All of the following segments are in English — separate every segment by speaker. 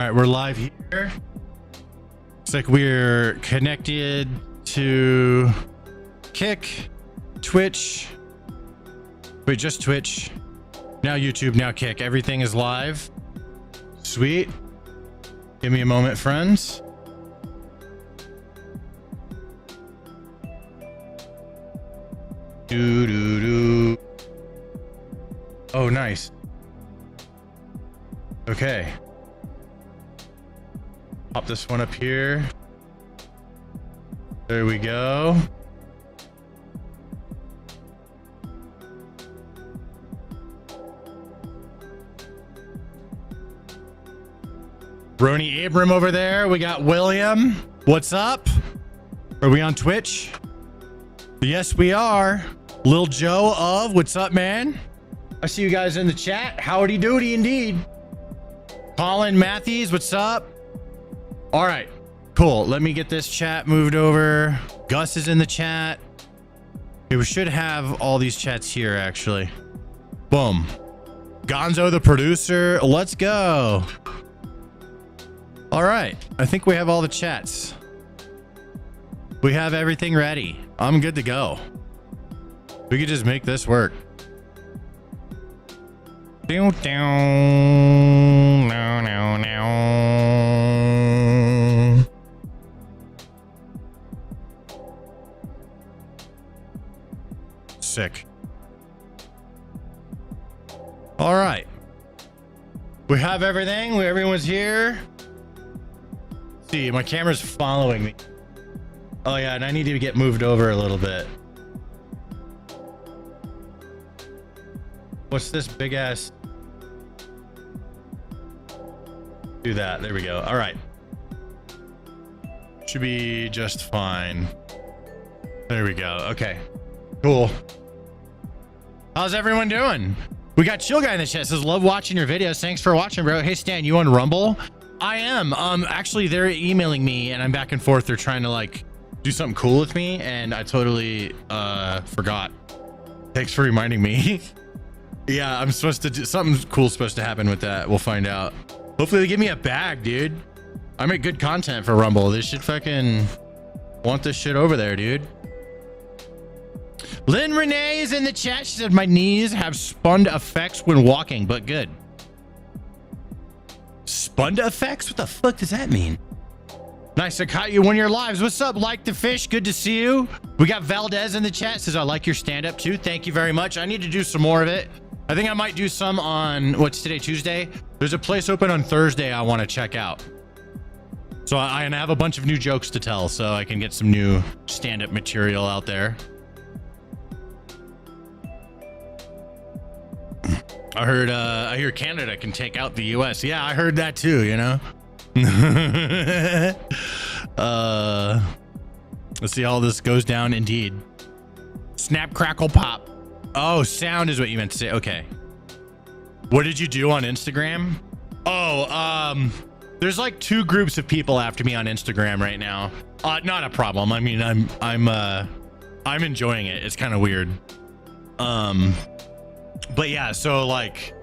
Speaker 1: All right, we're live here. Looks like we're connected to Kick, Twitch. Wait, just Twitch. Now YouTube, now Kick. Everything is live. Sweet. Give me a moment, friends. Do. Oh, nice. Okay. Pop this one up here. There we go. Brony Abram over there. We got William. What's up? Are we on Twitch? Yes, we are. Lil Joe of what's up, man? I see you guys in the chat. Howdy doody indeed. Colin Matthews, what's up? All right, cool. Let me get this chat moved over. Gus is in the chat. Okay, we should have all these chats here, actually. Boom. Gonzo, the producer. Let's go. All right. I think we have all the chats. We have everything ready. I'm good to go. We could just make this work. No. Sick. All right. We have everything. Everyone's here. Let's see, my camera's following me. Oh yeah, and I need to get moved over a little bit. What's this big ass? Do that. There we go. All right. Should be just fine. There we go. Okay. Cool. How's everyone doing? We got Chill Guy in the chat. Says, love watching your videos. Thanks for watching, bro. Hey, Stan, you on Rumble? I am. Actually, they're emailing me and I'm back and forth. They're trying to like do something cool with me and I totally forgot. Thanks for reminding me. Yeah, I'm supposed to do something cool. Supposed to happen with that. We'll find out. Hopefully they give me a bag, dude. I make good content for Rumble. They should fucking want this shit over there, dude. Lynn Renee is in the chat. She said, my knees have spun effects when walking, but good. Spun effects? What the fuck does that mean? Nice, I caught you one of your lives. What's up, Like the Fish? Good to see you. We got Valdez in the chat. Says, I like your stand-up too. Thank you very much. I need to do some more of it. I think I might do some on, what's today, Tuesday? There's a place open on Thursday I want to check out. So I have a bunch of new jokes to tell so I can get some new stand-up material out there. I hear Canada can take out the US. Yeah, I heard that too, you know? Let's see how this goes down indeed. Snap, crackle, pop. Oh, sound is what you meant to say. Okay. What did you do on Instagram? Oh, there's like 2 groups of people after me on Instagram right now. Not a problem. I mean, I'm enjoying it. It's kind of weird. But yeah, so like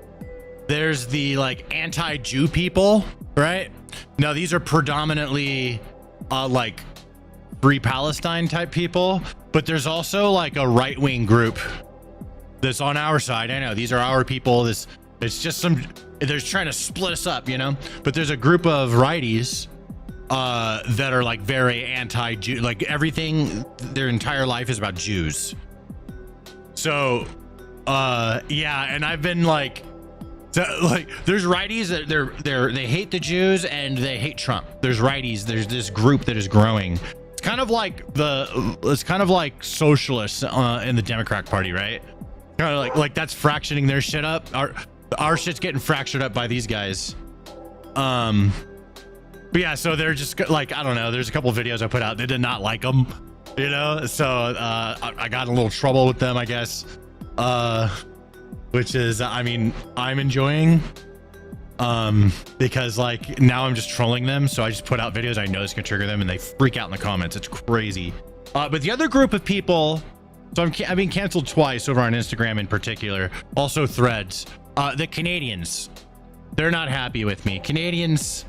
Speaker 1: there's the like anti-Jew people, right? Now these are predominantly like free Palestine type people, but there's also like a right-wing group that's on our side. I know these are our people. It's just they're trying to split us up, you know, but there's a group of righties that are like very anti-Jew, like everything, their entire life is about Jews. So yeah, and I've been like, there's righties that they hate the Jews and they hate Trump. There's righties. There's this group that is growing. It's kind of like socialists in the Democrat Party, right? Kind of like that's fractioning their shit up. Our shit's getting fractured up by these guys. But yeah, so they're just like, I don't know. There's a couple of videos I put out. They did not like them, you know. So I got in a little trouble with them, I guess. Which is, I mean, I'm enjoying, because like now I'm just trolling them. So I just put out videos I know is gonna trigger them and they freak out in the comments. It's crazy. But the other group of people, so I've been canceled twice over on Instagram in particular, also Threads. The Canadians, they're not happy with me. Canadians,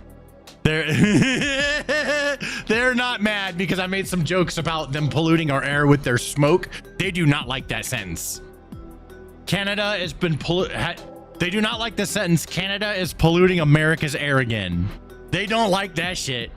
Speaker 1: They're not mad because I made some jokes about them polluting our air with their smoke. They do not like that sentence. Canada has been they do not like the sentence, Canada is polluting America's air again. They don't like that shit.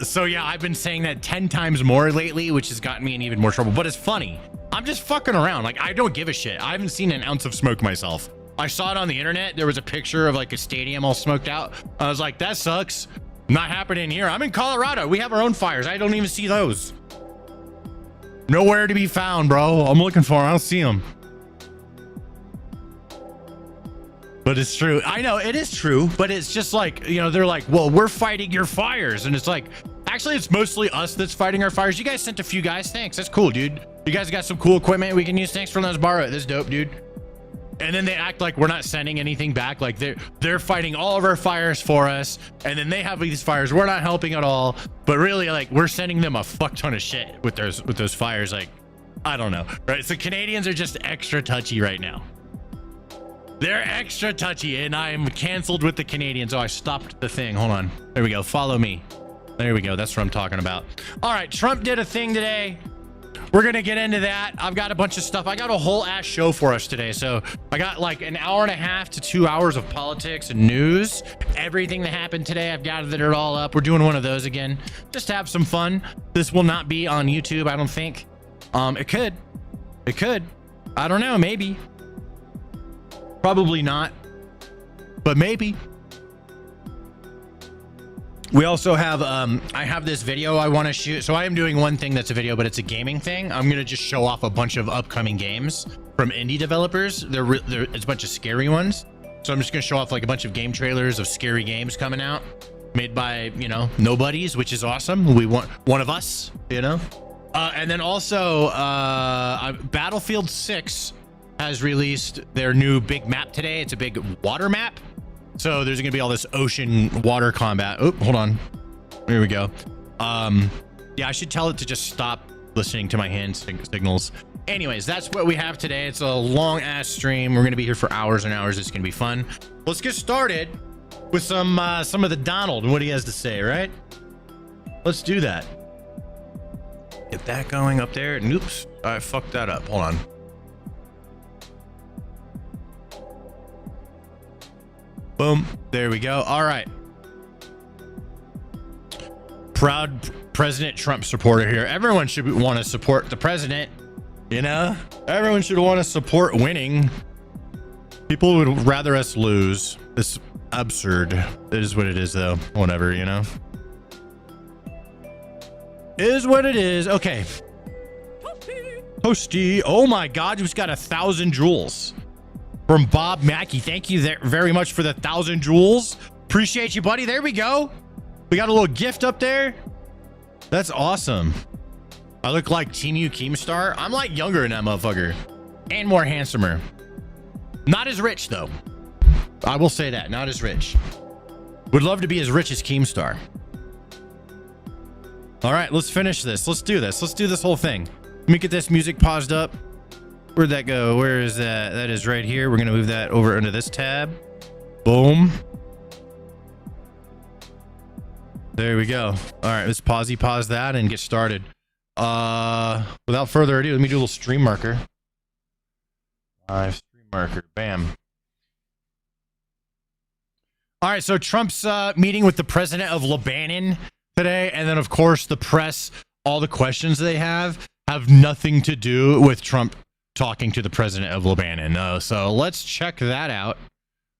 Speaker 1: So yeah, I've been saying that 10 times more lately, which has gotten me in even more trouble, but it's funny. I'm just fucking around. Like, I don't give a shit. I haven't seen an ounce of smoke myself. I saw it on the internet. There was a picture of like a stadium all smoked out. I was like, that sucks. Not happening here. I'm in Colorado. We have our own fires. I don't even see those. Nowhere to be found, bro. I'm looking for them. I don't see them. But it's true. I know it is true, but it's just like, you know, they're like, well, we're fighting your fires. And it's like, actually, it's mostly us that's fighting our fires. You guys sent a few guys. Thanks. That's cool, dude. You guys got some cool equipment we can use. Thanks for letting us borrow it. That's dope, dude. And then they act like we're not sending anything back. Like they're fighting all of our fires for us. And then they have these fires. We're not helping at all. But really, like, we're sending them a fuck ton of shit with those fires. Like, I don't know. Right. So Canadians are just extra touchy right now. They're extra touchy, and I'm canceled with the Canadians. Oh, I stopped the thing. Hold on. There we go. Follow me. There we go. That's what I'm talking about. All right. Trump did a thing today. We're going to get into that. I've got a bunch of stuff. I got a whole ass show for us today. So I got like an hour and a half to 2 hours of politics and news. Everything that happened today, I've gathered it all up. We're doing one of those again. Just to have some fun. This will not be on YouTube, I don't think. It could. It could. I don't know. Maybe. Probably not, but maybe. We also have, I have this video I want to shoot. So I am doing one thing that's a video, but it's a gaming thing. I'm going to just show off a bunch of upcoming games from indie developers. It's a bunch of scary ones. So I'm just going to show off like a bunch of game trailers of scary games coming out made by, you know, nobodies, which is awesome. We want one of us, you know? And then also, Battlefield 6 has released their new big map today. It's a big water map. So there's gonna be all this ocean water combat. Oh, hold on. Here we go. Yeah, I should tell it to just stop listening to my hand signals. Anyways, that's what we have today. It's a long ass stream. We're gonna be here for hours and hours. It's gonna be fun. Let's get started with some of the Donald and what he has to say, right? Let's do that. Get that going up there. And oops, I fucked that up. Hold on. Boom. There we go. All right. Proud President Trump supporter here. Everyone should want to support the president. You know, everyone should want to support winning. People would rather us lose. It's absurd. It is what it is, though. Whatever, you know. It is what it is. Okay. Toasty. Oh my God, you just got 1,000 joules. From Bob Mackey. Thank you very much for the 1,000 joules. Appreciate you, buddy. There we go. We got a little gift up there. That's awesome. I look like Team U Keemstar. I'm like younger than that motherfucker. And more handsomer. Not as rich, though. I will say that. Not as rich. Would love to be as rich as Keemstar. All right, let's finish this. Let's do this. Let's do this whole thing. Let me get this music paused up. Where'd that go? Where is that? That is right here. We're going to move that over into this tab. Boom. There we go. All right, let's pause that and get started. Without further ado, let me do a little stream marker. Live stream marker. Bam. All right, so Trump's meeting with the president of Lebanon today. And then, of course, the press, all the questions they have nothing to do with Trump talking to the president of Lebanon. So let's check that out.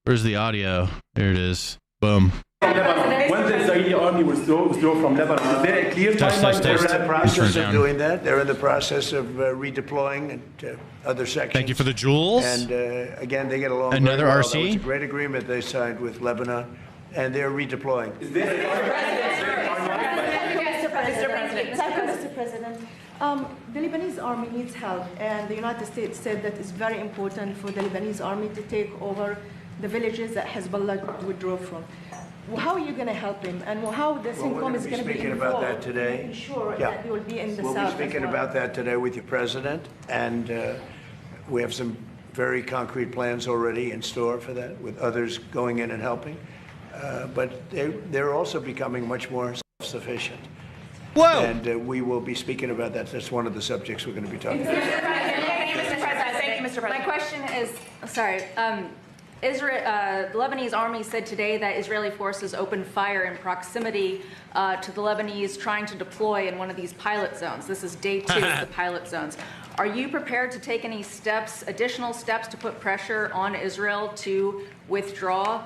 Speaker 1: Where's the audio? Here it is. Boom.
Speaker 2: When the Israeli army withdraw from Lebanon, is there a clear timeline?
Speaker 3: They're in the process of doing that. They're in the process of redeploying to other sections.
Speaker 1: Thank you for the jewels.
Speaker 3: And again, they get along
Speaker 1: Another
Speaker 3: very well.
Speaker 1: RC.
Speaker 3: That was a great agreement they signed with Lebanon, and they're redeploying.
Speaker 4: Mr. President, the Lebanese army needs help, and the United States said that it's very important for the Lebanese army to take over the villages that Hezbollah withdrew from. How are you going to help him, and how the CENTCOM is going to be
Speaker 3: speaking about that today.
Speaker 4: Ensure that they will be in the
Speaker 3: We'll
Speaker 4: south.
Speaker 3: be speaking about that today with your president, and we have some very concrete plans already in store for that, with others going in and helping. But they're also becoming much more self-sufficient.
Speaker 1: Whoa!
Speaker 3: And we will be speaking about that. That's one of the subjects we're going to be talking about.
Speaker 5: Thank you, Mr. President. My question is, sorry, the Lebanese army said today that Israeli forces opened fire in proximity to the Lebanese trying to deploy in one of these pilot zones. This is day 2 of the pilot zones. Are you prepared to take any steps, additional steps, to put pressure on Israel to withdraw,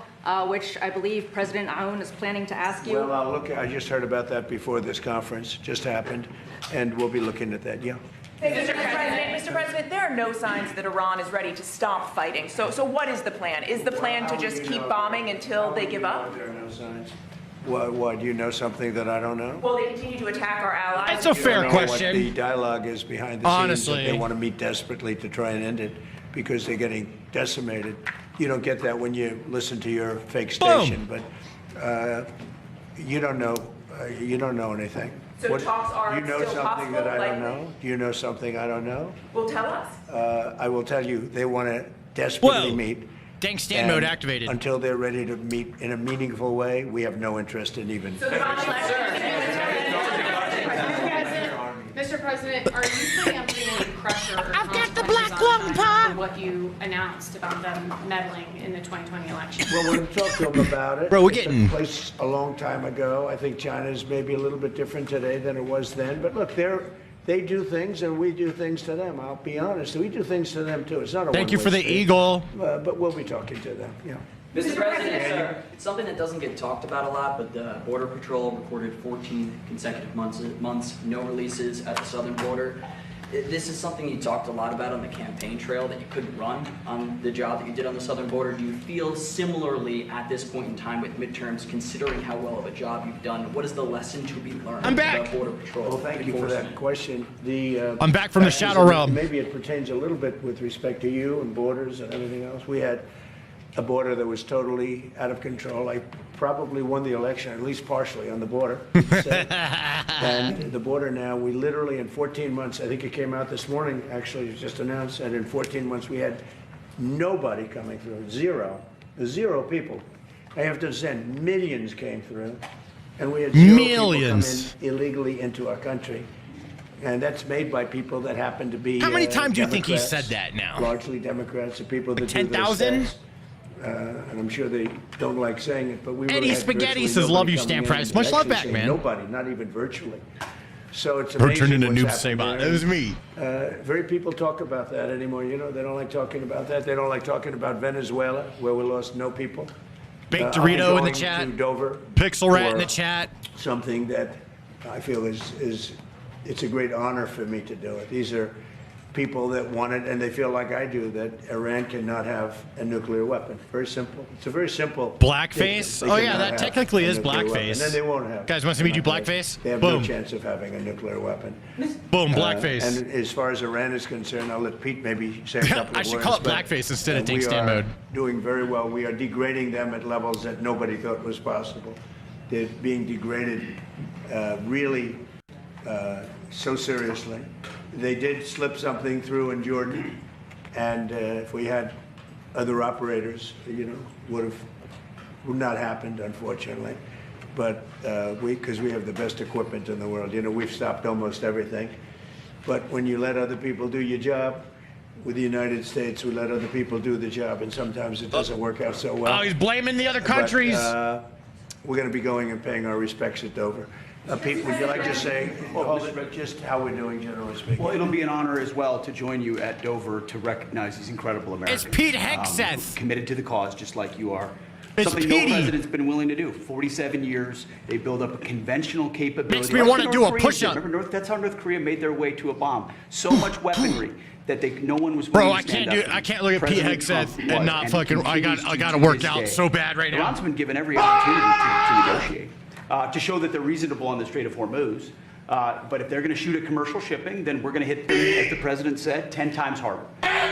Speaker 5: which I believe President Aoun is planning to ask you?
Speaker 3: Well, I just heard about that before this conference just happened, and we'll be looking at that, yeah.
Speaker 6: Mr. President, there are no signs that Iran is ready to stop fighting. So what is the plan? Is the plan to just keep bombing until they give up?
Speaker 3: There are no signs. Why, do you know something that I don't know?
Speaker 6: Will they continue to attack our allies?
Speaker 1: That's a fair question.
Speaker 3: What the dialogue is behind the scenes. That they want to meet desperately to try and end it because they're getting decimated. You don't get that when you listen to your fake station, but you don't know. You don't know anything.
Speaker 6: So talks are
Speaker 3: you know
Speaker 6: still
Speaker 3: something that I
Speaker 6: possible,
Speaker 3: don't know? Do you know something I don't know?
Speaker 6: Well, tell us.
Speaker 3: I will tell you. They want to desperately meet.
Speaker 1: Dang, stand mode activated.
Speaker 3: Until they're ready to meet in a meaningful way, we have no interest in even.
Speaker 6: So the
Speaker 7: Mr. President, are you planning on putting any pressure or consequences on China for what you announced about them meddling in the 2020 election?
Speaker 3: Well, we're going to talk to them about it.
Speaker 1: Bro, we're
Speaker 3: It
Speaker 1: getting
Speaker 3: took place a long time ago. I think China's maybe a little bit different today than it was then. But look, they do things and we do things to them. I'll be honest. We do things to them too. It's not a
Speaker 1: Thank you for the
Speaker 3: one-way street.
Speaker 1: eagle.
Speaker 3: But we'll be talking to them. Yeah.
Speaker 8: Mr. President, it's something that doesn't get talked about a lot, but the Border Patrol recorded 14 consecutive months, no releases at the southern border. This is something you talked a lot about on the campaign trail, that you couldn't run on the job that you did on the southern border. Do you feel similarly at this point in time with midterms, considering how well of a job you've done? What is the lesson to be learned about Border Patrol?
Speaker 3: Well, thank you for that question.
Speaker 1: I'm back from the shadow realm.
Speaker 3: Maybe it pertains a little bit with respect to you and borders and everything else. We had a border that was totally out of control. I probably won the election, at least partially, on the border. And the border now, we literally in 14 months, I think it came out this morning, actually, it was just announced, and in 14 months we had nobody coming through, zero people. I have to send millions came through, and we had zero people come in illegally into our country. And that's made by people that happen to be
Speaker 1: How many times do you think he
Speaker 3: Democrats,
Speaker 1: said that now?
Speaker 3: Largely Democrats, the people that do
Speaker 1: 10,000?
Speaker 3: those things. And I'm sure they don't like saying it, but we
Speaker 1: Eddie
Speaker 3: had
Speaker 1: Spaghetti
Speaker 3: virtually
Speaker 1: says,
Speaker 3: nobody
Speaker 1: "Love you,
Speaker 3: coming
Speaker 1: Stan
Speaker 3: in."
Speaker 1: Price." Much love
Speaker 3: Actually
Speaker 1: back,
Speaker 3: saying
Speaker 1: man.
Speaker 3: Nobody, not even virtually. So it's
Speaker 1: Or
Speaker 3: amazing
Speaker 1: turned into
Speaker 3: what's
Speaker 1: Noob
Speaker 3: happened
Speaker 1: Saban.
Speaker 3: there.
Speaker 1: It was me.
Speaker 3: Very people talk about that anymore. You know, they don't like talking about that. They don't like talking about Venezuela, where we lost no people.
Speaker 1: Baked
Speaker 3: I'll be
Speaker 1: Dorito in the
Speaker 3: going
Speaker 1: chat.
Speaker 3: to Dover
Speaker 1: Pixel Rat in
Speaker 3: for
Speaker 1: the chat.
Speaker 3: Something that I feel is it's a great honor for me to do it. These are people that want it, and they feel like I do, that Iran cannot have a nuclear weapon. Very simple. It's a very simple.
Speaker 1: Blackface?
Speaker 3: They
Speaker 1: Oh, yeah,
Speaker 3: cannot
Speaker 1: that
Speaker 3: have
Speaker 1: technically
Speaker 3: a
Speaker 1: is
Speaker 3: nuclear weapon.
Speaker 1: blackface.
Speaker 3: And they won't have.
Speaker 1: Guys, want to see me do
Speaker 3: Blackface.
Speaker 1: blackface?
Speaker 3: They have
Speaker 1: Boom.
Speaker 3: no chance of having a nuclear weapon.
Speaker 1: Boom, blackface.
Speaker 3: And as far as Iran is concerned, I'll let Pete maybe say a couple of words.
Speaker 1: I should call it
Speaker 3: but,
Speaker 1: blackface instead of take stand
Speaker 3: We
Speaker 1: mode.
Speaker 3: are doing very well. We are degrading them at levels that nobody thought was possible. They're being degraded really so seriously. They did slip something through in Jordan, and if we had other operators, you know, would not happened, unfortunately. But because we have the best equipment in the world, you know, we've stopped almost everything. But when you let other people do your job, with the United States, we let other people do the job, and sometimes it doesn't work out so well.
Speaker 1: Oh, he's blaming the other countries.
Speaker 3: But, we're going to be going and paying our respects at Dover. Pete, would you like to say just how we're doing, generally speaking?
Speaker 9: Well, it'll be an honor as well to join you at Dover to recognize these incredible Americans.
Speaker 1: It's Pete Hegseth.
Speaker 9: Committed to the cause, just like you are.
Speaker 1: It's
Speaker 9: Something
Speaker 1: Petey.
Speaker 9: no president's been willing to do. 47 years, they build up a conventional capability.
Speaker 1: Makes me
Speaker 9: Like
Speaker 1: wanna
Speaker 9: the
Speaker 1: do
Speaker 9: North
Speaker 1: a
Speaker 9: Koreans
Speaker 1: push-up.
Speaker 9: did. Remember, that's how North Korea made their way to a bomb. So much weaponry that no one was willing
Speaker 1: Bro,
Speaker 9: to stand up to.
Speaker 1: I can't look at Pete
Speaker 9: President
Speaker 1: Hegseth
Speaker 9: Trump
Speaker 1: and
Speaker 9: was,
Speaker 1: not fucking. I
Speaker 9: continues
Speaker 1: got to
Speaker 9: to
Speaker 1: work
Speaker 9: this
Speaker 1: out
Speaker 9: day.
Speaker 1: so bad right now.
Speaker 9: Iran's been given every opportunity to negotiate, to show that they're reasonable on the Strait of Hormuz. But if they're going to shoot at commercial shipping, then we're going to hit them, as the president said, 10 times harder,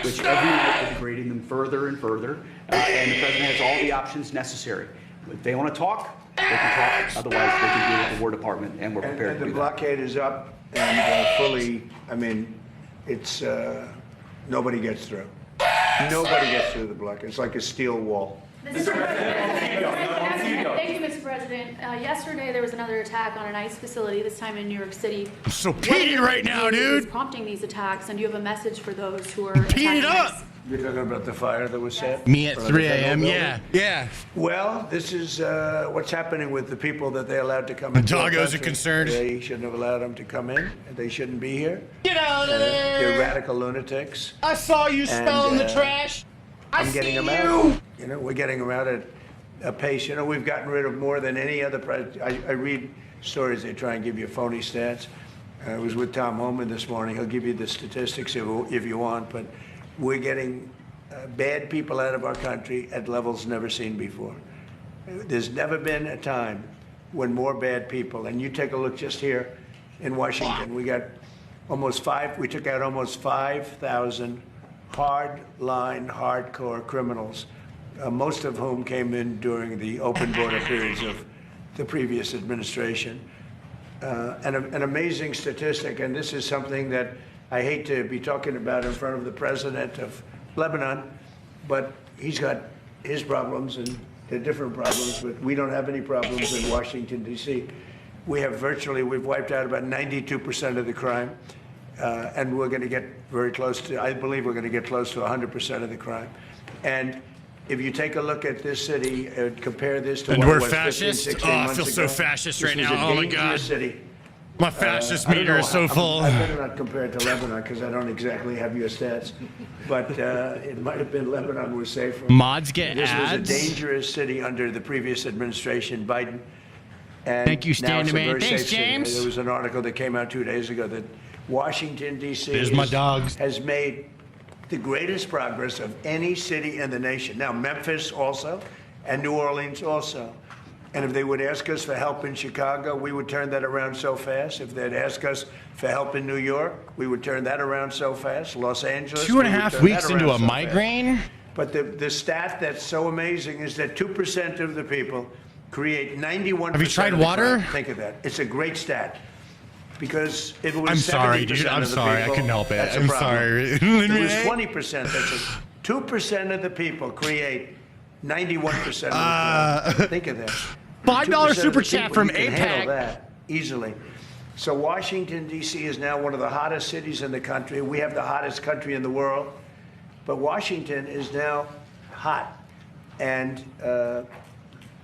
Speaker 9: which every night we're degrading them further and further. And the president has all the options necessary. If they want to talk, they can talk. Otherwise, they can deal with the War Department, and we're prepared
Speaker 3: And
Speaker 9: to
Speaker 3: the
Speaker 9: do that.
Speaker 3: blockade is up and fully, I mean, it's, nobody gets through. Nobody gets through the blockade. It's like a steel wall.
Speaker 2: Mr. President,
Speaker 10: President, yesterday there was another attack on an ICE facility, this time in New York City.
Speaker 1: I'm so heated right now, dude.
Speaker 10: Prompting these attacks, and do you have a message for those who are
Speaker 1: Heated up.
Speaker 10: ICE?
Speaker 3: You're talking about the fire that was set?
Speaker 1: Me at
Speaker 3: Or the
Speaker 1: 3
Speaker 3: federal
Speaker 1: a.m.
Speaker 3: building?
Speaker 1: Yeah, yeah.
Speaker 3: Well, this is what's happening with the people that they allowed to come in.
Speaker 1: The doggos are concerned.
Speaker 3: They shouldn't have allowed them to come in. And they shouldn't be here.
Speaker 1: Get out of there.
Speaker 3: They're radical lunatics.
Speaker 1: I saw you smelling the trash.
Speaker 3: I'm getting them out. You know, we're getting them out at a pace. You know, we've gotten rid of more than any other president. I read stories. They try and give you phony stats. I was with Tom Homan this morning. He'll give you the statistics if you want. But we're getting bad people out of our country at levels never seen before. There's never been a time when more bad people, and you take a look just here in Washington, we got we took out almost 5,000 hard-line, hardcore criminals, most of whom came in during the open border periods of the previous administration. An amazing statistic, and this is something that I hate to be talking about in front of the president of Lebanon, but he's got his problems and they're different problems, but we don't have any problems in Washington, D.C. We've wiped out about 92% of the crime, and we're going to get very close to, I believe we're going to get close to 100% of the crime. And if you take a look at this city and compare this to
Speaker 1: And
Speaker 3: what
Speaker 1: we're
Speaker 3: it was 15,
Speaker 1: fascist?
Speaker 3: 16
Speaker 1: Oh, I
Speaker 3: months
Speaker 1: feel so
Speaker 3: ago,
Speaker 1: fascist
Speaker 3: this
Speaker 1: right
Speaker 3: was
Speaker 1: now.
Speaker 3: a
Speaker 1: Oh, my
Speaker 3: dangerous
Speaker 1: God.
Speaker 3: city.
Speaker 1: My fascist
Speaker 3: I don't
Speaker 1: meter
Speaker 3: know
Speaker 1: is so full.
Speaker 3: I better not compare it to Lebanon because I don't exactly have your stats, but it might have been Lebanon was safer.
Speaker 1: Mods get
Speaker 3: This
Speaker 1: ads.
Speaker 3: was a dangerous city under the previous administration, Biden. And
Speaker 1: Thank you,
Speaker 3: now it's a
Speaker 1: Standman.
Speaker 3: very
Speaker 1: Thanks,
Speaker 3: safe city.
Speaker 1: James.
Speaker 3: There was an article that came out 2 days ago that Washington, D.C.
Speaker 1: There's my dogs.
Speaker 3: has made the greatest progress of any city in the nation. Now, Memphis also, and New Orleans also. And if they would ask us for help in Chicago, we would turn that around so fast. If they'd ask us for help in New York, we would turn that around so fast. Los Angeles.
Speaker 1: 2.5 weeks into a migraine?
Speaker 3: But the stat that's so amazing is that 2% of the people create 91%.
Speaker 1: Have you tried
Speaker 3: of the
Speaker 1: water?
Speaker 3: crime. Think of that. It's a great stat. Because if it was
Speaker 1: I'm sorry,
Speaker 3: 70%
Speaker 1: dude. I'm
Speaker 3: of the
Speaker 1: sorry. I
Speaker 3: people,
Speaker 1: couldn't help it.
Speaker 3: that's a
Speaker 1: I'm
Speaker 3: problem.
Speaker 1: sorry.
Speaker 3: If it was 20%. That's 2% of the people create 91% of the crime. Think of that.
Speaker 1: $5
Speaker 3: 2% of
Speaker 1: super
Speaker 3: the
Speaker 1: chat
Speaker 3: people,
Speaker 1: from
Speaker 3: you can handle
Speaker 1: APAC.
Speaker 3: that easily. So Washington, D.C. is now one of the hottest cities in the country. We have the hottest country in the world. But Washington is now hot. And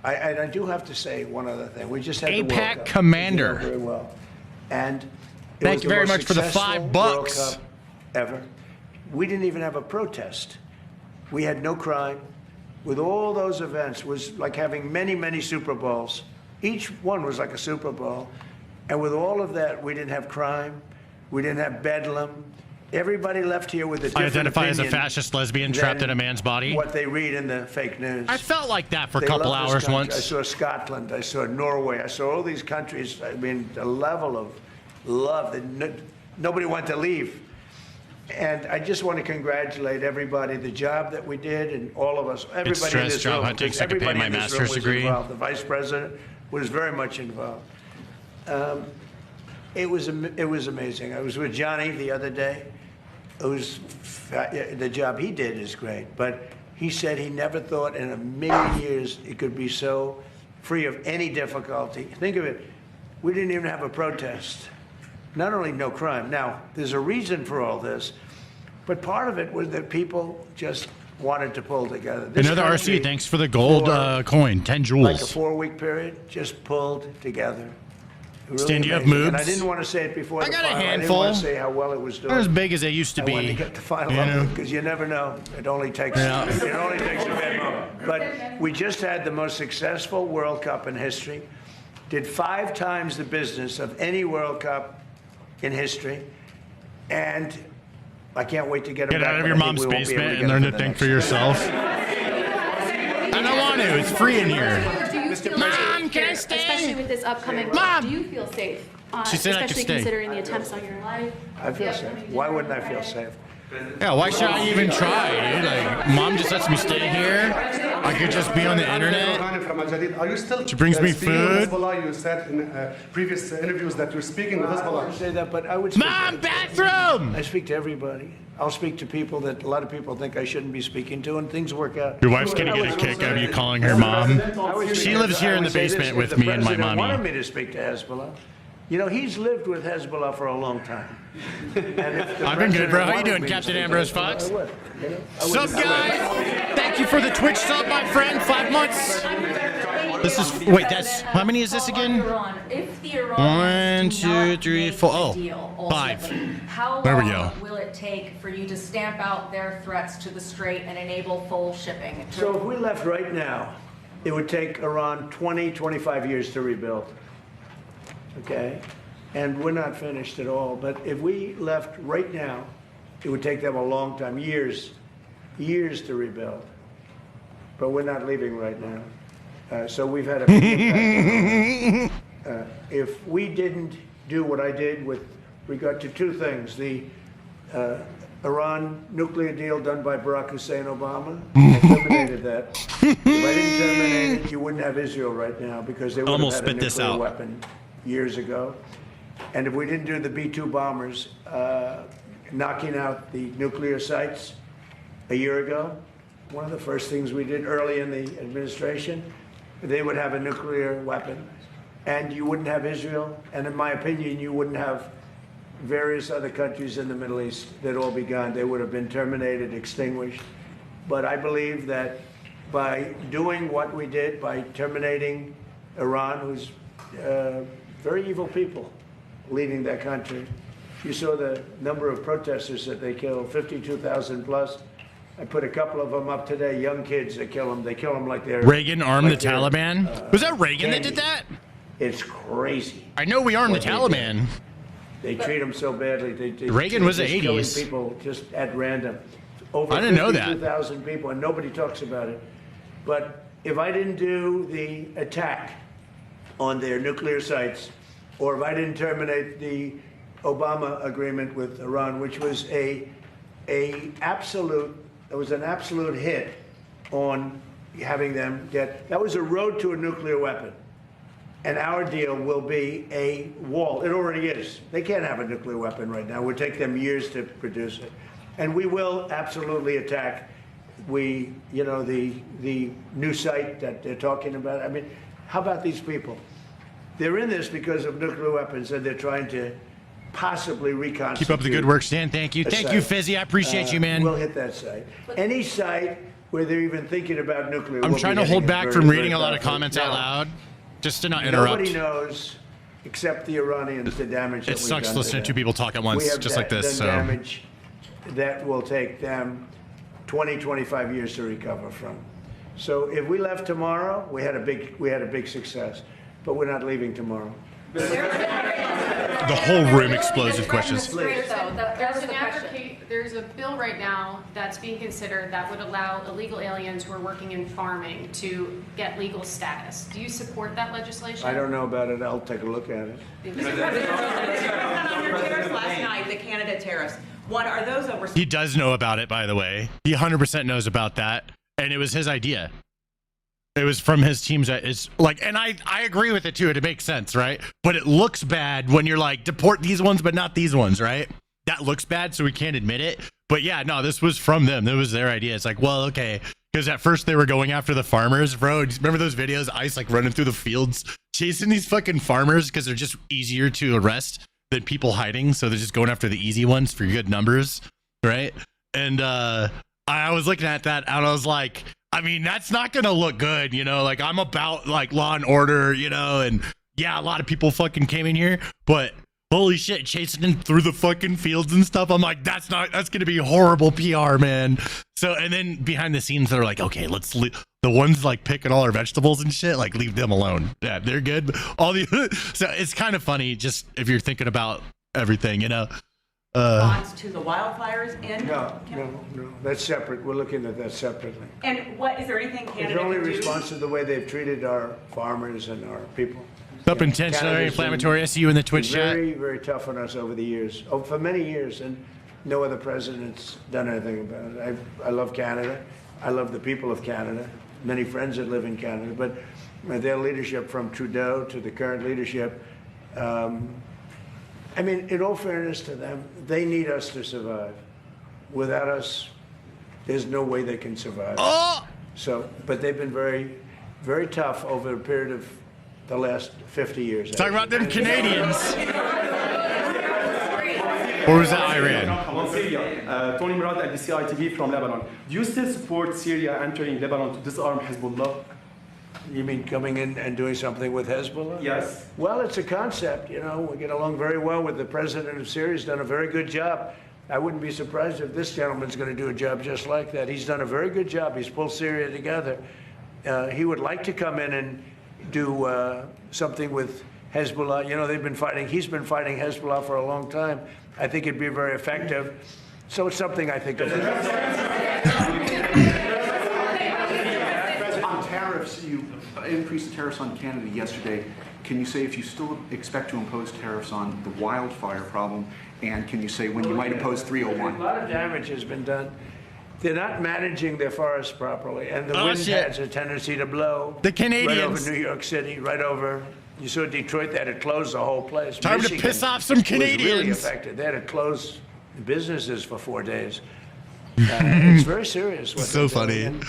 Speaker 3: I do have to say one other thing. We just had the World
Speaker 1: APAC
Speaker 3: Cup,
Speaker 1: Commander.
Speaker 3: you know very well. And it
Speaker 1: Thank
Speaker 3: was
Speaker 1: you
Speaker 3: the
Speaker 1: very
Speaker 3: most
Speaker 1: much for the
Speaker 3: successful
Speaker 1: $5.
Speaker 3: World Cup ever. We didn't even have a protest. We had no crime. With all those events, was like having many, many Super Bowls. Each one was like a Super Bowl. And with all of that, we didn't have crime. We didn't have bedlam. Everybody left here with a different
Speaker 1: Identify as a
Speaker 3: opinion
Speaker 1: fascist lesbian
Speaker 3: than
Speaker 1: trapped in a man's body.
Speaker 3: What they read in the fake news.
Speaker 1: I felt like that for a
Speaker 3: They
Speaker 1: couple
Speaker 3: love this
Speaker 1: hours
Speaker 3: country.
Speaker 1: once.
Speaker 3: I saw Scotland. I saw Norway. I saw all these countries. I mean, the level of love that nobody wanted to leave. And I just want to congratulate everybody. The job that we did, and all of us, everybody in
Speaker 1: stress
Speaker 3: this
Speaker 1: job
Speaker 3: room.
Speaker 1: hunting,
Speaker 3: because
Speaker 1: so I could pay
Speaker 3: everybody
Speaker 1: my
Speaker 3: in this room
Speaker 1: master's
Speaker 3: was
Speaker 1: degree.
Speaker 3: involved. The vice president was very much involved. It was amazing. I was with Johnny the other day. The job he did is great, but he said he never thought in a million years it could be so free of any difficulty. Think of it. We didn't even have a protest. Not only no crime. Now, there's a reason for all this, but part of it was that people just wanted to pull together. This
Speaker 1: Another
Speaker 3: country,
Speaker 1: RC, thanks for the gold coin, 10 joules.
Speaker 3: like a 4-week period, just pulled together. Really
Speaker 1: Stan, do you have
Speaker 3: amazing.
Speaker 1: moves?
Speaker 3: And I didn't want to say it before
Speaker 1: I
Speaker 3: the
Speaker 1: got a
Speaker 3: final. I didn't
Speaker 1: handful.
Speaker 3: want to say how well it was doing.
Speaker 1: Not as big as they used to
Speaker 3: I
Speaker 1: be.
Speaker 3: wanted to get the final
Speaker 1: you know?
Speaker 3: because you never know. It only takes a bad moment. But we just had the most successful World Cup in history. Did 5 times the business of any World Cup in history, and I can't wait to get it
Speaker 1: Get
Speaker 3: back,
Speaker 1: out of
Speaker 3: but
Speaker 1: your
Speaker 3: I think
Speaker 1: mom's
Speaker 3: we won't be able
Speaker 1: basement
Speaker 3: get
Speaker 1: and
Speaker 3: it
Speaker 1: learn
Speaker 3: for
Speaker 1: to
Speaker 3: the
Speaker 1: think
Speaker 3: next
Speaker 1: for
Speaker 3: year.
Speaker 1: yourself. I don't want to. It's free in here.
Speaker 10: Do you feel
Speaker 1: Mom,
Speaker 10: safe
Speaker 1: can I
Speaker 10: here,
Speaker 1: stay?
Speaker 10: especially with this upcoming
Speaker 1: Mom!
Speaker 10: Do you feel safe?
Speaker 1: She said I could
Speaker 10: especially
Speaker 1: stay.
Speaker 10: considering the attempts on your life.
Speaker 3: I feel safe. Why wouldn't I feel safe?
Speaker 1: Yeah, why should I even try, dude? Like, mom just lets me stay here. I could just be on the internet.
Speaker 11: Are you still
Speaker 1: She brings me
Speaker 11: speaking with
Speaker 1: food.
Speaker 11: Hezbollah? You said in previous interviews that you're speaking with
Speaker 3: I wouldn't
Speaker 11: Hezbollah.
Speaker 3: say that, but I would speak
Speaker 1: Mom,
Speaker 3: to
Speaker 1: bathroom!
Speaker 3: I speak to everybody. I'll speak to people that a lot of people think I shouldn't be speaking to, and things work out.
Speaker 1: Your wife's gonna get a kick out of you calling her mom. She lives here in the basement with me and my
Speaker 3: If the president wanted
Speaker 1: mommy.
Speaker 3: me to speak to Hezbollah. You know, he's lived with Hezbollah for a long time.
Speaker 1: I've been good, bro. How you doing, Captain Ambrose Fox? Sup, guys? Thank you for the Twitch sub, my friend. 5 months. This is, wait, that's, how many is this again?
Speaker 5: If the
Speaker 1: 1, 2, 3, 4. Oh,
Speaker 5: deal,
Speaker 1: 5.
Speaker 5: how
Speaker 1: There we
Speaker 5: long
Speaker 1: go.
Speaker 5: will it take for you to stamp out their threats to the strait and enable full shipping?
Speaker 3: So if we left right now, it would take around 20, 25 years to rebuild. Okay? And we're not finished at all. But if we left right now, it would take them a long time, years to rebuild. But we're not leaving right now. So we've had a big impact. If we didn't do what I did with regard to two things, the Iran nuclear deal done by Barack Hussein Obama, I terminated that. If I didn't terminate it, you wouldn't have Israel right now because they would
Speaker 1: Almost
Speaker 3: have had a
Speaker 1: spit this
Speaker 3: nuclear
Speaker 1: out.
Speaker 3: weapon years ago. And if we didn't do the B-2 bombers, knocking out the nuclear sites a year ago, one of the first things we did early in the administration, they would have a nuclear weapon. And you wouldn't have Israel, and in my opinion, you wouldn't have various other countries in the Middle East. They'd all be gone. They would have been terminated, extinguished. But I believe that by doing what we did, by terminating Iran, who's very evil people leading that country. You saw the number of protesters that they killed, 52,000 plus. I put a couple of them up today, young kids that kill them. They kill them like they're...
Speaker 1: Reagan armed
Speaker 3: like
Speaker 1: the
Speaker 3: they're,
Speaker 1: Taliban? Was that Reagan that did that?
Speaker 3: It's crazy.
Speaker 1: I know we armed the
Speaker 3: what they
Speaker 1: Taliban.
Speaker 3: They treat them so badly.
Speaker 1: Reagan was the
Speaker 3: just killing
Speaker 1: 80s.
Speaker 3: people just at random. Over
Speaker 1: I didn't know that.
Speaker 3: 52,000 people, and nobody talks about it. But if I didn't do the attack on their nuclear sites, or if I didn't terminate the Obama agreement with Iran, which was an absolute hit on having them get, that was a road to a nuclear weapon. And our deal will be a wall. It already is. They can't have a nuclear weapon right now. It would take them years to produce it. And we will absolutely attack the new site that they're talking about. I mean, how about these people? They're in this because of nuclear weapons, and they're trying to possibly reconstitute.
Speaker 1: Keep up the good work, Stan. Thank you. Thank you, Fizzy. I appreciate you, man.
Speaker 3: We'll hit that site. Any site where they're even thinking about nuclear.
Speaker 1: I'm
Speaker 3: we'll
Speaker 1: trying
Speaker 3: be
Speaker 1: to hold
Speaker 3: hitting it
Speaker 1: back
Speaker 3: very,
Speaker 1: from
Speaker 3: very
Speaker 1: reading a lot of
Speaker 3: badly.
Speaker 1: comments out
Speaker 3: Now,
Speaker 1: loud, just to not interrupt.
Speaker 3: Nobody knows, except the Iranians, the damage that
Speaker 1: It
Speaker 3: we've
Speaker 1: sucks
Speaker 3: done
Speaker 1: listening to two
Speaker 3: them.
Speaker 1: people talk at
Speaker 3: We
Speaker 1: once,
Speaker 3: have
Speaker 1: just like this.
Speaker 3: done
Speaker 1: So
Speaker 3: damage that will take them 20, 25 years to recover from. So if we left tomorrow, we had a big success, but we're not leaving tomorrow.
Speaker 1: the whole room explodes with questions.
Speaker 7: There's a bill right now that's being considered that would allow illegal aliens who are working in farming to get legal status. Do you support that legislation?
Speaker 3: I don't know about it. I'll take a look at it.
Speaker 6: On your tariffs last night, the Canada tariffs. One, are those over?
Speaker 1: He does know about it, by the way. He 100% knows about that, and it was his idea. It was from his team's. It's like, and I agree with it too. It makes sense, right? But it looks bad when you're like, deport these ones, but not these ones, right? That looks bad, so we can't admit it. But yeah, no, this was from them. That was their idea. It's like, well, okay, because at first they were going after the farmers, bro. Remember those videos? ICE like running through the fields, chasing these fucking farmers because they're just easier to arrest than people hiding. So they're just going after the easy ones for good numbers, right? And I was looking at that and I was like, I mean, that's not gonna look good, you know. Like, I'm about like law and order, you know, and yeah, a lot of people fucking came in here, but holy shit, chasing them through the fucking fields and stuff. I'm like, that's gonna be horrible PR, man. So, and then behind the scenes, they're like, okay, let's the ones like picking all our vegetables and shit, like leave them alone. Yeah, they're good. But all the so it's kind of funny, just if you're thinking about everything, you know.
Speaker 6: Response to the wildfires in?
Speaker 3: No, that's separate. We're looking at that separately.
Speaker 6: And what is there anything Canada
Speaker 3: It's only
Speaker 6: can do?
Speaker 3: response to the way they've treated our farmers and our people.
Speaker 1: What's up, intentionally
Speaker 3: Canada's
Speaker 1: inflammatory? I see you in the Twitch
Speaker 3: been
Speaker 1: chat.
Speaker 3: very, very tough on us over the years, for many years. And No other president's done anything about it. I love Canada. I love the people of Canada. Many friends that live in Canada, but their leadership from Trudeau to the current leadership, I mean, in all fairness to them, they need us to survive. Without us, there's no way they can survive.
Speaker 1: Oh!
Speaker 3: So, but they've been very, very tough over a period of the last 50 years.
Speaker 1: Talking about them Canadians. Or was that Iran?
Speaker 2: Tony Murad, LBC ITV from Lebanon. Do you still support Syria entering Lebanon to disarm Hezbollah?
Speaker 3: You mean coming in and doing something with Hezbollah?
Speaker 2: Yes.
Speaker 3: Well, it's a concept. You know, we get along very well with the president of Syria. He's done a very good job. I wouldn't be surprised if this gentleman's going to do a job just like that. He's done a very good job. He's pulled Syria together. He would like to come in and do something with Hezbollah. You know, they've been fighting. He's been fighting Hezbollah for a long time. I think it'd be very effective. So it's something I think about.
Speaker 12: On tariffs, you increased the tariffs on Canada yesterday. Can you say if you still expect to impose tariffs on the wildfire problem? And can you say when you might impose 301?
Speaker 3: A lot of damage has been done. They're not managing their forests properly, and the wind has a tendency to blow.
Speaker 1: The Canadians.
Speaker 3: Right over New York City, right over. You saw Detroit, they had to close the whole place.
Speaker 1: Time to piss off some Canadians.
Speaker 3: Was really affected. They had to close businesses for 4 days. It's very serious. What
Speaker 1: So funny.
Speaker 3: And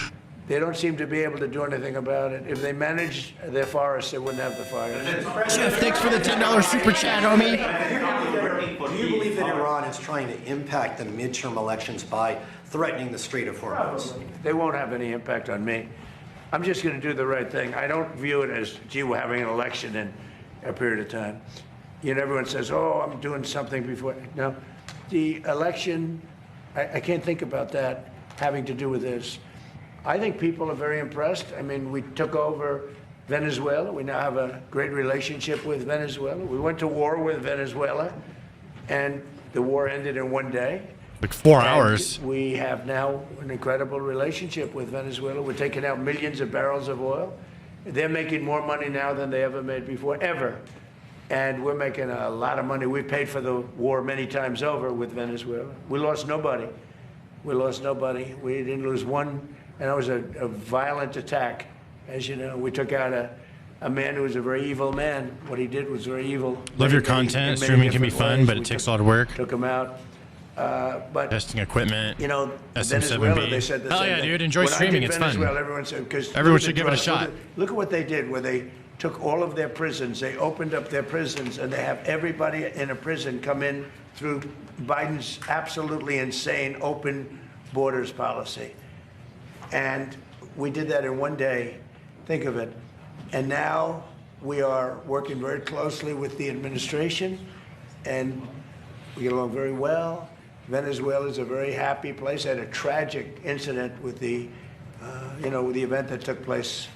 Speaker 3: they don't seem to be able to do anything about it. If they managed their forests, they wouldn't have the fires.
Speaker 1: Jeff, thanks for the $10 super chat, homie.
Speaker 13: Do you believe that Iran is trying to impact the midterm elections by threatening the Strait of Hormuz?
Speaker 3: They won't have any impact on me. I'm just going to do the right thing. I don't view it as, gee, we're having an election in a period of time. You know, everyone says, oh, I'm doing something before. No, the election, I can't think about that having to do with this. I think people are very impressed. I mean, we took over Venezuela. We now have a great relationship with Venezuela. We went to war with Venezuela, and the war ended in 1 day.
Speaker 1: Like 4 hours.
Speaker 3: We have now an incredible relationship with Venezuela. We're taking out millions of barrels of oil. They're making more money now than they ever made before, ever. And we're making a lot of money. We've paid for the war many times over with Venezuela. We lost nobody. We lost nobody. We didn't lose one. And it was a violent attack. As you know, we took out a man who was a very evil man. What he did was very evil.
Speaker 1: Love your content. Streaming can be fun, but it takes a lot of work.
Speaker 3: Took him out. But
Speaker 1: testing equipment.
Speaker 3: You know,
Speaker 1: SM7B.
Speaker 3: Venezuela, they said the
Speaker 1: Hell
Speaker 3: same
Speaker 1: yeah,
Speaker 3: thing.
Speaker 1: dude! Enjoy streaming. It's fun.
Speaker 3: Everyone said, because
Speaker 1: everyone should give it a shot.
Speaker 3: Look at what they did, where they took all of their prisons, they opened up their prisons, and they have everybody in a prison come in through Biden's absolutely insane open borders policy. And we did that in 1 day. Think of it. And now we are working very closely with the administration, and we get along very well. Venezuela is a very happy place. I had a tragic incident with the, with the event that took place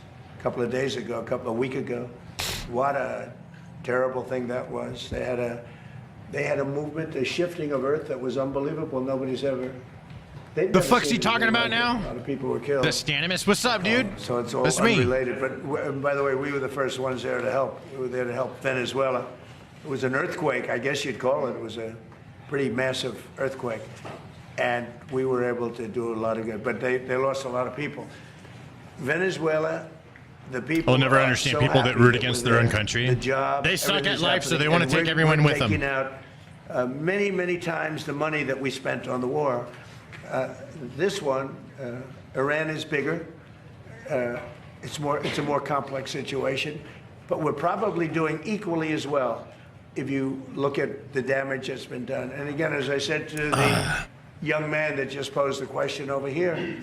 Speaker 3: a week ago. What a terrible thing that was. They had a movement, a shifting of earth that was unbelievable. Nobody's ever.
Speaker 1: The fuck's he talking about now?
Speaker 3: A lot of people were killed.
Speaker 1: The Stanimus, what's up, dude?
Speaker 3: So it's all
Speaker 1: That's
Speaker 3: unrelated. But by the way, we were the first ones there to help. We were there to help Venezuela. It was an earthquake, I guess you'd call it. It was a pretty massive earthquake. And we were able to do a lot of good. But they lost a lot of people. Venezuela, the people.
Speaker 1: I'll never understand people that root against their own country.
Speaker 3: The job.
Speaker 1: They suck at life, so they want to take everyone with them.
Speaker 3: Taking out many, many times the money that we spent on the war. This one, Iran is bigger. It's a more complex situation, but we're probably doing equally as well if you look at the damage that's been done. And again, as I said to the young man that just posed the question over here,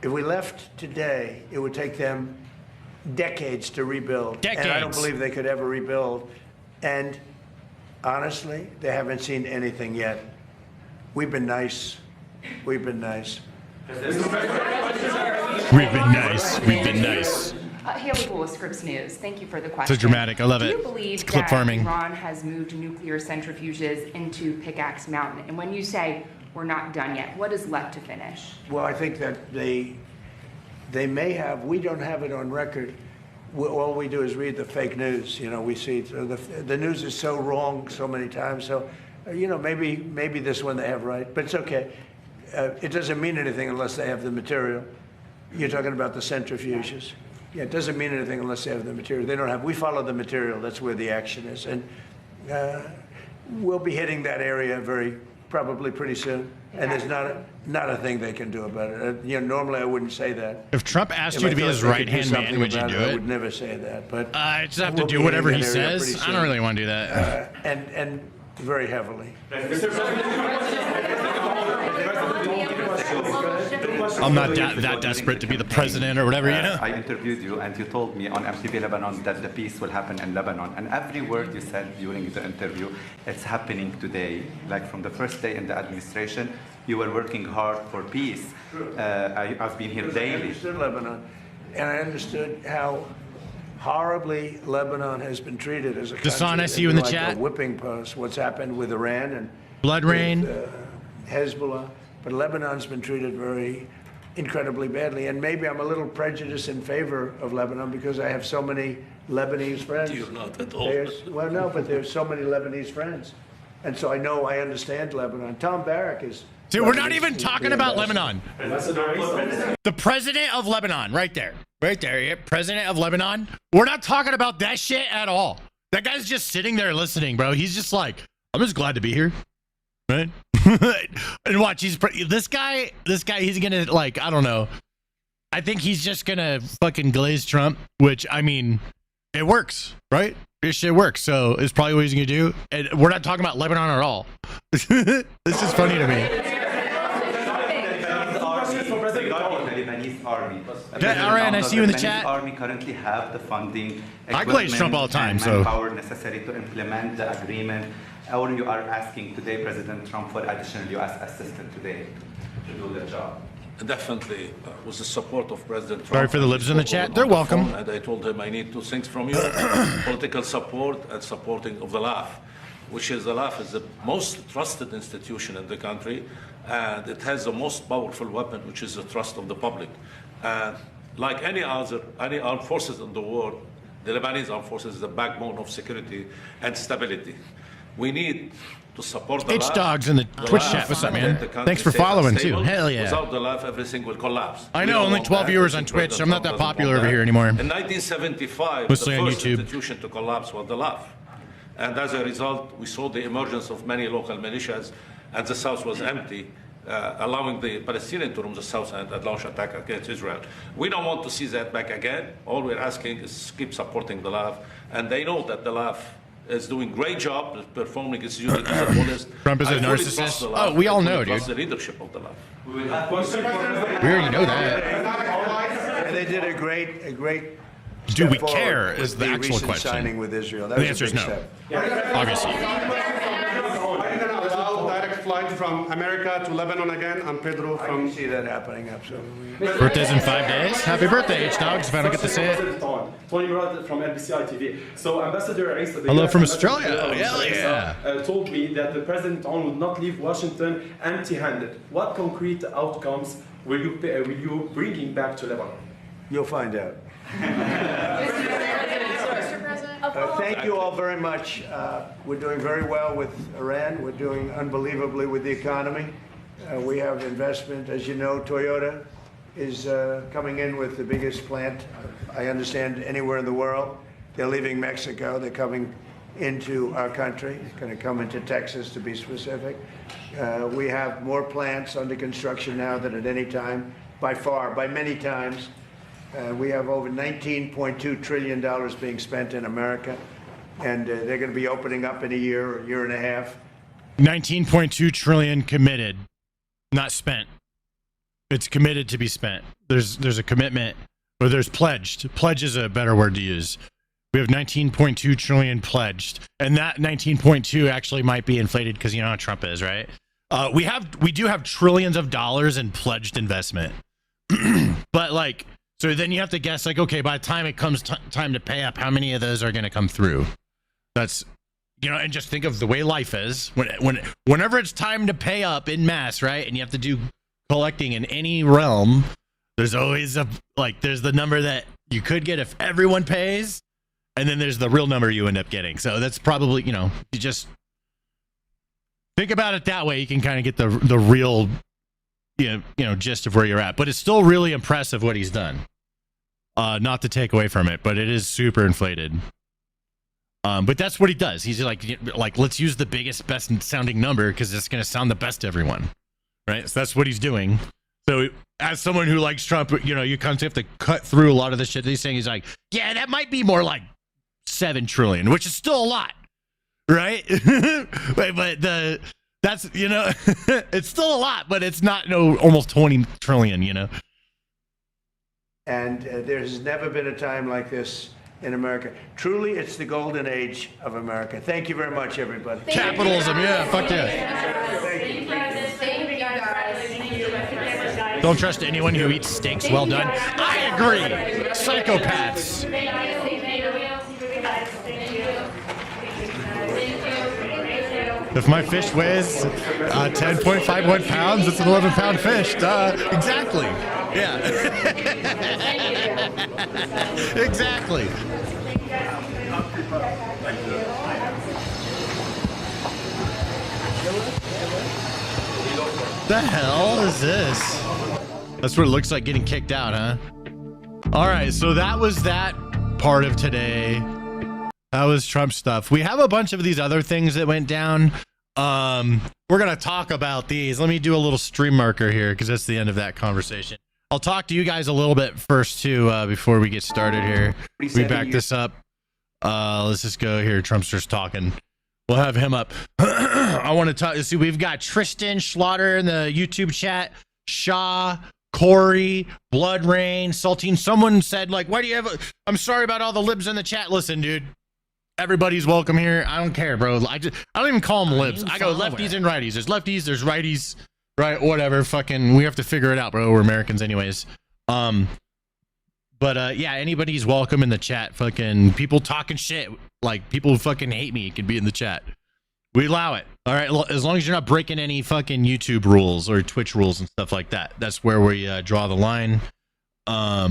Speaker 3: if we left today, it would take them decades to rebuild.
Speaker 1: Decades.
Speaker 3: And I don't believe they could ever rebuild. And honestly, they haven't seen anything yet. We've been nice. We've been nice.
Speaker 1: We've been nice. We've been nice.
Speaker 14: Haley Bull with Scripps News. Thank you for the question.
Speaker 1: So dramatic. I love it.
Speaker 14: Do you believe
Speaker 1: it's clip
Speaker 14: that
Speaker 1: farming.
Speaker 14: Iran has moved nuclear centrifuges into Pickaxe Mountain? And when you say we're not done yet, what is left to finish?
Speaker 3: Well, I think that they may have. We don't have it on record. All we do is read the fake news. You know, we see the news is so wrong so many times. So maybe this one they have right, but it's okay. It doesn't mean anything unless they have the material. You're talking about the centrifuges. Yeah, it doesn't mean anything unless they have the material. They don't have. We follow the material. That's where the action is, and we'll be hitting that area probably pretty soon. And there's not a thing they can do about it. Normally I wouldn't say that.
Speaker 1: If Trump asked you to be his right-hand man, would you do it?
Speaker 3: I would never say that. But
Speaker 1: I just have to do whatever he says. I don't really want to do that.
Speaker 3: And very heavily.
Speaker 1: I'm not that desperate to be the president or whatever, you know?
Speaker 15: I interviewed you and you told me on MTV Lebanon that the peace will happen in Lebanon. And every word you said during the interview, it's happening today. Like from the first day in the administration, you were working hard for peace. I've been here daily.
Speaker 3: I understood Lebanon, and I understood how horribly Lebanon has been treated as a country.
Speaker 1: Dasan, I see you in the chat.
Speaker 3: A whipping post. What's happened with Iran and
Speaker 1: blood rain,
Speaker 3: Hezbollah, but Lebanon's been treated very incredibly badly. And maybe I'm a little prejudiced in favor of Lebanon because I have so many Lebanese friends.
Speaker 16: You're not at all.
Speaker 3: Well, no, but there's so many Lebanese friends, and so I understand Lebanon. Tom Barrack is.
Speaker 1: Dude, we're not even talking about Lebanon. The president of Lebanon, right there. Yeah, president of Lebanon. We're not talking about that shit at all. That guy's just sitting there listening, bro. He's just like, I'm just glad to be here. Right? And watch, this guy, he's gonna, like, I don't know. I think he's just gonna fucking glaze Trump, which, I mean, it works, right? This shit works, so it's probably what he's gonna do. And we're not talking about Lebanon at all. This is funny to me. Aaron, I see you in the chat.
Speaker 15: The army currently have the funding.
Speaker 1: I glaze Trump all the time, so.
Speaker 15: Manpower necessary to implement the agreement. Or you are asking today President Trump for additional U.S. assistance today to do the job.
Speaker 16: Definitely, with the support of President Trump.
Speaker 1: Sorry for the libs in the chat. They're welcome.
Speaker 16: And I told him I need two things from you: political support and supporting of the LAF, which is the LAF is the most trusted institution in the country, and it has the most powerful weapon, which is the trust of the public. And like any armed forces in the world, the Lebanese armed forces is the backbone of security and stability. We need to support the LAF.
Speaker 1: Dogs in the Twitch chat. What's up, man? Thanks for following too. Hell yeah.
Speaker 16: Without the LAF, everything will collapse.
Speaker 1: I know, only 12 viewers on Twitch. I'm not that popular over here anymore.
Speaker 16: In 1975,
Speaker 1: mostly
Speaker 16: the
Speaker 1: on
Speaker 16: first
Speaker 1: YouTube.
Speaker 16: institution to collapse was the LAF. And as a result, we saw the emergence of many local militias, and the South was empty, allowing the Palestinians to roam the South and launch attack against Israel. We don't want to see that back again. All we're asking is keep supporting the LAF, and they know that the LAF is doing great job performing its duty as a fullest.
Speaker 1: Trump is a narcissist. Oh, we all know, dude.
Speaker 16: The leadership of the LAF.
Speaker 1: We already know that.
Speaker 3: And they did a great.
Speaker 1: Do we care? Is the actual
Speaker 3: recent
Speaker 1: question.
Speaker 3: Signing with Israel. That
Speaker 1: The
Speaker 3: was
Speaker 1: answer
Speaker 3: a
Speaker 1: is
Speaker 3: big
Speaker 1: no.
Speaker 3: step.
Speaker 1: Obviously.
Speaker 11: Are you going to allow direct flight from America to Lebanon again? And Pedro
Speaker 3: I
Speaker 11: from.
Speaker 3: can see that happening, absolutely.
Speaker 1: Birthday's in 5 days. Happy birthday, H-Dogs, if I don't get to say it.
Speaker 2: Tony Murad from NBCI TV. So Ambassador Issa,
Speaker 1: Hello from Australia. Hell yeah.
Speaker 2: Told me that the President would not leave Washington empty-handed. What concrete outcomes will you bringing back to Lebanon?
Speaker 3: You'll find out.
Speaker 7: Mr. President?
Speaker 3: Thank you all very much. We're doing very well with Iran. We're doing unbelievably with the economy. We have investment. As you know, Toyota is coming in with the biggest plant, I understand, anywhere in the world. They're leaving Mexico. They're coming into our country. They're going to come into Texas, to be specific. We have more plants under construction now than at any time, by far, by many times. We have over $19.2 trillion being spent in America, and they're going to be opening up in a year and a half.
Speaker 1: 19.2 trillion committed, not spent. It's committed to be spent. There's a commitment, or there's pledged. Pledge is a better word to use. We have 19.2 trillion pledged, and that 19.2 actually might be inflated because you know how Trump is, right? We do have trillions of dollars in pledged investment, but like. So then you have to guess, like, okay, by the time it comes time to pay up, how many of those are going to come through? That's, you know, and just think of the way life is. Whenever it's time to pay up in mass, right, and you have to do collecting in any realm, there's always there's the number that you could get if everyone pays, and then there's the real number you end up getting. So that's probably, you know, you just Think about it that way. You can kind of get the real, gist of where you're at. But it's still really impressive what he's done. Not to take away from it, but it is super inflated. But that's what he does. He's like, let's use the biggest, best sounding number because it's going to sound the best to everyone. Right? So that's what he's doing. So as someone who likes Trump, you kind of have to cut through a lot of the shit that he's saying. He's like, yeah, that might be more like 7 trillion, which is still a lot. Right? but that's, it's still a lot, but it's not almost 20 trillion,
Speaker 3: And there's never been a time like this in America. Truly, it's the golden age of America. Thank you very much, everybody.
Speaker 1: Capitalism, yeah, fuck yeah.
Speaker 3: Thank you.
Speaker 1: Don't trust anyone who eats steaks well done. I agree. Psychopaths. If my fish weighs 10.51 pounds, it's an 11-pound fish. Exactly. Yeah. Exactly. The hell is this? That's what it looks like getting kicked out, huh? All right, so that was that part of today. That was Trump stuff. We have a bunch of these other things that went down. We're going to talk about these. Let me do a little stream marker here because that's the end of that conversation. I'll talk to you guys a little bit first, too, before we get started here. We back this up. Let's just go here. Trumpster's talking. We'll have him up. I want to talk. See, we've got Tristan Schlatter in the YouTube chat. Shaw, Corey, Blood Rain, Saltine. Someone said, like, why do you have I'm sorry about all the libs in the chat. Listen, dude. Everybody's welcome here. I don't care, bro. I don't even call them libs. I go lefties and righties. There's lefties, there's righties, right? Whatever. Fucking, we have to figure it out, bro. We're Americans, anyways. But yeah, anybody's welcome in the chat. Fucking people talking shit, like people who fucking hate me can be in the chat. We allow it. All right, as long as you're not breaking any fucking YouTube rules or Twitch rules and stuff like that. That's where we draw the line. Or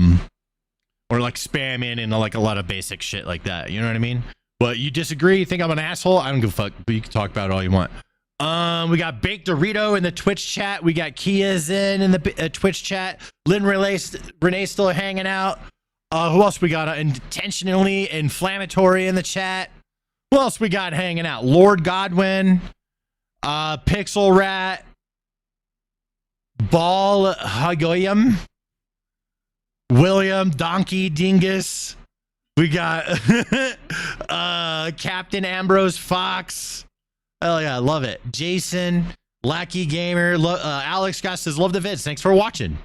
Speaker 1: like spamming and like a lot of basic shit like that. You know what I mean? But you disagree? You think I'm an asshole? I don't give a fuck. But you can talk about it all you want. We got Baked Dorito in the Twitch chat. We got Kia Zen in the Twitch chat. Lynn Renee still hanging out. Who else we got? Intentionally inflammatory in the chat. Who else we got hanging out? Lord Godwin, Pixel Rat, Ball Hagoyam, William Donkey Dingus. We got Captain Ambrose Fox. Oh yeah, love it. Jason, Lackey Gamer, Alex Scott says, love the vids. Thanks for watching.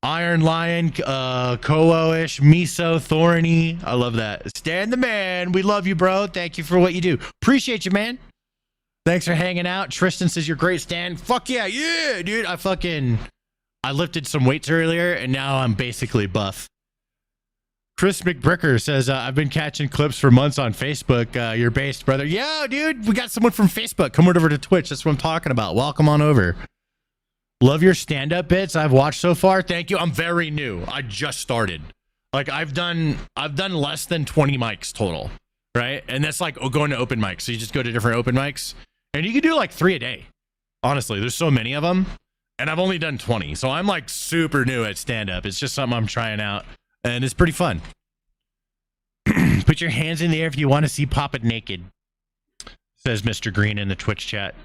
Speaker 1: Iron Lion, Ko-ish, Miso, Thorny. I love that. Stan the man. We love you, bro. Thank you for what you do. Appreciate you, man. Thanks for hanging out. Tristan says you're great, Stan. Fuck yeah. Yeah, dude. I lifted some weights earlier and now I'm basically buff. Chris McBricker says, I've been catching clips for months on Facebook. You're based, brother. Yeah, dude. We got someone from Facebook. Come over to Twitch. That's what I'm talking about. Welcome on over. Love your stand-up bits I've watched so far. Thank you. I'm very new. I just started. Like I've done less than 20 mics total, right? And that's like going to open mics. So you just go to different open mics and you can do like 3 a day. Honestly, there's so many of them and I've only done 20. So I'm like super new at stand-up. It's just something I'm trying out and it's pretty fun. Put your hands in the air if you want to see Papa naked, says Mr. Green in the Twitch chat.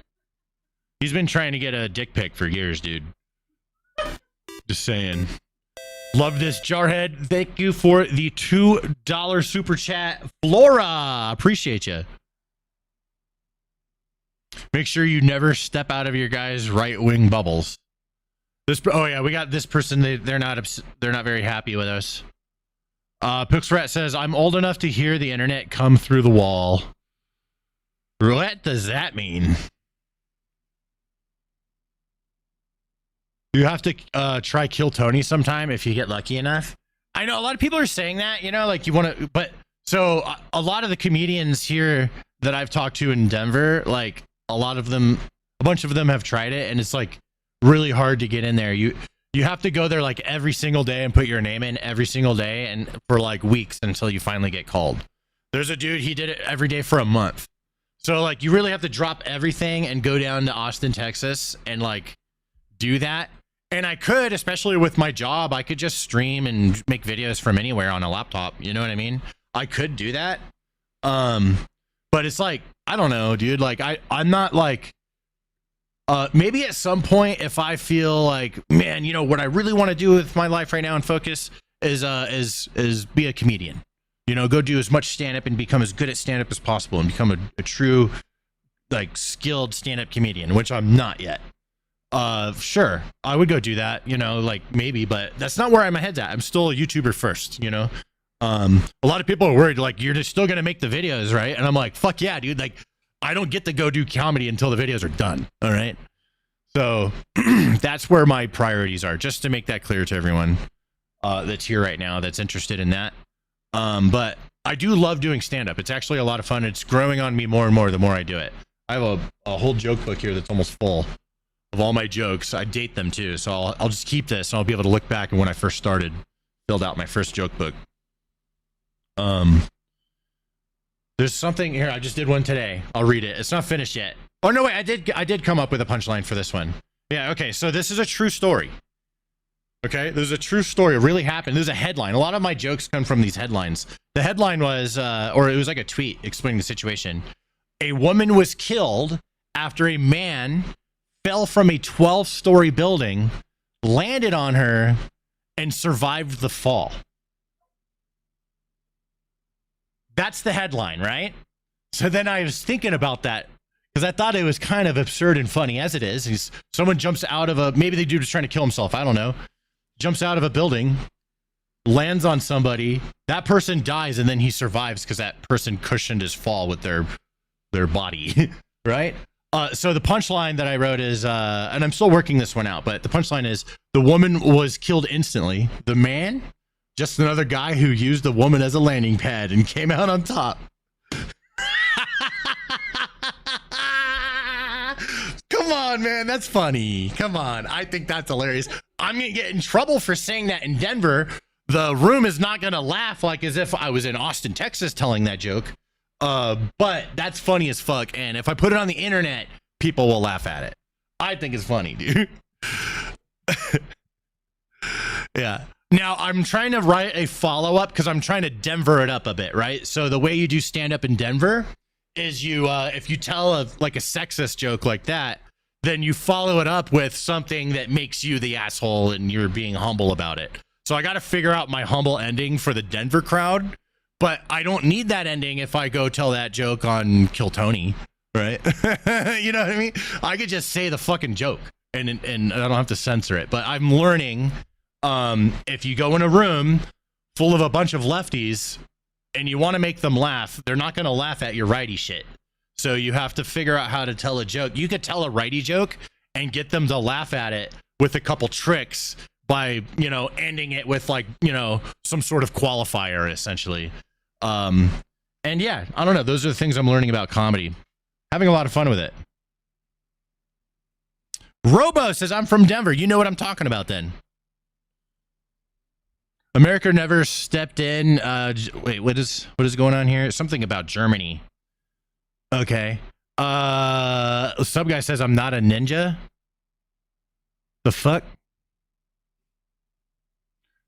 Speaker 1: He's been trying to get a dick pic for years, dude. Just saying. Love this, Jarhead. Thank you for the $2 super chat. Flora, appreciate you. Make sure you never step out of your guys' right-wing bubbles. Oh yeah, we got this person. They're not very happy with us. Pixrat says, I'm old enough to hear the internet come through the wall. What does that mean? You have to try Kill Tony sometime if you get lucky enough. I know a lot of people are saying that, like you want to, but so a lot of the comedians here that I've talked to in Denver, like a bunch of them have tried it and it's like really hard to get in there. You have to go there like every single day and put your name in every single day and for like weeks until you finally get called. There's a dude, he did it every day for a month. So like you really have to drop everything and go down to Austin, Texas and like do that. And I could, especially with my job, I could just stream and make videos from anywhere on a laptop. You know what I mean? I could do that. But it's like, I don't know, dude. Like I'm not like, maybe at some point if I feel like, man, you know, what I really want to do with my life right now and focus is be a comedian. You know, go do as much stand-up and become as good at stand-up as possible and become a true, like, skilled stand-up comedian, which I'm not yet. Sure, I would go do that, you know, like, maybe, but that's not where my head's at. I'm still a YouTuber first, you know? A lot of people are worried, like, you're just still gonna make the videos, right? And I'm like, fuck yeah, dude. Like, I don't get to go do comedy until the videos are done, all right? So, that's where my priorities are, just to make that clear to everyone that's here right now that's interested in that. But I do love doing stand-up. It's actually a lot of fun. It's growing on me more and more the more I do it. I have a whole joke book here that's almost full of all my jokes. I date them too, so I'll just keep this and I'll be able to look back and when I first started, filled out my first joke book. There's something here. I just did one today. I'll read it. It's not finished yet. Oh no, wait, I did come up with a punchline for this one. Yeah, okay, so this is a true story. Okay, there's a true story. It really happened. There's a headline. A lot of my jokes come from these headlines. The headline was, or it was like a tweet explaining the situation. A woman was killed after a man fell from a 12-story building, landed on her, and survived the fall. That's the headline, right? So then I was thinking about that because I thought it was kind of absurd and funny, as it is. Someone jumps out of a, maybe the dude was trying to kill himself. I don't know. Jumps out of a building, lands on somebody, that person dies, and then he survives because that person cushioned his fall with their body, right? So the punchline that I wrote is, and I'm still working this one out, but the punchline is, the woman was killed instantly. The man, just another guy who used the woman as a landing pad and came out on top. Come on, man, that's funny. Come on, I think that's hilarious. I'm gonna get in trouble for saying that in Denver. The room is not gonna laugh like as if I was in Austin, Texas telling that joke. But that's funny as fuck. And if I put it on the internet, people will laugh at it. I think it's funny, dude. Yeah. Now I'm trying to write a follow-up because I'm trying to Denver it up a bit, right? So the way you do stand-up in Denver is you, if you tell a sexist joke like that, then you follow it up with something that makes you the asshole and you're being humble about it. So I got to figure out my humble ending for the Denver crowd, but I don't need that ending if I go tell that joke on Kill Tony, right? You know what I mean? I could just say the fucking joke and I don't have to censor it. But I'm learning, if you go in a room full of a bunch of lefties and you want to make them laugh, they're not going to laugh at your righty shit. So you have to figure out how to tell a joke. You could tell a righty joke and get them to laugh at it with a couple tricks by, you know, ending it with like, you know, some sort of qualifier essentially. And yeah, I don't know. Those are the things I'm learning about comedy. Having a lot of fun with it. Robo says, I'm from Denver. You know what I'm talking about then. America never stepped in. Wait, what is going on here? Something about Germany. Okay. Some guy says I'm not a ninja. The fuck?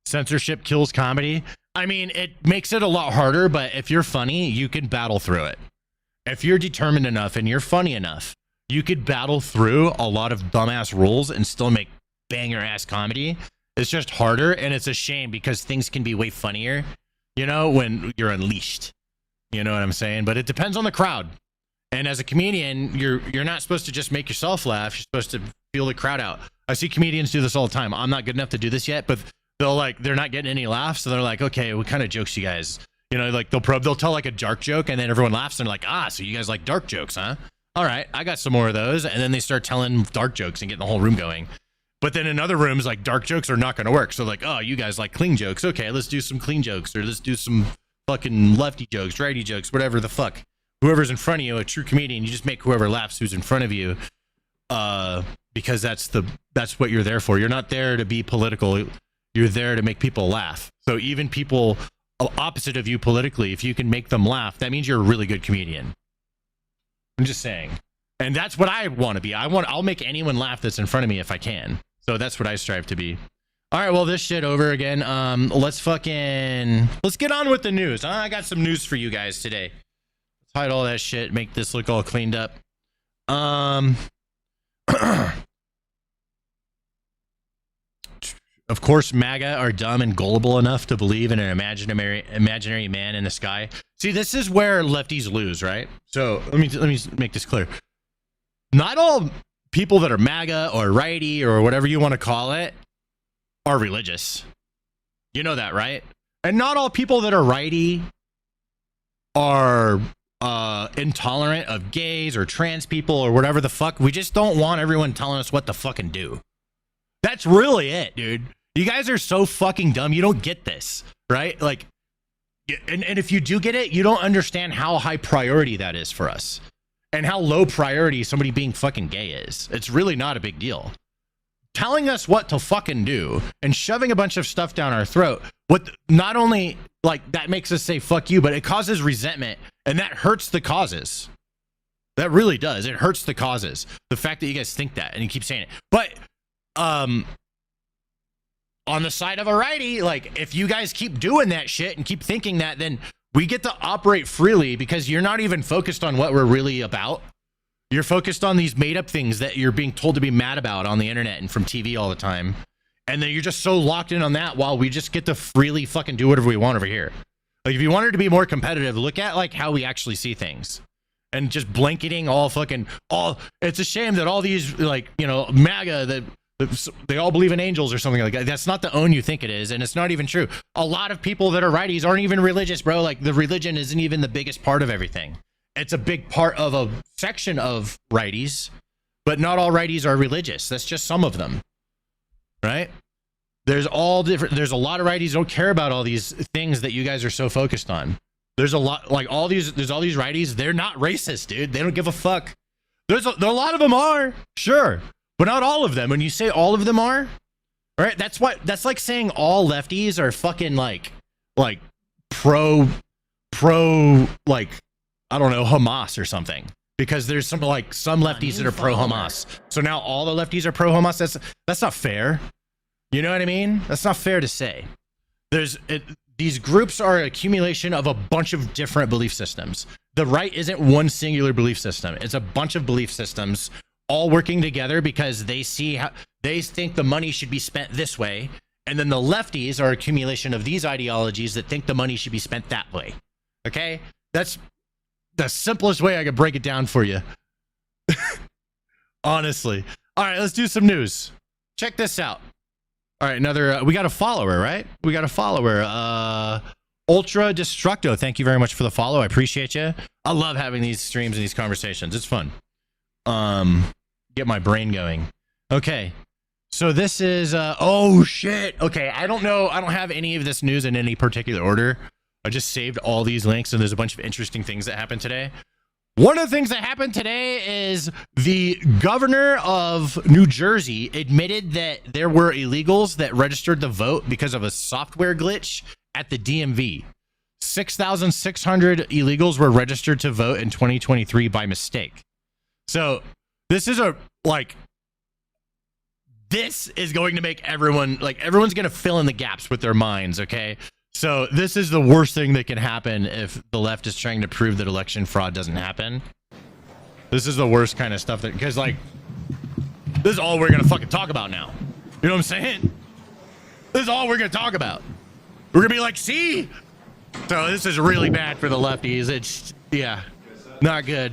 Speaker 1: Censorship kills comedy. I mean, it makes it a lot harder, but if you're funny, you can battle through it. If you're determined enough and you're funny enough, you could battle through a lot of dumbass rules and still make banger ass comedy. It's just harder, and it's a shame because things can be way funnier, you know, when you're unleashed. You know what I'm saying? But it depends on the crowd. And as a comedian, you're not supposed to just make yourself laugh. You're supposed to feel the crowd out. I see comedians do this all the time. I'm not good enough to do this yet, but they're not getting any laughs, so they're like, okay, what kind of jokes you guys? You know, like they'll tell like a dark joke, and then everyone laughs, and they're like, so you guys like dark jokes, huh? All right, I got some more of those, and then they start telling dark jokes and getting the whole room going. But then in other rooms, like dark jokes are not going to work. So like, oh, you guys like clean jokes? Okay, let's do some clean jokes, or let's do some fucking lefty jokes, righty jokes, whatever the fuck. Whoever's in front of you, a true comedian, you just make whoever laughs who's in front of you, because that's what you're there for. You're not there to be political. You're there to make people laugh. So even people opposite of you politically, if you can make them laugh, that means you're a really good comedian. I'm just saying. And that's what I want to be. I'll make anyone laugh that's in front of me if I can. So that's what I strive to be. All right, well, this shit over again. Let's get on with the news. I got some news for you guys today. Let's hide all that shit, make this look all cleaned up. Of course, MAGA are dumb and gullible enough to believe in an imaginary man in the sky. See, this is where lefties lose, right? So let me make this clear. Not all people that are MAGA or righty or whatever you want to call it are religious. You know that, right? And not all people that are righty are intolerant of gays or trans people or whatever the fuck. We just don't want everyone telling us what to fucking do. That's really it, dude. You guys are so fucking dumb. You don't get this, right? Like, and if you do get it, you don't understand how high priority that is for us and how low priority somebody being fucking gay is. It's really not a big deal. Telling us what to fucking do and shoving a bunch of stuff down our throat, what not only like that makes us say fuck you, but it causes resentment, and that hurts the causes. That really does. It hurts the causes. The fact that you guys think that and you keep saying it. But on the side of a righty, like if you guys keep doing that shit and keep thinking that, then we get to operate freely because you're not even focused on what we're really about. You're focused on these made up things that you're being told to be mad about on the internet and from TV all the time. And then you're just so locked in on that while we just get to freely fucking do whatever we want over here. Like if you wanted to be more competitive, look at like how we actually see things. And just blanketing all, it's a shame that all these like, you know, MAGA, that they all believe in angels or something like that. That's not the own you think it is. And it's not even true. A lot of people that are righties aren't even religious, bro. Like the religion isn't even the biggest part of everything. It's a big part of a section of righties, but not all righties are religious. That's just some of them, right? There's a lot of righties who don't care about all these things that you guys are so focused on. There's a lot, like there's all these righties. They're not racist, dude. They don't give a fuck. There's a lot of them are, sure, but not all of them. When you say all of them are, right? That's like saying all lefties are fucking like pro like, I don't know, Hamas or something, because there's some lefties that are pro Hamas. So now all the lefties are pro Hamas. That's not fair. You know what I mean? That's not fair to say. These groups are an accumulation of a bunch of different belief systems. The right isn't one singular belief system. It's a bunch of belief systems all working together because they think the money should be spent this way. And then the lefties are an accumulation of these ideologies that think the money should be spent that way. Okay? That's the simplest way I could break it down for you. Honestly. All right, let's do some news. Check this out. All right, we got a follower, right? We got a follower. Ultra Destructo, thank you very much for the follow. I appreciate you. I love having these streams and these conversations. It's fun. Get my brain going. Okay. So this is oh shit. Okay, I don't know. I don't have any of this news in any particular order. I just saved all these links, and there's a bunch of interesting things that happened today. One of the things that happened today is the governor of New Jersey admitted that there were illegals that registered to vote because of a software glitch at the DMV. 6,600 illegals were registered to vote in 2023 by mistake. So this is this is going to make everyone's going to fill in the gaps with their minds, okay? So this is the worst thing that can happen if the left is trying to prove that election fraud doesn't happen. This is the worst kind of stuff because this is all we're going to fucking talk about now. You know what I'm saying? This is all we're going to talk about. We're going to be like, see? So this is really bad for the lefties. It's, yeah, not good.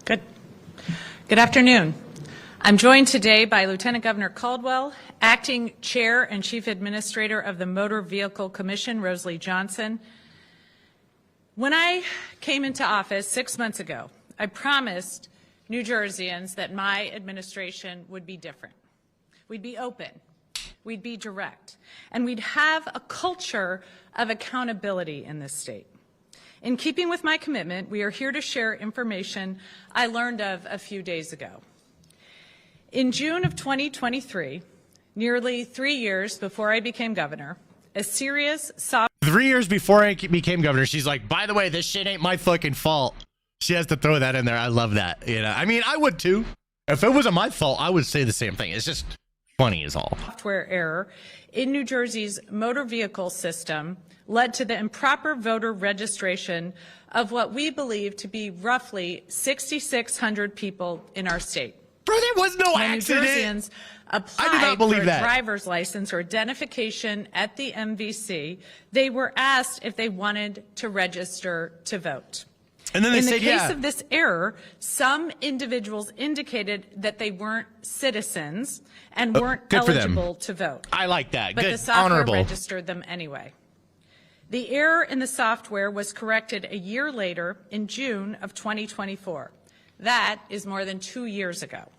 Speaker 17: Good afternoon. I'm joined today by Lieutenant Governor Caldwell, Acting Chair and Chief Administrator of the Motor Vehicle Commission, Rosalie Johnson. When I came into office 6 months ago, I promised New Jerseyans that my administration would be different. We'd be open, we'd be direct, and we'd have a culture of accountability in this state. In keeping with my commitment, we are here to share information I learned of a few days ago. In June of 2023, nearly 3 years before I became governor, a serious
Speaker 1: 3 years before I became governor, she's like, by the way, this shit ain't my fucking fault. She has to throw that in there. I love that. You know, I mean, I would too. If it wasn't my fault, I would say the same thing. It's just funny as all.
Speaker 17: Software error in New Jersey's motor vehicle system led to the improper voter registration of what we believe to be roughly 6,600 people in our state.
Speaker 1: Bro, there was no
Speaker 17: when
Speaker 1: accident.
Speaker 17: New Jerseyans applied
Speaker 1: I do not believe
Speaker 17: for a
Speaker 1: that.
Speaker 17: driver's license or identification at the MVC, they were asked if they wanted to register to vote.
Speaker 1: And then they
Speaker 17: in
Speaker 1: said,
Speaker 17: the case
Speaker 1: yeah.
Speaker 17: of this error, some individuals indicated that they weren't citizens and weren't
Speaker 1: good for them.
Speaker 17: eligible to vote.
Speaker 1: I like that.
Speaker 17: But
Speaker 1: Good,
Speaker 17: the software
Speaker 1: honorable.
Speaker 17: registered them anyway. The error in the software was corrected a year later in June of 2024. That is more than 2 years ago.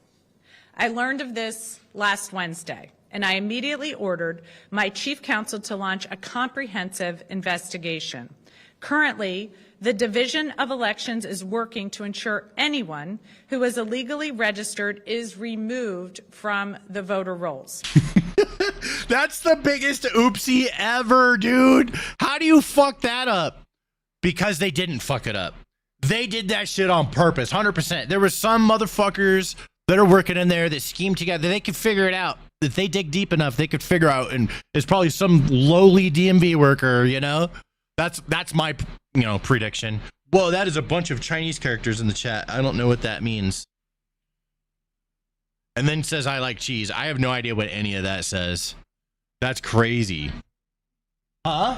Speaker 17: I learned of this last Wednesday, and I immediately ordered my chief counsel to launch a comprehensive investigation. Currently, the Division of Elections is working to ensure anyone who is illegally registered is removed from the voter rolls.
Speaker 1: That's the biggest oopsie ever, dude. How do you fuck that up? Because they didn't fuck it up. They did that shit on purpose, 100%. There were some motherfuckers that are working in there that schemed together. They could figure it out. If they dig deep enough, they could figure out, and it's probably some lowly DMV worker, you know? That's my, you know, prediction. Whoa, that is a bunch of Chinese characters in the chat. I don't know what that means. And then says, I like cheese. I have no idea what any of that says. That's crazy. Huh?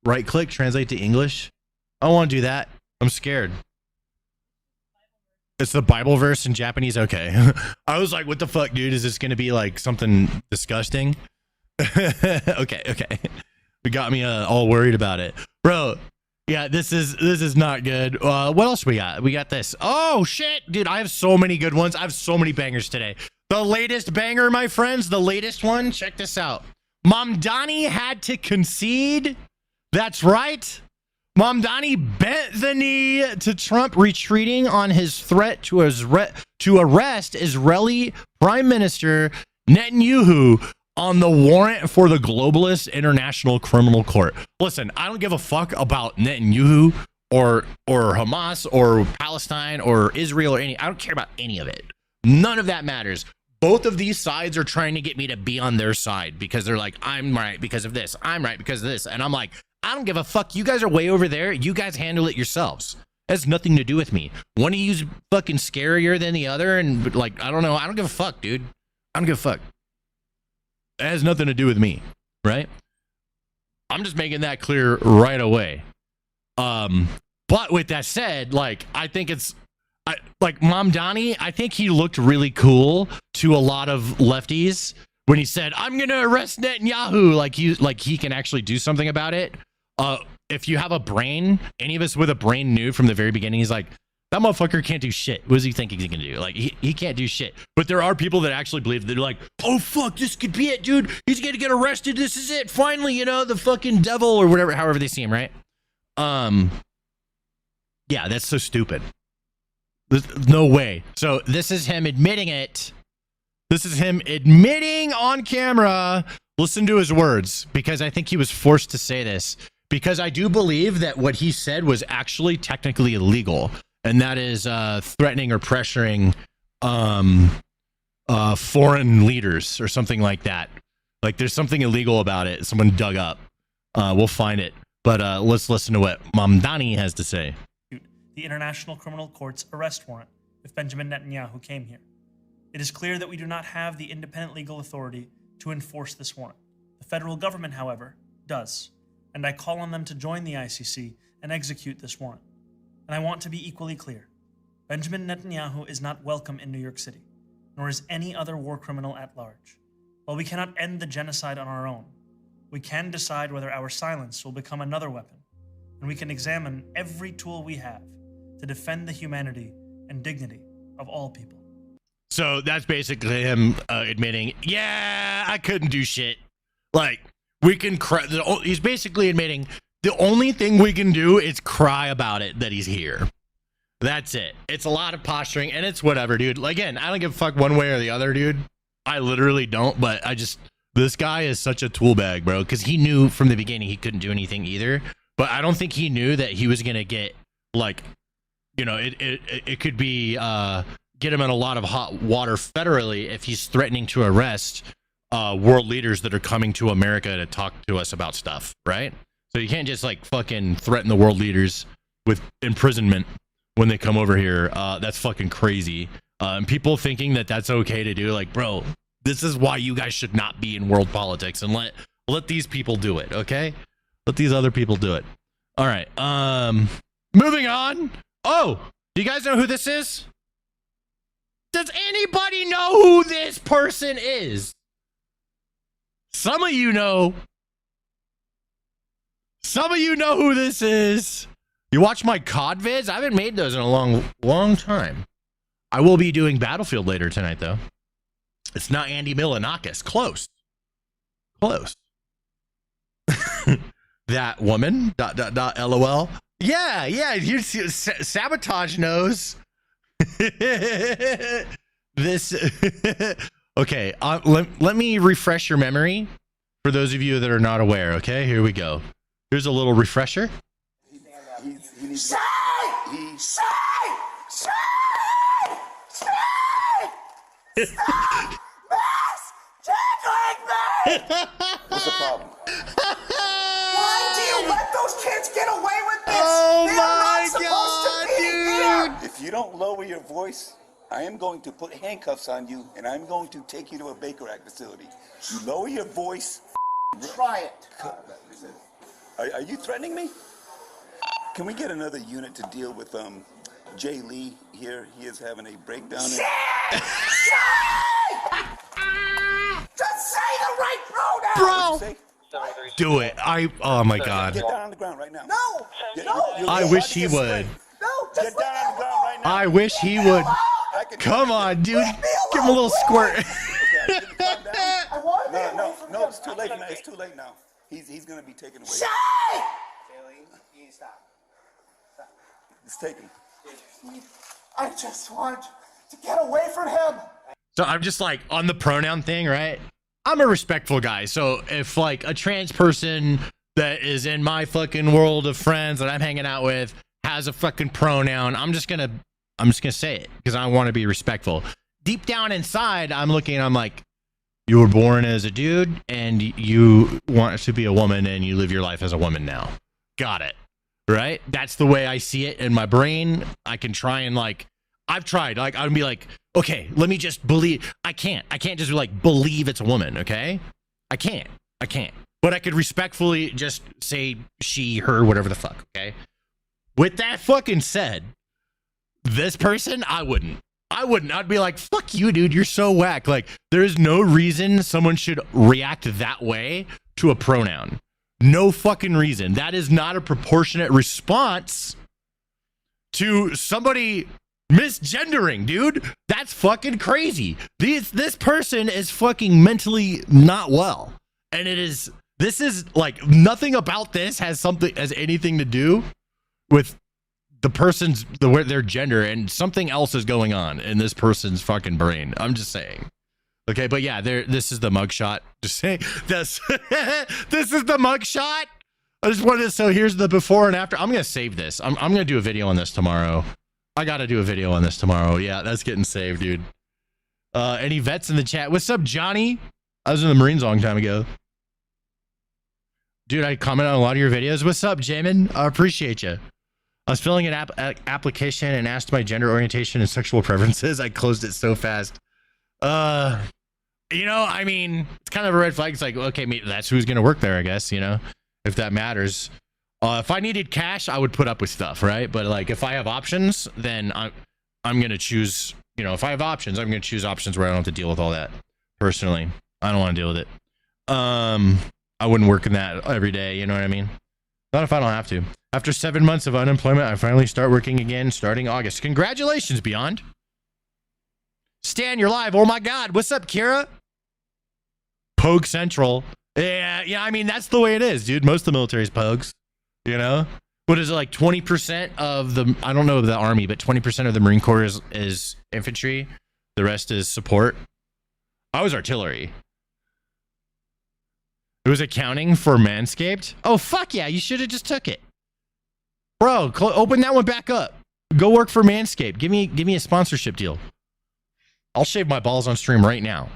Speaker 1: Right click, translate to English. I don't want to do that. I'm scared. It's the Bible verse in Japanese. Okay. I was like, what the fuck, dude? Is this going to be like something disgusting? Okay. We got me all worried about it. Bro, yeah, this is not good. What else we got? We got this. Oh, shit. Dude, I have so many good ones. I have so many bangers today. The latest banger, my friends, the latest one. Check this out. Mamdani had to concede. That's right. Mamdani bent the knee to Trump, retreating on his threat to arrest Israeli Prime Minister Netanyahu on the warrant for the globalist International Criminal Court. Listen, I don't give a fuck about Netanyahu or Hamas or Palestine or Israel or any. I don't care about any of it. None of that matters. Both of these sides are trying to get me to be on their side because they're like, I'm right because of this. I'm right because of this. And I'm like, I don't give a fuck. You guys are way over there. You guys handle it yourselves. It has nothing to do with me. One of you's fucking scarier than the other. And like, I don't know. I don't give a fuck, dude. I don't give a fuck. It has nothing to do with me, right? I'm just making that clear right away. But with that said, like, I think it's like Mamdani, I think he looked really cool to a lot of lefties when he said, I'm going to arrest Netanyahu. Like he can actually do something about it. If you have a brain, any of us with a brain knew from the very beginning, he's like, that motherfucker can't do shit. What does he think he's going to do? Like, he can't do shit. But there are people that actually believe that they're like, oh, fuck, this could be it, dude. He's going to get arrested. This is it. Finally, you know, the fucking devil or whatever, however they see him, right? Yeah, that's so stupid. There's no way. So this is him admitting it. This is him admitting on camera. Listen to his words, because I think he was forced to say this, because I do believe that what he said was actually technically illegal. And that is threatening or pressuring foreign leaders or something like that. Like there's something illegal about it. Someone dug up. We'll find it. But let's listen to what Mamdani has to say.
Speaker 18: The International Criminal Court's arrest warrant if Benjamin Netanyahu came here. It is clear that we do not have the independent legal authority to enforce this warrant. The federal government, however, does, and I call on them to join the ICC and execute this warrant. And I want to be equally clear. Benjamin Netanyahu is not welcome in New York City, nor is any other war criminal at large. While we cannot end the genocide on our own, we can decide whether our silence will become another weapon, and we can examine every tool we have to defend the humanity and dignity of all people.
Speaker 1: So that's basically him admitting, yeah, I couldn't do shit. Like, we can cry. He's basically admitting the only thing we can do is cry about it that he's here. That's it. It's a lot of posturing, and it's whatever, dude. Again, I don't give a fuck one way or the other, dude. I literally don't, but this guy is such a tool bag, bro, because he knew from the beginning he couldn't do anything either. but I don't think he knew that he was gonna get like, you know, it could be get him in a lot of hot water federally if he's threatening to arrest world leaders that are coming to America to talk to us about stuff, right? So you can't just like fucking threaten the world leaders with imprisonment when they come over here. That's fucking crazy. And people thinking that that's okay to do, like, bro, this is why you guys should not be in world politics, and let these people do it, okay? Let these other people do it. All right. Moving on. Oh, do you guys know who this is? Does anybody know who this person is? Some of you know. Some of you know who this is. You watch my COD vids? I haven't made those in a long time. I will be doing Battlefield later tonight, though. It's not Andy Milonakis. Close. Close. That woman. ... LOL. Yeah. You see, Sabotage knows. This. Okay. Let me refresh your memory for those of you that are not aware. Okay. Here we go. Here's a little refresher.
Speaker 19: What's the problem? Why do you let those kids get away with this?
Speaker 1: Oh
Speaker 19: They're
Speaker 1: my
Speaker 19: not supposed
Speaker 1: God,
Speaker 19: to be here.
Speaker 20: If you don't lower your voice, I am going to put handcuffs on you, and I'm going to take you to a Baker Act facility. You lower your voice.
Speaker 19: Try it.
Speaker 20: Are you threatening me? Can we get another unit to deal with Jay Lee here? He is having a breakdown.
Speaker 19: Just say the right pronoun.
Speaker 1: Bro. Do it. Oh my God.
Speaker 20: Get down on the ground right now.
Speaker 19: No.
Speaker 1: I wish he would.
Speaker 19: No.
Speaker 20: Get down on the ground right now.
Speaker 1: I wish he would. Come on, dude. Give him a little squirt.
Speaker 20: No, it's too late now. It's too late now. He's gonna be taken away.
Speaker 19: Stop.
Speaker 20: It's taken.
Speaker 19: I just want to get away from him.
Speaker 1: So I'm just like on the pronoun thing, right? I'm a respectful guy. So if like a trans person that is in my fucking world of friends that I'm hanging out with has a fucking pronoun, I'm just gonna say it because I want to be respectful. Deep down inside, I'm like, you were born as a dude and you want to be a woman and you live your life as a woman now. Got it. Right? That's the way I see it in my brain. I can try and like, I've tried, like, I'd be like, okay, let me just believe. I can't just like believe it's a woman. Okay. I can't, but I could respectfully just say she, her, whatever the fuck. Okay. With that fucking said, this person, I wouldn't. I'd be like, fuck you, dude. You're so whack. Like, there's no reason someone should react that way to a pronoun. No fucking reason. That is not a proportionate response to somebody misgendering, dude. That's fucking crazy. This person is fucking mentally not well. And this is like nothing about this has anything to do with their gender, and something else is going on in this person's fucking brain. I'm just saying. Okay, but yeah, this is the mugshot. Just saying this. This is the mugshot. I just wanted to. So here's the before and after. I'm gonna save this. I'm gonna do a video on this tomorrow. I gotta do a video on this tomorrow. Yeah, that's getting saved, dude. Any vets in the chat? What's up, Johnny? I was in the Marines a long time ago. Dude, I comment on a lot of your videos. What's up, Jamin? I appreciate you. I was filling an application and asked my gender orientation and sexual preferences. I closed it so fast. You know, I mean, it's kind of a red flag. It's like, okay, that's who's going to work there, I guess, you know, if that matters. If I needed cash, I would put up with stuff, right? But like, if I have options, then I'm going to choose, you know, if I have options, I'm going to choose options where I don't have to deal with all that. Personally, I don't want to deal with it. I wouldn't work in that every day. You know what I mean? Not if I don't have to. After 7 months of unemployment, I finally start working again starting August. Congratulations, Beyond. Stan, you're live. Oh my God. What's up, Kira? Pogue Central. Yeah, I mean, that's the way it is, dude. Most of the military is Pogues, you know? What is it, like 20% of the, I don't know the Army, but 20% of the Marine Corps is infantry. The rest is support. I was artillery. It was accounting for Manscaped. Oh, fuck yeah. You should have just took it. Bro, open that one back up. Go work for Manscaped. Give me a sponsorship deal. I'll shave my balls on stream right now.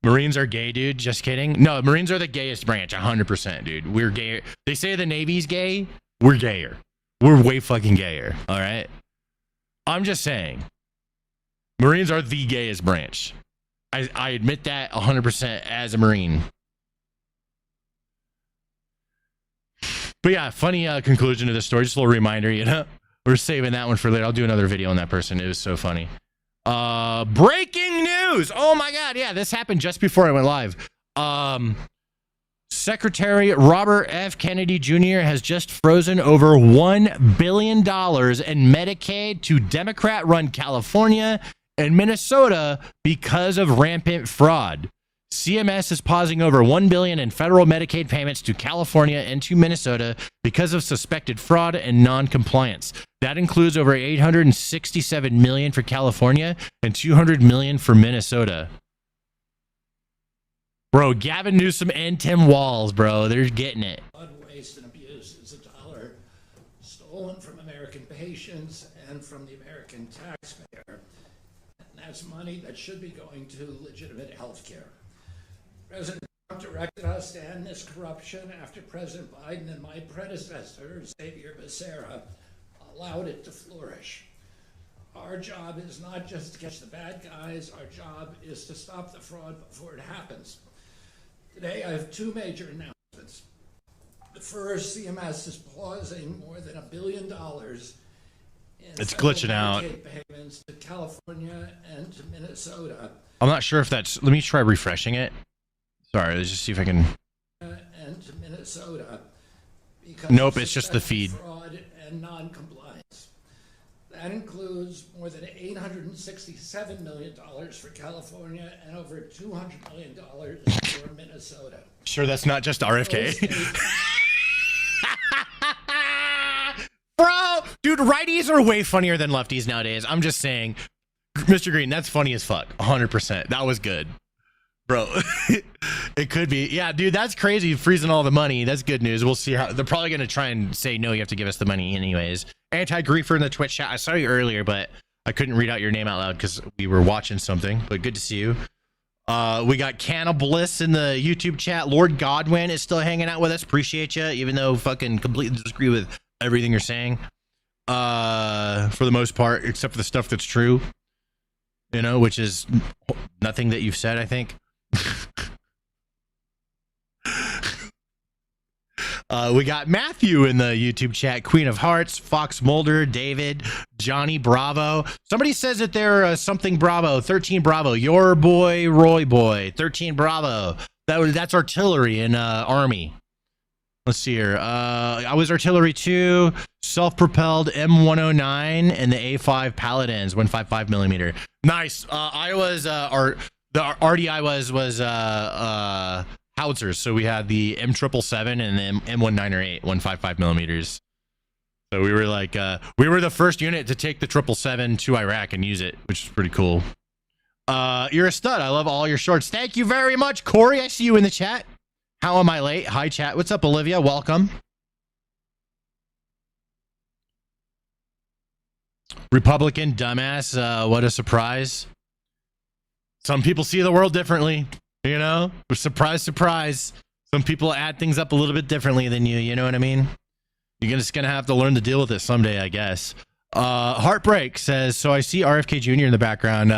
Speaker 1: Marines are gay, dude. Just kidding. No, Marines are the gayest branch. 100%, dude. We're gay. They say the Navy's gay. We're gayer. We're way fucking gayer. All right. I'm just saying. Marines are the gayest branch. I admit that 100% as a Marine. But yeah, funny conclusion to this story. Just a little reminder, you know. We're saving that one for later. I'll do another video on that person. It was so funny. Breaking news. Oh my God. Yeah, this happened just before I went live. Secretary Robert F. Kennedy Jr. has just frozen over $1 billion in Medicaid to Democrat-run California and Minnesota because of rampant fraud. CMS is pausing over $1 billion in federal Medicaid payments to California and to Minnesota because of suspected fraud and non-compliance. That includes over $867 million for California and $200 million for Minnesota. Bro, Gavin Newsom and Tim Walz, bro, they're getting it.
Speaker 21: Blood waste and abuse is $1 stolen from American patients and from the American taxpayer. And that's money that should be going to legitimate health care. President Trump directed us to end this corruption after President Biden and my predecessor, Xavier Becerra, allowed it to flourish. Our job is not just to catch the bad guys, our job is to stop the fraud before it happens. Today, I have two major announcements. The first, CMS is pausing more than $1 billion in
Speaker 1: It's glitching out.
Speaker 21: payments to California and to Minnesota.
Speaker 1: I'm not sure if that's... Let me try refreshing it. Sorry, let's just see if I can...
Speaker 21: And to Minnesota.
Speaker 1: Nope, it's just the feed.
Speaker 21: Fraud and non-compliance. That includes more than $867 million for California and over $200 million for Minnesota.
Speaker 1: Sure, that's not just RFK. Bro, dude, righties are way funnier than lefties nowadays. I'm just saying. Mr. Green, that's funny as fuck. 100%. That was good. Bro, it could be. Yeah, dude, that's crazy. Freezing all the money. That's good news. We'll see how they're probably going to try and say, no, you have to give us the money anyways. Anti-griefer in the Twitch chat. I saw you earlier, but I couldn't read out your name out loud because we were watching something, but good to see you. We got Cannibalist in the YouTube chat. Lord Godwin is still hanging out with us. Appreciate you, even though fucking completely disagree with everything you're saying. For the most part, except for the stuff that's true, you know, which is nothing that you've said, I think. We got Matthew in the YouTube chat, Queen of Hearts, Fox Mulder, David, Johnny Bravo. Somebody says that they're something Bravo, 13 Bravo, your boy Roy Boy, 13 Bravo. That's artillery in Army. Let's see here. I was artillery 2, self-propelled M109, and the A5 Paladins, 155 millimeter. Nice. I was the RDI was howitzers. So we had the M777 and the M198, 155 millimeters. So we were like, we were the first unit to take the 777 to Iraq and use it, which is pretty cool. You're a stud. I love all your shorts. Thank you very much, Corey. I see you in the chat. How am I late? Hi, chat. What's up, Olivia? Welcome. Republican dumbass. What a surprise. Some people see the world differently, you know? Surprise, surprise. Some people add things up a little bit differently than you know what I mean? You're just going to have to learn to deal with it someday, I guess. Heartbreak says, so I see RFK Jr. in the background.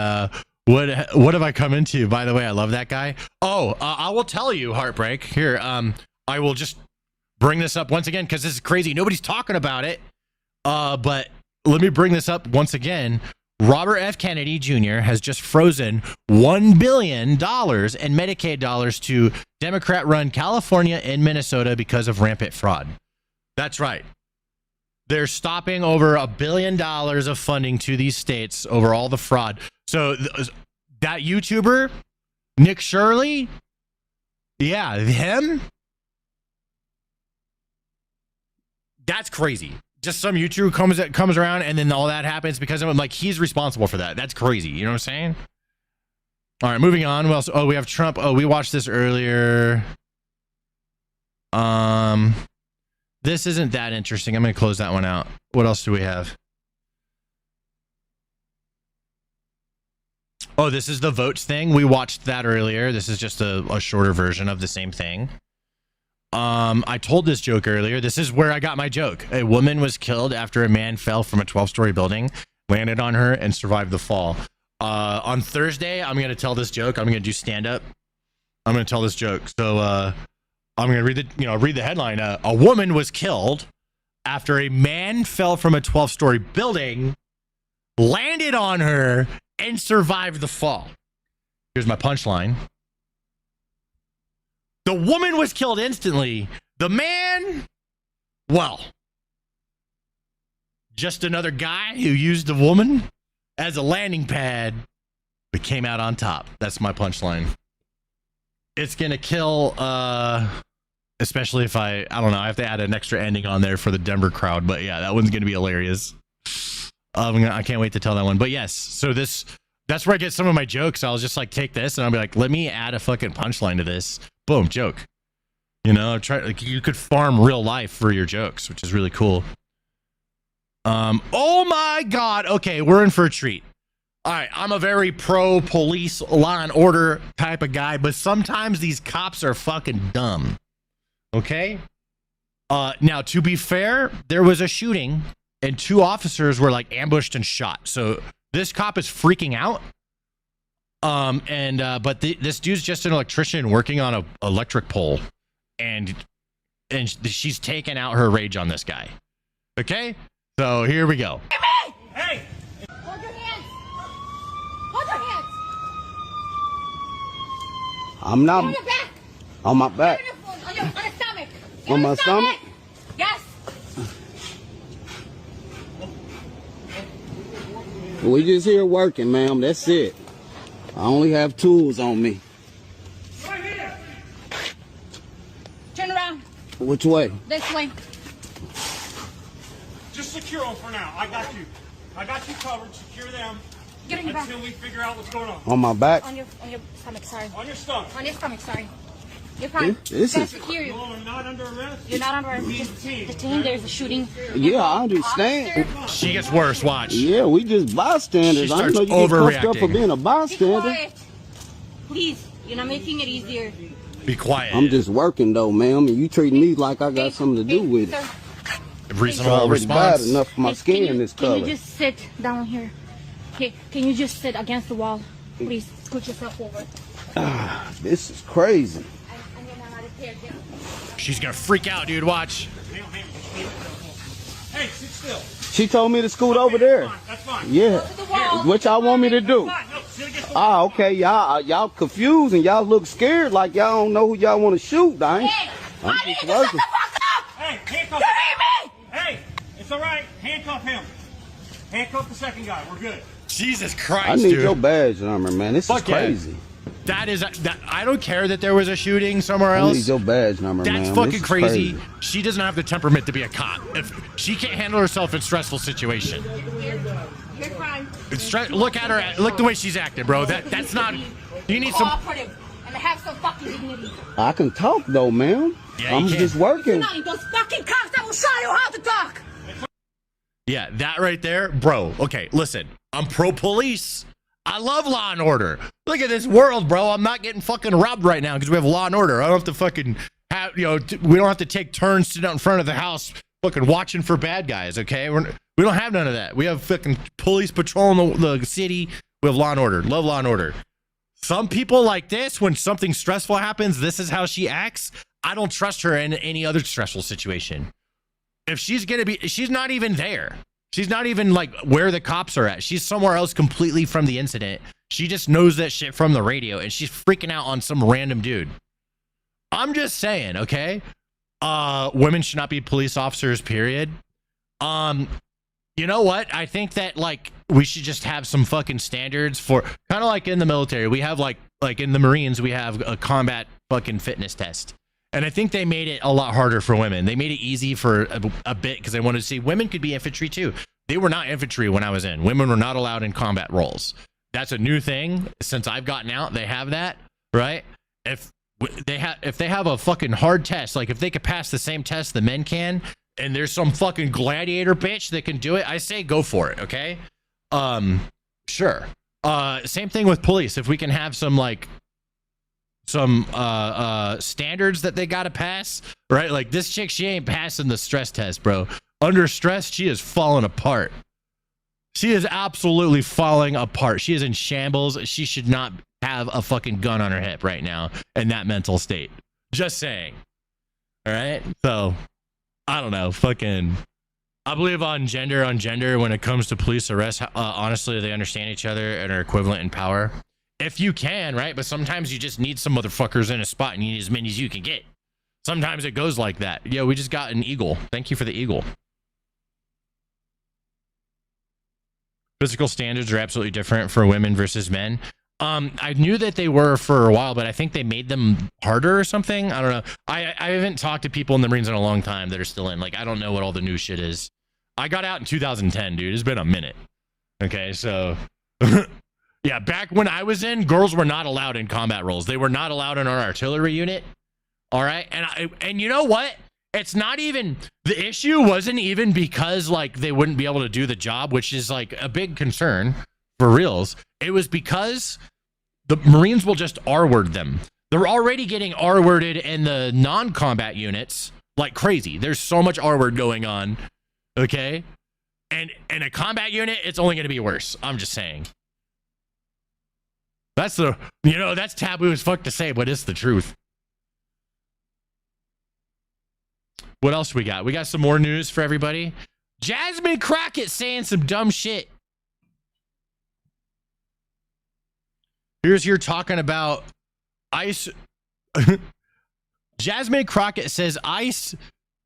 Speaker 1: What have I come into? By the way, I love that guy. Oh, I will tell you, Heartbreak. Here, I will just bring this up once again because this is crazy. Nobody's talking about it. But let me bring this up once again. Robert F. Kennedy Jr. has just frozen $1 billion in Medicaid dollars to Democrat-run California and Minnesota because of rampant fraud. That's right. They're stopping over $1 billion of funding to these states over all the fraud. So that YouTuber, Nick Shirley, yeah, him, that's crazy. Just some YouTuber comes around and then all that happens because of him. Like, he's responsible for that. That's crazy. You know what I'm saying? All right, moving on. What else? Oh, we have Trump. Oh, we watched this earlier. this isn't that interesting. I'm going to close that one out. What else do we have? Oh, this is the votes thing. We watched that earlier. This is just a shorter version of the same thing. I told this joke earlier. This is where I got my joke. A woman was killed after a man fell from a 12-story building, landed on her, and survived the fall. On Thursday, I'm going to tell this joke. I'm going to do stand-up. I'm going to tell this joke. So I'm going to read the headline. A woman was killed after a man fell from a 12-story building, landed on her, and survived the fall. Here's my punchline. The woman was killed instantly. The man, well, just another guy who used the woman as a landing pad, but came out on top. That's my punchline. It's going to kill, especially if I don't know, I have to add an extra ending on there for the Denver crowd. But yeah, that one's going to be hilarious. I can't wait to tell that one. But yes, so that's where I get some of my jokes. I'll just like take this and I'll be like, let me add a fucking punchline to this. Boom, joke. You know, you could farm real life for your jokes, which is really cool. Oh my God. Okay, we're in for a treat. All right, I'm a very pro police, law and order type of guy, but sometimes these cops are fucking dumb. Okay? Now, to be fair, there was a shooting and 2 officers were like ambushed and shot. So this cop is freaking out. But this dude's just an electrician working on an electric pole, and she's taking out her rage on this guy. Okay? So here we go.
Speaker 19: Hey! Hold your hands! Hold your hands!
Speaker 4: I'm not.
Speaker 19: On your back!
Speaker 4: On my back.
Speaker 19: On your stomach!
Speaker 4: On my stomach?
Speaker 19: Yes!
Speaker 4: We just here working, ma'am. That's it. I only have tools on me.
Speaker 19: Right here! Turn around.
Speaker 4: Which way?
Speaker 19: This way.
Speaker 11: Just secure them for now. I got you. I got you covered. Secure them
Speaker 19: Get on your back.
Speaker 11: until we figure out what's going on.
Speaker 4: On my back?
Speaker 19: On your stomach, sorry.
Speaker 11: On your stomach.
Speaker 19: On your stomach, sorry. You're fine.
Speaker 4: This is-
Speaker 19: secure you.
Speaker 11: You're not under arrest?
Speaker 19: You're not under arrest. Just detain. There's a shooting.
Speaker 4: Yeah, I understand.
Speaker 1: She gets worse. Watch.
Speaker 4: Yeah, we just bystanders.
Speaker 1: She
Speaker 4: I know
Speaker 1: starts
Speaker 4: you get cuffed up for
Speaker 1: overreacting.
Speaker 4: being a
Speaker 19: Be
Speaker 4: bystander.
Speaker 19: quiet. Please. You're not making it easier.
Speaker 1: Be quiet.
Speaker 4: I'm just working though, ma'am, and you treating me like I got something to do with it.
Speaker 19: Sir,
Speaker 1: Reasonable
Speaker 4: It's bad
Speaker 1: response.
Speaker 4: enough for my
Speaker 19: can
Speaker 4: skin
Speaker 19: you,
Speaker 4: is
Speaker 19: Can you
Speaker 4: color.
Speaker 19: just sit down here? Okay, can you just sit against the wall? Please, scoot yourself over.
Speaker 4: This is crazy.
Speaker 19: And you're not prepared yet.
Speaker 1: She's gonna freak out, dude. Watch.
Speaker 11: Hey, sit still.
Speaker 4: She told me to scoot over there.
Speaker 11: That's fine.
Speaker 4: Yeah. What y'all want me to do? Ah, okay. Y'all confused and y'all look scared like y'all don't know who y'all want to shoot. I ain't. I'm just working.
Speaker 11: Hey, handcuff
Speaker 19: You hear me?
Speaker 11: Hey, it's all right. Handcuff him. Handcuff the second guy. We're good.
Speaker 1: Jesus Christ,
Speaker 4: I need
Speaker 1: dude.
Speaker 4: your badge number, man. This is
Speaker 1: Fuck yeah.
Speaker 4: crazy.
Speaker 1: That is that. I don't care that there was a shooting somewhere
Speaker 4: I
Speaker 1: else.
Speaker 4: need your badge number, man.
Speaker 1: That's
Speaker 4: This
Speaker 1: fucking
Speaker 4: is
Speaker 1: crazy. She doesn't have the temperament to be a cop. If she can't handle herself in stressful situation,
Speaker 19: You're fine.
Speaker 1: look at her. Look the way she's acting, bro. That's not. You need some.
Speaker 19: Cooperative and have some fucking dignity.
Speaker 4: I can talk though, man.
Speaker 1: Yeah,
Speaker 4: I'm
Speaker 1: you
Speaker 4: just
Speaker 1: can.
Speaker 4: working.
Speaker 19: Not in those fucking cops that will show you how to talk.
Speaker 1: Yeah, that right there, bro. Okay, listen. I'm pro police. I love law and order. Look at this world, bro. I'm not getting fucking robbed right now because we have law and order. I don't have to fucking have, we don't have to take turns sitting out in front of the house fucking watching for bad guys, okay? We don't have none of that. We have fucking police patrolling the city. We have law and order. Love law and order. Some people like this, when something stressful happens, this is how she acts. I don't trust her in any other stressful situation. If she's not even there. She's not even like where the cops are at. She's somewhere else completely from the incident. She just knows that shit from the radio and she's freaking out on some random dude. I'm just saying, okay? Women should not be police officers, period. You know what? I think that like we should just have some fucking standards for kind of like in the military. We have like in the Marines, we have a combat fucking fitness test. And I think they made it a lot harder for women. They made it easy for a bit because they wanted to see women could be infantry too. They were not infantry when I was in. Women were not allowed in combat roles. That's a new thing since I've gotten out. They have that, right? If if they have a fucking hard test, like if they could pass the same test the men can, and there's some fucking gladiator bitch that can do it, I say go for it. Okay. Sure. Same thing with police. If we can have some standards that they gotta pass, right? Like this chick, she ain't passing the stress test, bro. Under stress, she is falling apart. She is absolutely falling apart. She is in shambles. She should not have a fucking gun on her hip right now in that mental state. Just saying. All right. So I don't know. Fucking, I believe on gender when it comes to police arrests. Honestly, they understand each other and are equivalent in power. If you can, right? But sometimes you just need some motherfuckers in a spot and you need as many as you can get. Sometimes it goes like that. Yeah, we just got an eagle. Thank you for the eagle. Physical standards are absolutely different for women versus men. I knew that they were for a while, but I think they made them harder or something. I don't know. I haven't talked to people in the Marines in a long time that are still in. Like, I don't know what all the new shit is. I got out in 2010, dude. It's been a minute. Okay, so yeah, back when I was in, girls were not allowed in combat roles. They were not allowed in our artillery unit. All right, and you know what? It's not even, the issue wasn't even because like they wouldn't be able to do the job, which is like a big concern for reals. It was because the Marines will just R-word them. They're already getting R-worded in the non-combat units like crazy. There's so much R-word going on. Okay. And in a combat unit, it's only going to be worse. I'm just saying. That's that's taboo as fuck to say, but it's the truth. What else we got? We got some more news for everybody. Jasmine Crockett saying some dumb shit. Here's your talking about ICE. Jasmine Crockett says ICE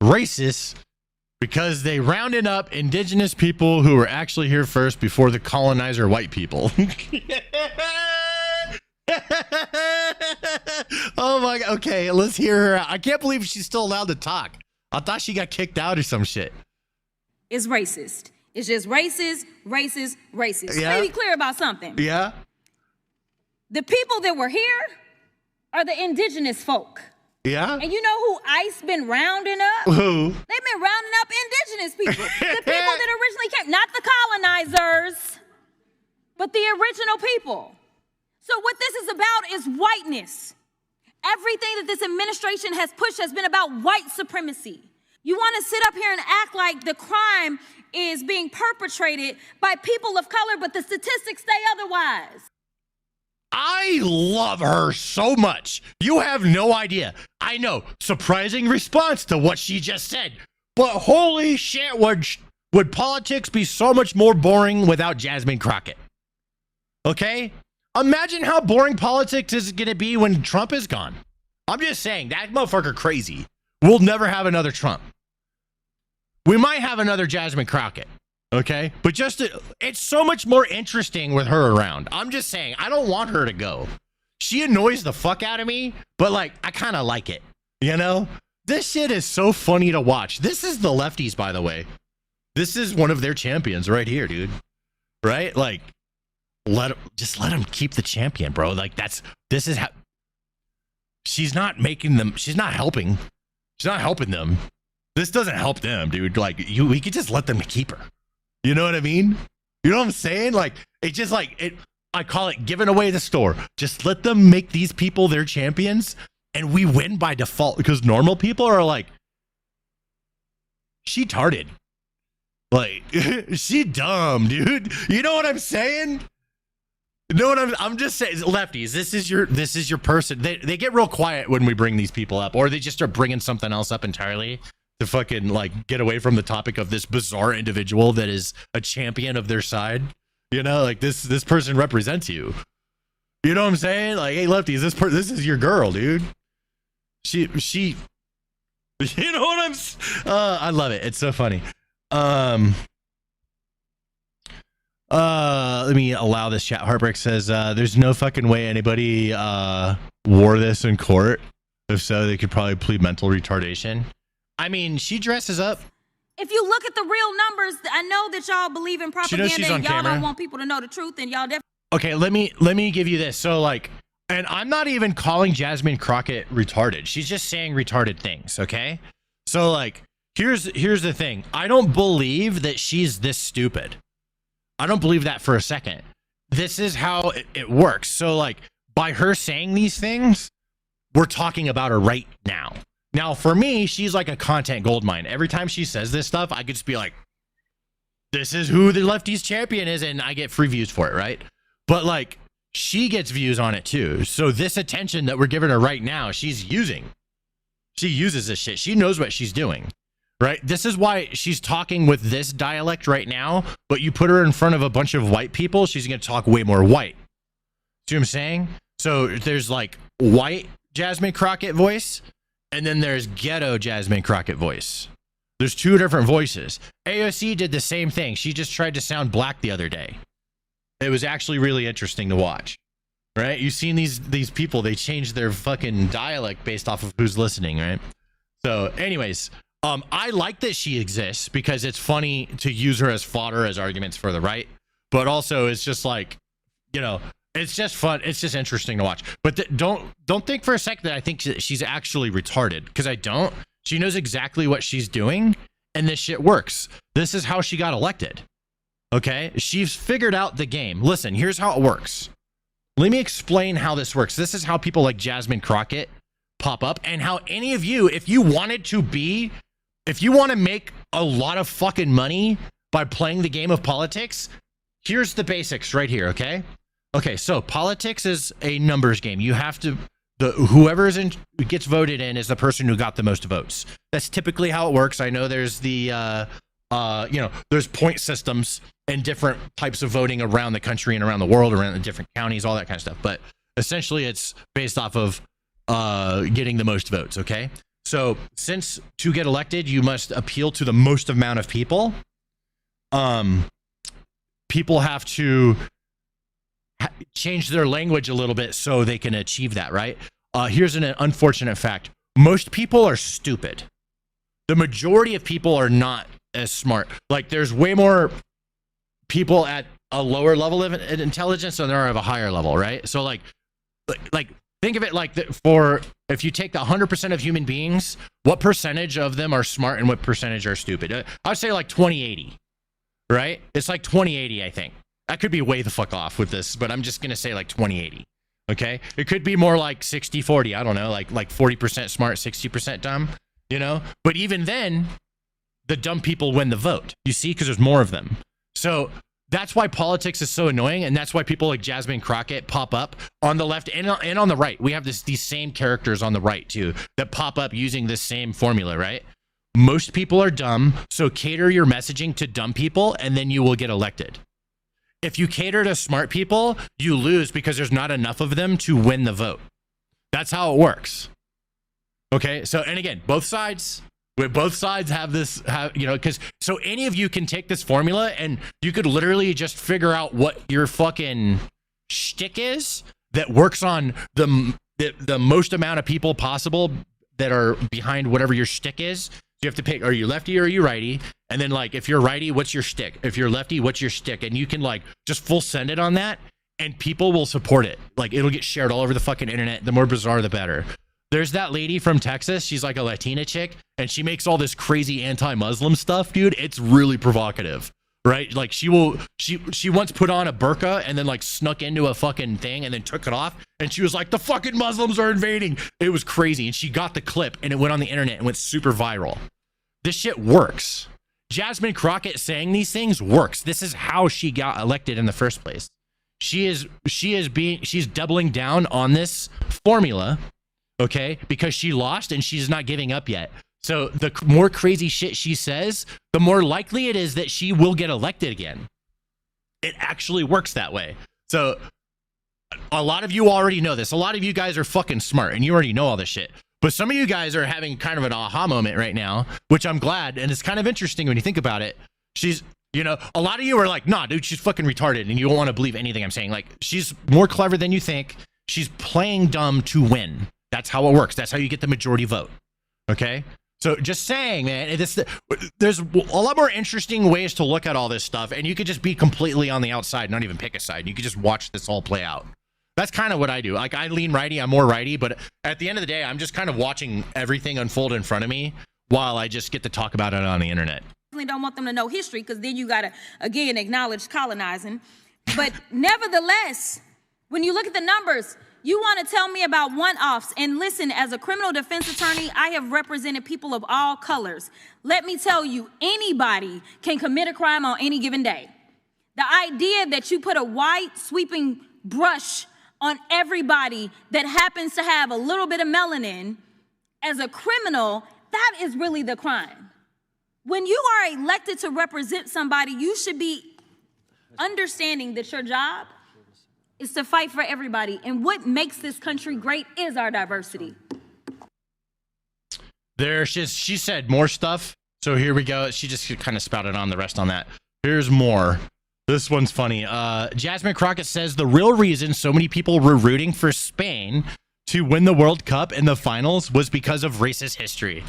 Speaker 1: racist because they rounded up indigenous people who were actually here first before the colonizer white people. Oh my God. Okay, let's hear her. I can't believe she's still allowed to talk. I thought she got kicked out or some shit.
Speaker 8: It's racist. It's just racist.
Speaker 1: Yeah.
Speaker 8: Let me be clear about something.
Speaker 1: Yeah.
Speaker 8: The people that were here are the indigenous folk.
Speaker 1: Yeah.
Speaker 8: And you know who ICE been rounding up?
Speaker 1: Who?
Speaker 8: They've been rounding up indigenous people. The people that originally came, not the colonizers, but the original people. So what this is about is whiteness. Everything that this administration has pushed has been about white supremacy. You want to sit up here and act like the crime is being perpetrated by people of color, but the statistics say otherwise.
Speaker 1: I love her so much. You have no idea. I know, surprising response to what she just said. But holy shit, would politics be so much more boring without Jasmine Crockett? Okay? Imagine how boring politics is going to be when Trump is gone. I'm just saying, that motherfucker crazy. We'll never have another Trump. We might have another Jasmine Crockett. Okay? But it's so much more interesting with her around. I'm just saying, I don't want her to go. She annoys the fuck out of me, but like, I kind of like it. You know? This shit is so funny to watch. This is the lefties, by the way. This is one of their champions right here, dude. Right? Like, just let him keep the champion, bro. Like, this is how she's not making them, she's not helping them. This doesn't help them, dude. Like, we could just let them keep her. You know what I mean? You know what I'm saying? Like, it's just like I call it giving away the store. Just let them make these people their champions and we win by default, because normal people are like, she tarded. Like, she dumb, dude. You know what I'm saying? You know what I'm just saying, lefties, this is your person. They get real quiet when we bring these people up, or they just start bringing something else up entirely to fucking like get away from the topic of this bizarre individual that is a champion of their side. You know, like this person represents you. You know what I'm saying? Like, hey, lefties, this is your girl, dude. She you know what I love it. It's so funny. Let me allow this chat. Heartbreak says there's no fucking way anybody wore this in court. If so, they could probably plead mental retardation. I mean, she dresses up.
Speaker 8: If you look at the real numbers, I know that y'all believe in propaganda and y'all don't want people to know the truth, and y'all definitely.
Speaker 1: Okay, let me give you this. So like, And I'm not even calling Jasmine Crockett retarded. She's just saying retarded things, okay? So like, here's the thing. I don't believe that she's this stupid. I don't believe that for a second. This is how it works. So like, by her saying these things, we're talking about her right now. Now, for me, she's like a content goldmine. Every time she says this stuff, I could just be like, this is who the lefties champion is, and I get free views for it, right? But like, she gets views on it too. So this attention that we're giving her right now, she's using. She uses this shit. She knows what she's doing, right? This is why she's talking with this dialect right now, but you put her in front of a bunch of white people, she's going to talk way more white. See what I'm saying? So there's like white Jasmine Crockett voice, and then there's ghetto Jasmine Crockett voice. There's two different voices. AOC did the same thing. She just tried to sound black the other day. It was actually really interesting to watch, right? You've seen these people, they change their fucking dialect based off of who's listening, right? So anyways, I like that she exists because it's funny to use her as fodder as arguments for the right, but also it's just like, you know, it's just fun. It's just interesting to watch. But don't think for a second that I think she's actually retarded, because I don't. She knows exactly what she's doing, and this shit works. This is how she got elected. Okay, she's figured out the game. Listen, here's how it works. Let me explain how this works. This is how people like Jasmine Crockett pop up, and how any of you, if you want to make a lot of fucking money by playing the game of politics, here's the basics right here, okay? Okay, so politics is a numbers game. You have to, whoever gets voted in is the person who got the most votes. That's typically how it works. I know there's there's point systems and different types of voting around the country and around the world, around the different counties, all that kind of stuff. But essentially, it's based off of getting the most votes. Okay, so since to get elected, you must appeal to the most amount of people. People have to change their language a little bit so they can achieve that. Right? Here's an unfortunate fact: most people are stupid. The majority of people are not as smart. Like, there's way more people at a lower level of intelligence than there are of a higher level, right? So like think of it like for if you take the 100% of human beings, what percentage of them are smart and what percentage are stupid? I would say like 20-80, right? It's like 20-80, I think. I could be way the fuck off with this, but I'm just gonna say like 20-80. Okay, it could be more like 60-40. I don't know, like 40% smart, 60% dumb. You know, but even then, the dumb people win the vote. You see, because there's more of them. So that's why politics is so annoying, and that's why people like Jasmine Crockett pop up on the left and on the right. We have these same characters on the right too that pop up using this same formula, right? Most people are dumb, so cater your messaging to dumb people, and then you will get elected. If you cater to smart people, you lose because there's not enough of them to win the vote. That's how it works. Okay, so, and again, both sides have this, because so any of you can take this formula and you could literally just figure out what your fucking shtick is that works on the most amount of people possible that are behind whatever your shtick is. So you have to pick, are you lefty or are you righty? And then like, if you're righty, what's your shtick? If you're lefty, what's your shtick? And you can like just full send it on that and people will support it. Like, it'll get shared all over the fucking internet. The more bizarre, the better. There's that lady from Texas. She's like a Latina chick, and she makes all this crazy anti-Muslim stuff, dude. It's really provocative, right? Like, she once put on a burqa and then like snuck into a fucking thing and then took it off, and she was like, the fucking Muslims are invading. It was crazy, and she got the clip, and it went on the internet and went super viral. This shit works. Jasmine Crockett saying these things works. This is how she got elected in the first place. She's doubling down on this formula. Okay, because she lost and she's not giving up yet. So the more crazy shit she says, the more likely it is that she will get elected again. It actually works that way. So a lot of you already know this. A lot of you guys are fucking smart and you already know all this shit. But some of you guys are having kind of an aha moment right now, which I'm glad. And it's kind of interesting when you think about it. She's, a lot of you are like, nah, dude, she's fucking retarded. And you don't want to believe anything I'm saying. Like, she's more clever than you think. She's playing dumb to win. That's how it works. That's how you get the majority vote. Okay? So just saying, man, there's a lot more interesting ways to look at all this stuff, and you could just be completely on the outside, not even pick a side. You could just watch this all play out. That's kind of what I do. Like, I lean righty, I'm more righty, but at the end of the day, I'm just kind of watching everything unfold in front of me while I just get to talk about it on the internet.
Speaker 8: I don't want them to know history because then you got to, again, acknowledge colonizing. But nevertheless, when you look at the numbers, you want to tell me about one-offs. And listen, as a criminal defense attorney, I have represented people of all colors. Let me tell you, anybody can commit a crime on any given day. The idea that you put a white sweeping brush on everybody that happens to have a little bit of melanin as a criminal, that is really the crime. When you are elected to represent somebody, you should be understanding that your job is to fight for everybody. And what makes this country great is our diversity.
Speaker 1: She said more stuff. So here we go. She just kind of spouted on the rest on that. Here's more. This one's funny. Jasmine Crockett says the real reason so many people were rooting for Spain to win the World Cup in the finals was because of racist history.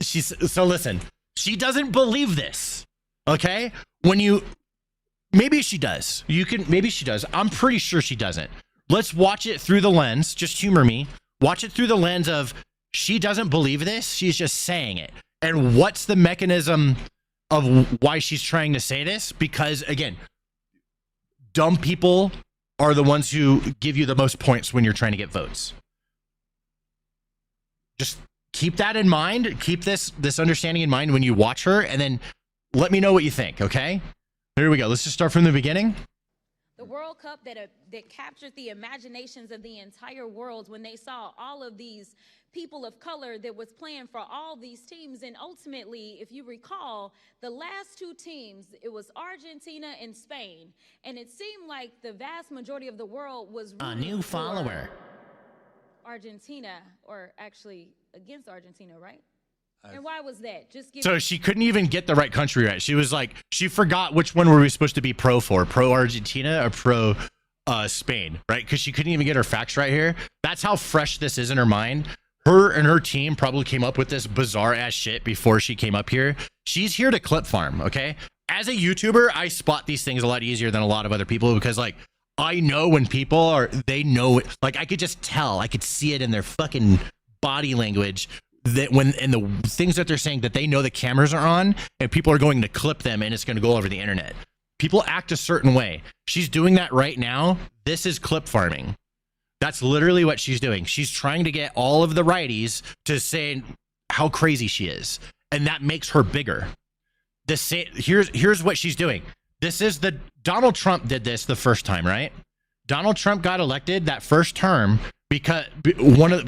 Speaker 1: So listen, she doesn't believe this. Okay? Maybe she does. Maybe she does. I'm pretty sure she doesn't. Let's watch it through the lens. Just humor me. Watch it through the lens of she doesn't believe this. She's just saying it. And what's the mechanism of why she's trying to say this? Because again, dumb people are the ones who give you the most points when you're trying to get votes. Just keep that in mind. Keep this understanding in mind when you watch her, and then let me know what you think, okay? Here we go. Let's just start from the beginning.
Speaker 8: The World Cup that captured the imaginations of the entire world when they saw all of these people of color that was playing for all these teams. And ultimately, if you recall, the last two teams, it was Argentina and Spain. And it seemed like the vast majority of the world was
Speaker 1: a new follower.
Speaker 8: Argentina, or actually against Argentina, right? And why was that?
Speaker 1: So she couldn't even get the right country right. She was like, she forgot which one were we supposed to be pro for, pro Argentina or pro Spain, right? Because she couldn't even get her facts right here. That's how fresh this is in her mind. Her and her team probably came up with this bizarre ass shit before she came up here. She's here to clip farm, okay? As a YouTuber, I spot these things a lot easier than a lot of other people because, like, I know when people they know it. Like, I could just tell. I could see it in their fucking body language. That when and the things that they're saying that they know the cameras are on and people are going to clip them and it's going to go over the internet. People act a certain way. She's doing that right now. This is clip farming. That's literally what she's doing. She's trying to get all of the righties to say how crazy she is, and that makes her bigger. Here's what she's doing. Donald Trump did this the first time, right? Donald Trump got elected that first term because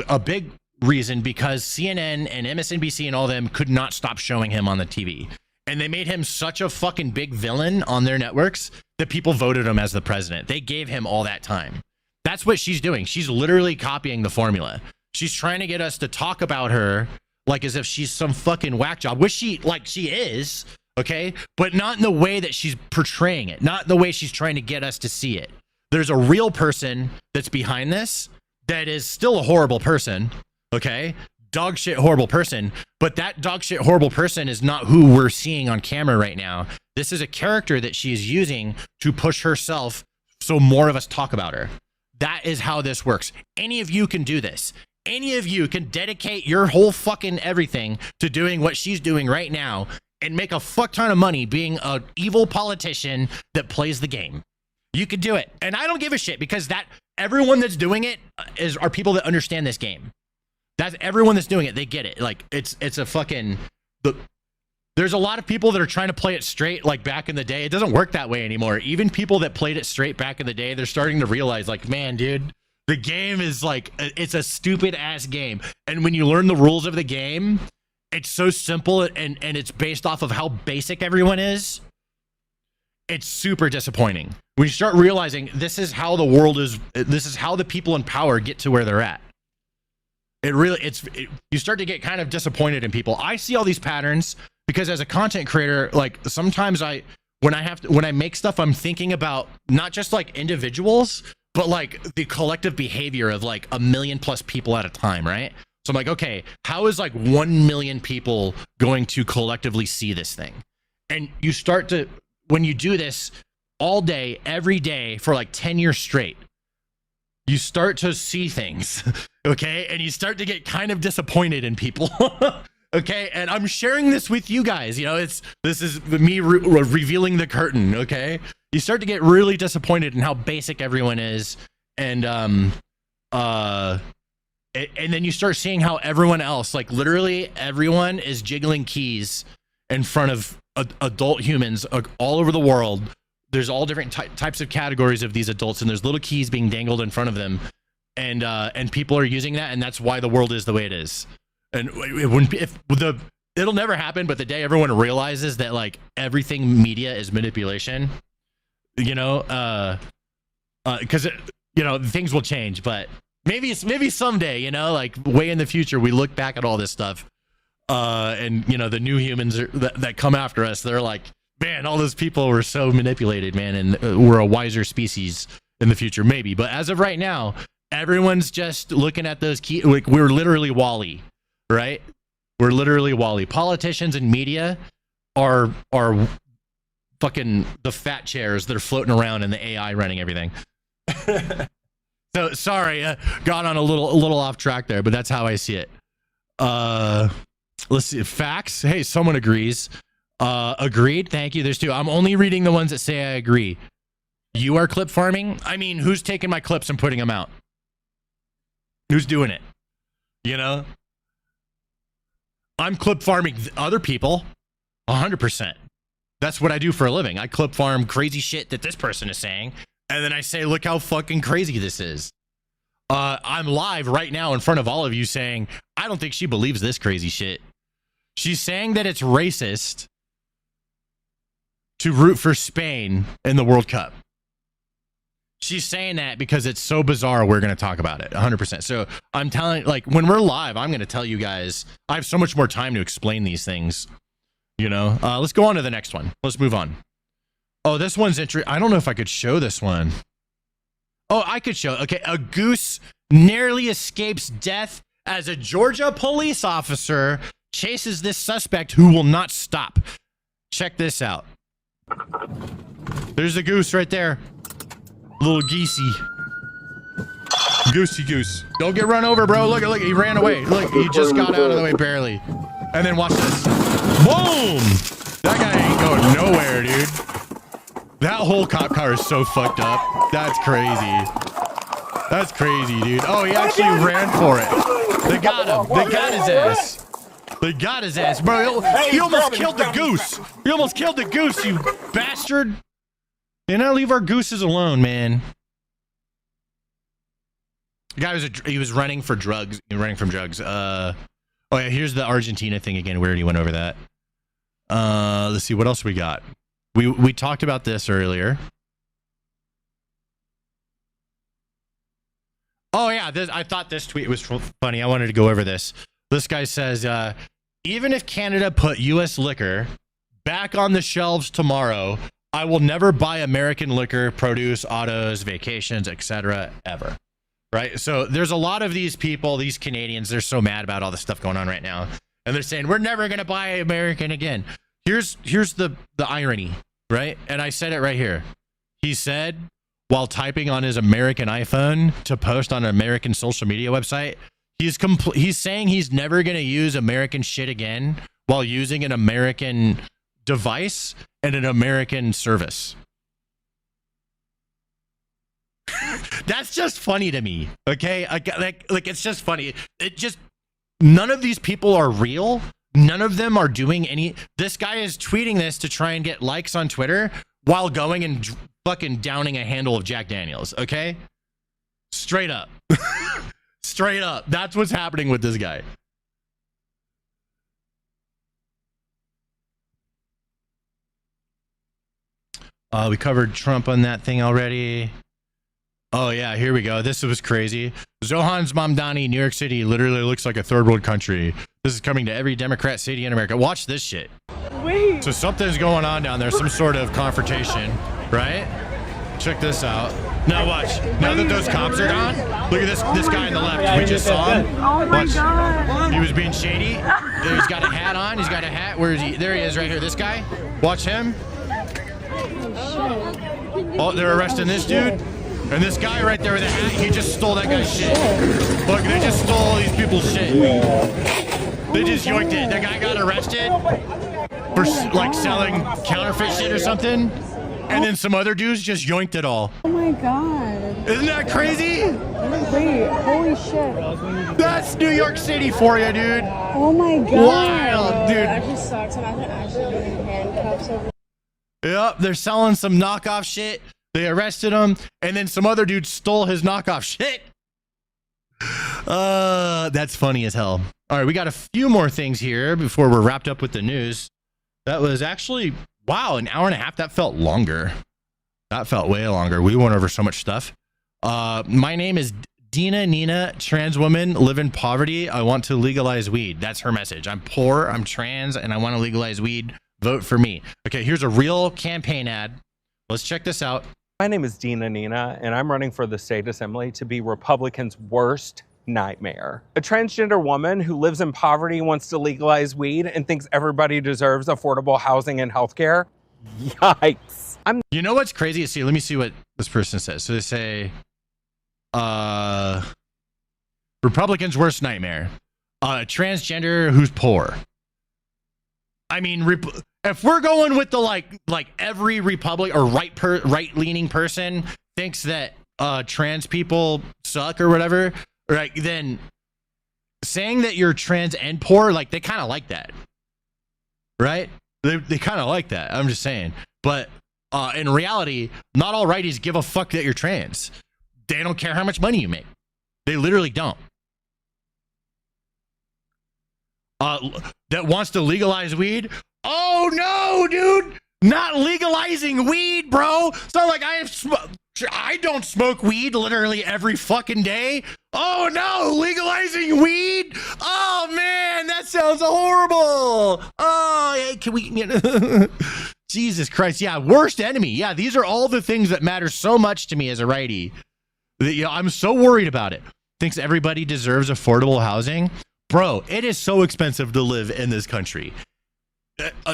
Speaker 1: a big reason because CNN and MSNBC and all them could not stop showing him on the TV. And they made him such a fucking big villain on their networks that people voted him as the president. They gave him all that time. That's what she's doing. She's literally copying the formula. She's trying to get us to talk about her like as if she's some fucking whack job, which she is, okay? But not in the way that she's portraying it, not the way she's trying to get us to see it. There's a real person that's behind this that is still a horrible person. Okay, dog shit horrible person, but that dog shit horrible person is not who we're seeing on camera right now. This is a character that she is using to push herself so more of us talk about her. That is how this works. Any of you can do this. Any of you can dedicate your whole fucking everything to doing what she's doing right now and make a fuck ton of money being an evil politician that plays the game. You could do it. And I don't give a shit because everyone that's doing it are people that understand this game. That's everyone that's doing it. They get it. Like it's a fucking. There's a lot of people that are trying to play it straight. Like back in the day, it doesn't work that way anymore. Even people that played it straight back in the day, they're starting to realize, like, man, dude, the game is like it's a stupid ass game. And when you learn the rules of the game, it's so simple and it's based off of how basic everyone is. It's super disappointing when you start realizing this is how the world is. This is how the people in power get to where they're at. You start to get kind of disappointed in people. I see all these patterns because as a content creator, like sometimes when I make stuff, I'm thinking about not just like individuals, but like the collective behavior of like 1 million plus people at a time, right? So I'm like, okay, how is like 1 million people going to collectively see this thing? And you start to, when you do this all day, every day for like 10 years straight, you start to see things, okay? And you start to get kind of disappointed in people, okay? And I'm sharing this with you guys. You know, this is me revealing the curtain, okay? You start to get really disappointed in how basic everyone is, and then you start seeing how everyone else, like literally everyone, is jiggling keys in front of adult humans all over the world. There's all different types of categories of these adults, and there's little keys being dangled in front of them, and people are using that, and that's why the world is the way it is. And it'll never happen, but the day everyone realizes that like everything media is manipulation, you know, because you know things will change. But maybe someday, you know, like way in the future, we look back at all this stuff, and you know the new humans that come after us, they're like, man, all those people were so manipulated, man, and we're a wiser species in the future, maybe. But as of right now, everyone's just looking at those keys. Like we're literally Wall-E, right? We're literally Wall-E. Politicians and media are fucking the fat chairs that are floating around and the AI running everything. So sorry, got on a little off track there, but that's how I see it. Let's see, facts. Hey, someone agrees. Agreed. Thank you. There's two. I'm only reading the ones that say I agree. You are clip farming? I mean, who's taking my clips and putting them out? Who's doing it? You know? I'm clip farming other people 100%. That's what I do for a living. I clip farm crazy shit that this person is saying, and then I say, look how fucking crazy this is. I'm live right now in front of all of you saying, I don't think she believes this crazy shit. She's saying that it's racist to root for Spain in the World Cup. She's saying that because it's so bizarre, we're going to talk about it 100%. So I'm telling, like, when we're live, I'm going to tell you guys, I have so much more time to explain these things, you know. Let's go on to the next one. Let's move on. Oh, this one's interesting. I don't know if I could show this one. Oh, I could show. Okay, a goose nearly escapes death as a Georgia police officer chases this suspect who will not stop. Check this out. There's a goose right there. Little geesey. Goosey goose. Don't get run over, bro. Look, he ran away. Look, he just got out of the way barely. And then watch this. Boom! That guy ain't going nowhere, dude. That whole cop car is so fucked up. That's crazy. That's crazy, dude. Oh, he actually ran for it. They got him. They got his ass. They got his ass, bro. He almost killed the goose. He almost killed the goose, you bastard. You know, leave our gooses alone, man. The guy was running for drugs. Running from drugs. Oh yeah, here's the Argentina thing again. We already went over that. Let's see what else we got. We talked about this earlier. Oh yeah, I thought this tweet was funny. I wanted to go over this. This guy says, even if Canada put U.S. liquor back on the shelves tomorrow, I will never buy American liquor, produce, autos, vacations, etc. ever. Right? So there's a lot of these people, these Canadians, they're so mad about all the stuff going on right now. And they're saying, we're never going to buy American again. Here's the irony, right? And I said it right here. He said, while typing on his American iPhone to post on an American social media website, he's saying he's never going to use American shit again while using an American device and an American service. That's just funny to me. Okay, like it's just funny. None of these people are real. None of them are doing any. This guy is tweeting this to try and get likes on Twitter while going and fucking downing a handle of Jack Daniels. Okay, straight up. Straight up. That's what's happening with this guy. We covered Trump on that thing already. Oh, yeah, here we go. This was crazy. Zohan's Mamdani, New York City, literally looks like a third world country. This is coming to every Democrat city in America. Watch this shit. Wait. So something's going on down there, some sort of confrontation, right? Check this out. Now watch. Now that those cops are gone, look at this guy on the left. We just saw him.
Speaker 9: Oh my God.
Speaker 1: He was being shady. He's got a hat on. He's got a hat. Where is he? There he is right here. This guy. Watch him. Oh, they're arresting this dude. And this guy right there with the hat, he just stole that guy's shit. Look, they just stole all these people's shit. They just yoinked it. That guy got arrested for like selling counterfeit shit or something. And then some other dudes just yoinked it all.
Speaker 9: Oh my god.
Speaker 1: Isn't that crazy?
Speaker 9: Wait, holy shit.
Speaker 1: That's New York City for you, dude.
Speaker 9: Oh my god.
Speaker 1: Wild, dude.
Speaker 9: That just sucks. Imagine actually being in handcuffs over.
Speaker 1: Yep, they're selling some knockoff shit. They arrested him, and then some other dude stole his knockoff shit. That's funny as hell. All right, we got a few more things here before we're wrapped up with the news. That was actually, wow, an hour and a half. That felt longer. That felt way longer. We went over so much stuff. My name is Dina Nina, trans woman, live in poverty. I want to legalize weed. That's her message. I'm poor, I'm trans, and I want to legalize weed. Vote for me. Okay, here's a real campaign ad. Let's check this out.
Speaker 22: My name is Dina Nina, and I'm running for the state assembly to be Republicans' worst nightmare. A transgender woman who lives in poverty wants to legalize weed and thinks everybody deserves affordable housing and healthcare. Yikes.
Speaker 1: You know what's crazy? See, let me see what this person says. So they say, Republicans' worst nightmare. Transgender who's poor. I mean, if we're going with the like every Republic or right-leaning person thinks that trans people suck or whatever, right? Then saying that you're trans and poor, like they kind of like that, right? They kind of like that. I'm just saying, but in reality, not all righties give a fuck that you're trans. They don't care how much money you make. They literally don't. That wants to legalize weed. Oh no, dude! Not legalizing weed, bro. It's not like I don't smoke weed literally every fucking day. Oh no, legalizing weed? Oh man, that sounds horrible. Oh, can we? Jesus Christ, yeah, worst enemy. Yeah, these are all the things that matter so much to me as a righty. I'm so worried about it. Thinks everybody deserves affordable housing. Bro, it is so expensive to live in this country.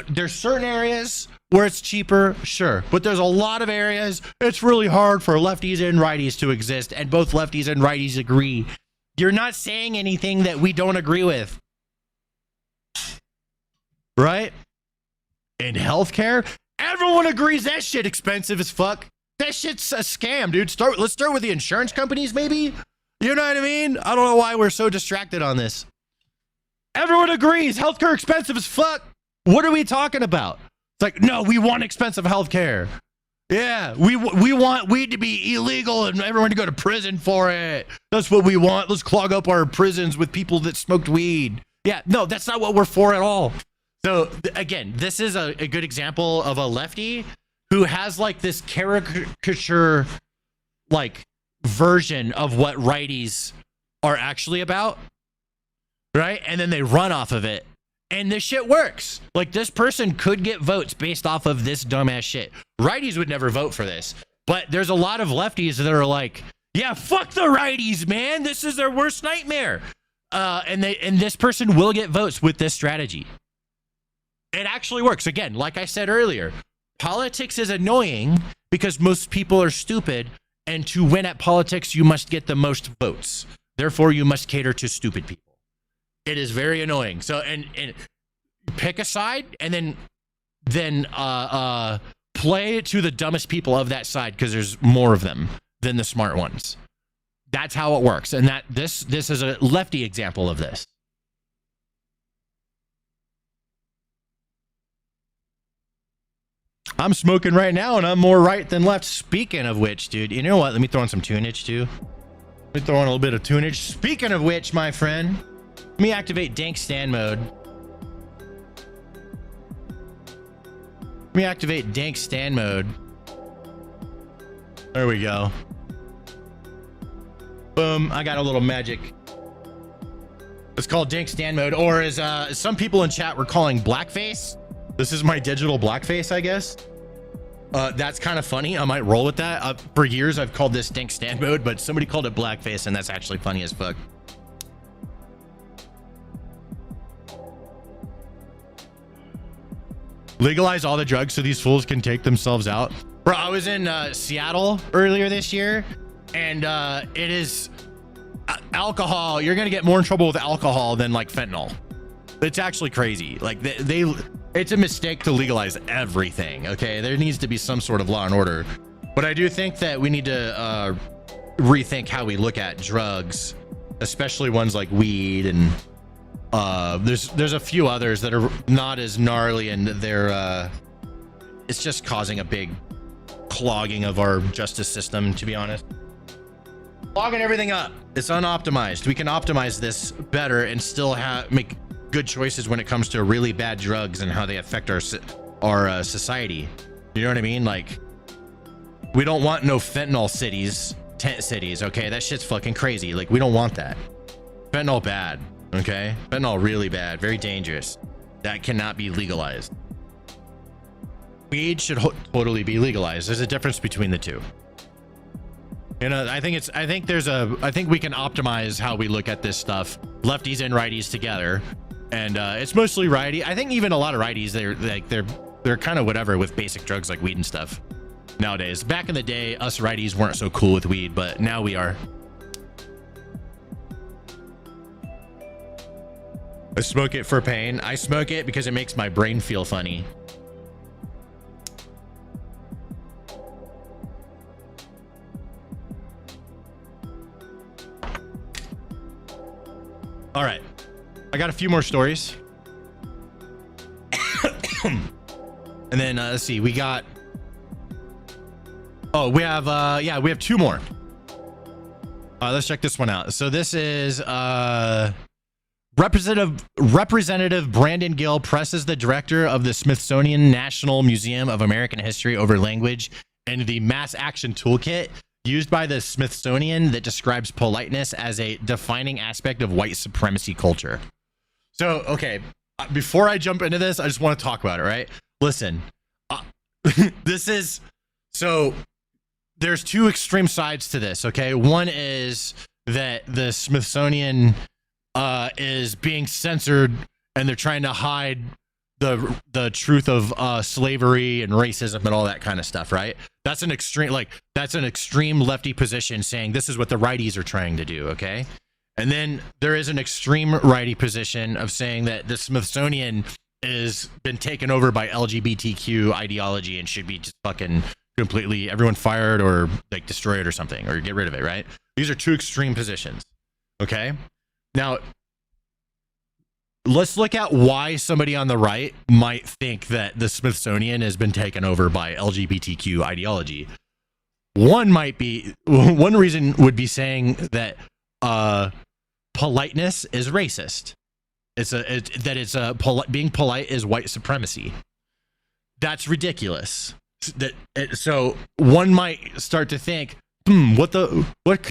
Speaker 1: There's certain areas where it's cheaper, sure, but there's a lot of areas it's really hard for lefties and righties to exist, and both lefties and righties agree. You're not saying anything that we don't agree with, right? In healthcare, everyone agrees that shit expensive as fuck. That shit's a scam, dude. Let's start with the insurance companies, maybe. You know what I mean? I don't know why we're so distracted on this. Everyone agrees healthcare expensive as fuck. What are we talking about? It's like, no, we want expensive healthcare. Yeah, we want weed to be illegal and everyone to go to prison for it. That's what we want. Let's clog up our prisons with people that smoked weed. Yeah, no, that's not what we're for at all. So again, this is a good example of a lefty who has like this caricature like version of what righties are actually about, right? And then they run off of it. And this shit works. Like, this person could get votes based off of this dumbass shit. Righties would never vote for this. But there's a lot of lefties that are like, yeah, fuck the righties, man. This is their worst nightmare. And this person will get votes with this strategy. It actually works. Again, like I said earlier, politics is annoying because most people are stupid. And to win at politics, you must get the most votes. Therefore, you must cater to stupid people. It is very annoying. So, and pick a side and then play to the dumbest people of that side because there's more of them than the smart ones. That's how it works. And that this is a lefty example of this. I'm smoking right now and I'm more right than left. Speaking of which, dude, you know what? Let me throw in some tunage too. Let me throw in a little bit of tunage. Speaking of which, my friend, let me activate dank stand mode. Let me activate dank stand mode. There we go. Boom, I got a little magic. It's called dank stand mode, or as some people in chat were calling blackface. This is my digital blackface, I guess. That's kind of funny. I might roll with that. For years, I've called this dank stand mode, but somebody called it blackface, and that's actually funny as fuck. Legalize all the drugs so these fools can take themselves out. Bro, I was in Seattle earlier this year, And it is alcohol. You're gonna get more in trouble with alcohol than like fentanyl. It's actually crazy. Like it's a mistake to legalize everything. Okay, there needs to be some sort of law and order. But I do think that we need to rethink how we look at drugs, especially ones like weed, and there's a few others that are not as gnarly, and they're it's just causing a big clogging of our justice system, to be honest. Clogging everything up. It's unoptimized. We can optimize this better and still make good choices when it comes to really bad drugs and how they affect our society. You know what I mean? Like, we don't want no fentanyl cities, tent cities. Okay, that shit's fucking crazy. Like, we don't want that. Fentanyl bad. Okay, fentanyl really bad, very dangerous. That cannot be legalized. Weed should totally be legalized. There's a difference between the two. You know, I think we can optimize how we look at this stuff, lefties and righties together, and it's mostly righty. I think even a lot of righties, they're kind of whatever with basic drugs like weed and stuff nowadays. Back in the day, us righties weren't so cool with weed, but now we are. I smoke it for pain. I smoke it because it makes my brain feel funny. All right, I got a few more stories. And then let's see, we have two more. Let's check this one out. So this is Representative Brandon Gill presses the director of the Smithsonian National Museum of American History over language and the mass action toolkit used by the Smithsonian that describes politeness as a defining aspect of white supremacy culture. So, okay, before I jump into this, I just want to talk about it, right? Listen, there's two extreme sides to this, okay? One is that the Smithsonian is being censored and they're trying to hide the truth of slavery and racism and all that kind of stuff, right? That's an extreme lefty position, saying this is what the righties are trying to do, okay? And then there is an extreme righty position of saying that the Smithsonian has been taken over by LGBTQ ideology and should be just fucking completely everyone fired or like destroyed or something, or get rid of it, right? These are two extreme positions, okay? Now, let's look at why somebody on the right might think that the Smithsonian has been taken over by LGBTQ ideology. One reason would be saying that politeness is racist. Being polite is white supremacy. That's ridiculous. So one might start to think, what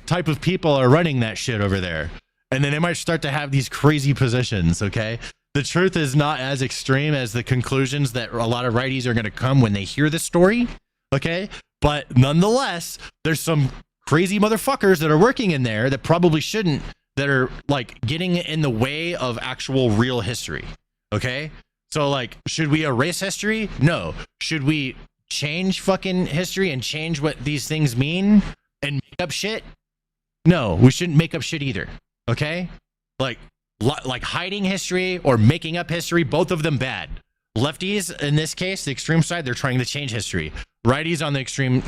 Speaker 1: type of people are running that shit over there? And then they might start to have these crazy positions, okay? The truth is not as extreme as the conclusions that a lot of righties are going to come when they hear this story, okay? But nonetheless, there's some crazy motherfuckers that are working in there that probably shouldn't, that are like getting in the way of actual real history, okay? So like, should we erase history? No. Should we change fucking history and change what these things mean and make up shit? No, we shouldn't make up shit either. Okay, like hiding history or making up history, both of them bad. Lefties, in this case, the extreme side, they're trying to change history. Righties on the extreme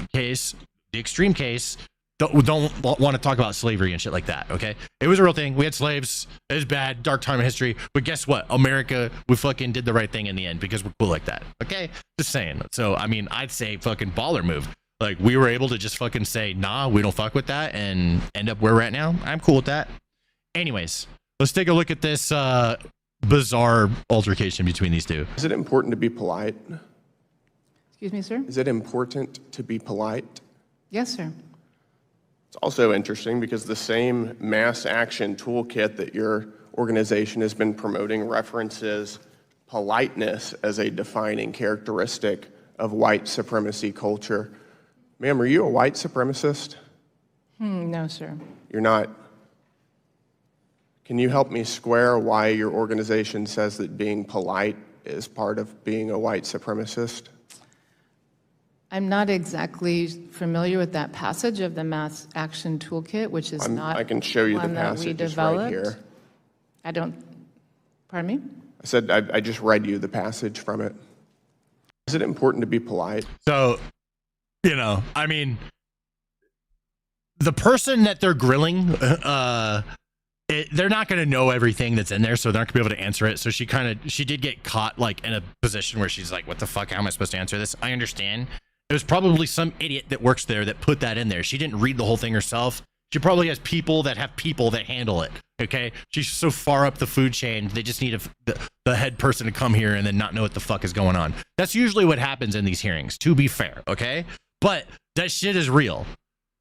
Speaker 1: case, don't want to talk about slavery and shit like that. Okay, it was a real thing. We had slaves. It was bad, dark time in history. But guess what? America, we fucking did the right thing in the end because we're cool like that. Okay, just saying. So I mean, I'd say fucking baller move. Like, we were able to just fucking say, nah, we don't fuck with that, and end up where we're at now. I'm cool with that. Anyways, let's take a look at this bizarre altercation between these two.
Speaker 5: Is it important to be polite?
Speaker 10: Excuse me, sir?
Speaker 5: Is it important to be polite?
Speaker 10: Yes, sir.
Speaker 5: It's also interesting because the same mass action toolkit that your organization has been promoting references politeness as a defining characteristic of white supremacy culture. Ma'am, are you a white supremacist?
Speaker 10: No, sir.
Speaker 5: You're not. Can you help me square why your organization says that being polite is part of being a white supremacist?
Speaker 10: I'm not exactly familiar with that passage of the Mass Action Toolkit, which is not
Speaker 5: I can show you the
Speaker 10: one that we
Speaker 5: passage. It's right
Speaker 10: developed.
Speaker 5: here.
Speaker 10: I don't, pardon me?
Speaker 5: I said I just read you the passage from it. Is it important to be polite?
Speaker 1: So, you know, I mean, the person that they're grilling, they're not going to know everything that's in there, so they're not going to be able to answer it. So she did get caught like in a position where she's like, what the fuck? How am I supposed to answer this? I understand. It was probably some idiot that works there that put that in there. She didn't read the whole thing herself. She probably has people that handle it. Okay. She's so far up the food chain. They just need the head person to come here and then not know what the fuck is going on. That's usually what happens in these hearings, to be fair. Okay. But that shit is real.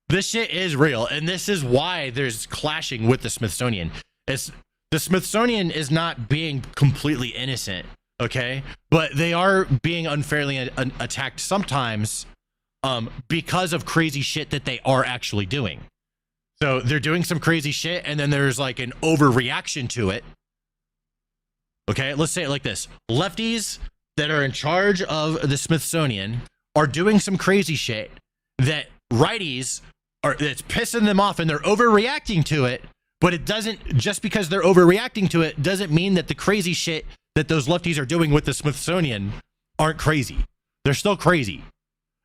Speaker 1: This shit is real. And this is why there's clashing with the Smithsonian. The Smithsonian is not being completely innocent. Okay. But they are being unfairly attacked sometimes because of crazy shit that they are actually doing. So they're doing some crazy shit, and then there's like an overreaction to it. Okay, let's say it like this. Lefties that are in charge of the Smithsonian are doing some crazy shit that righties that's pissing them off, and they're overreacting to it, but it doesn't, just because they're overreacting to it, doesn't mean that the crazy shit that those lefties are doing with the Smithsonian aren't crazy. They're still crazy.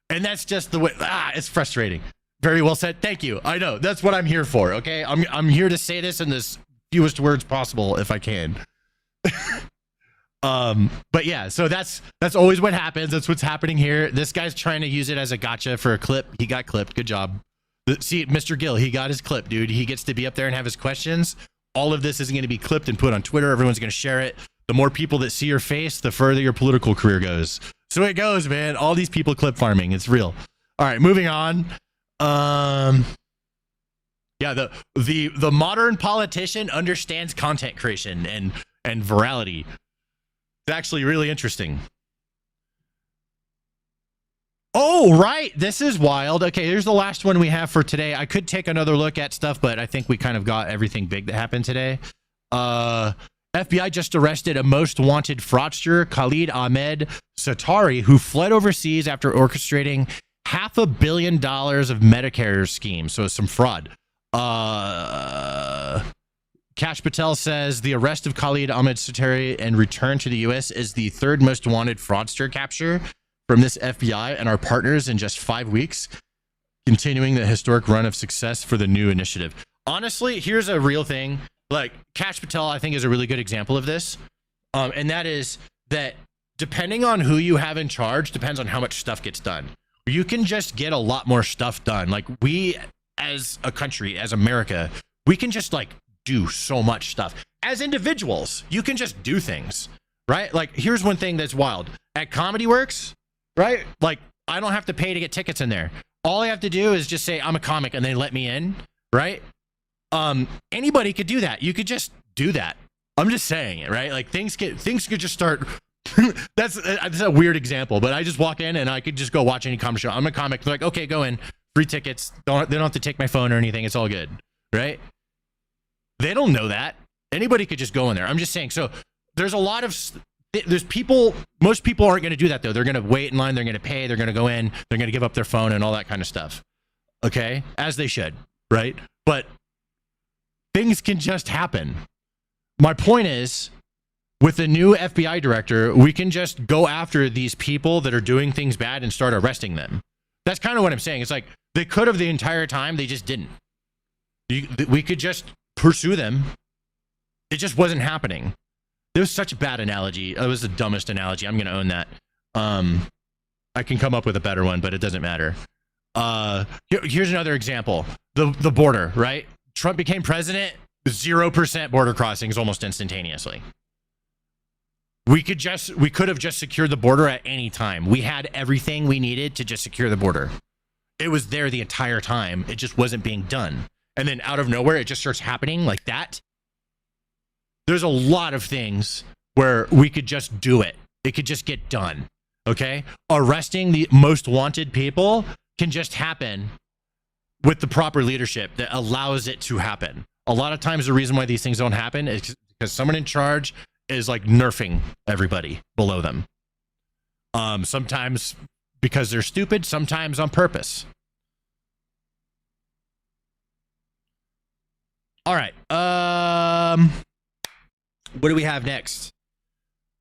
Speaker 1: And that's just the way, it's frustrating. Very well said. Thank you. I know. That's what I'm here for. Okay. I'm here to say this in the fewest words possible if I can. But yeah, so that's always what happens. That's what's happening here. This guy's trying to use it as a gotcha for a clip. He got clipped. Good job. See, Mr. Gill, he got his clip, dude. He gets to be up there and have his questions. All of this is going to be clipped and put on Twitter. Everyone's going to share it. The more people that see your face, the further your political career goes. So it goes, man. All these people clip farming. It's real. All right, moving on. Yeah, the modern politician understands content creation and virality. It's actually really interesting. Oh, right. This is wild. Okay, here's the last one we have for today. I could take another look at stuff, but I think we kind of got everything big that happened today. FBI just arrested a most wanted fraudster, Khalid Ahmed Satari, who fled overseas after orchestrating $500 million of Medicare scheme. So it's some fraud. Kash Patel says the arrest of Khalid Ahmed Satari and return to the U.S. is the third most wanted fraudster capture from this FBI and our partners in just 5 weeks, continuing the historic run of success for the new initiative. Honestly, here's a real thing. Like, Kash Patel, I think, is a really good example of this. And that is that depending on who you have in charge, depends on how much stuff gets done. You can just get a lot more stuff done. Like, we as a country, as America, we can just like do so much stuff. As individuals, you can just do things, right? Like, here's one thing that's wild. At Comedy Works, right? Like, I don't have to pay to get tickets in there. All I have to do is just say I'm a comic and they let me in, right? Anybody could do that. You could just do that. I'm just saying it, right? Like, things could just start. That's a weird example, but I just walk in and I could just go watch any comedy show. I'm a comic. They're like, okay, go in. Free tickets. They don't have to take my phone or anything. It's all good, right? They don't know that. Anybody could just go in there. I'm just saying. So there's a lot of most people aren't going to do that though. They're going to wait in line. They're going to pay. They're going to go in. They're going to give up their phone and all that kind of stuff. Okay, as they should, right? But things can just happen. My point is, with the new FBI director, we can just go after these people that are doing things bad and start arresting them. That's kind of what I'm saying. It's like they could have the entire time. They just didn't. We could just pursue them. It just wasn't happening. It was such a bad analogy. It was the dumbest analogy. I'm going to own that. I can come up with a better one, but it doesn't matter. Here's another example. The border, right? Trump became president, 0% border crossings almost instantaneously. We could have just secured the border at any time. We had everything we needed to just secure the border. It was there the entire time. It just wasn't being done. And then out of nowhere, it just starts happening like that. There's a lot of things where we could just do it. It could just get done. Okay? Arresting the most wanted people can just happen with the proper leadership that allows it to happen. A lot of times the reason why these things don't happen is because someone in charge is like nerfing everybody below them. Sometimes because they're stupid, sometimes on purpose. All right. What do we have next?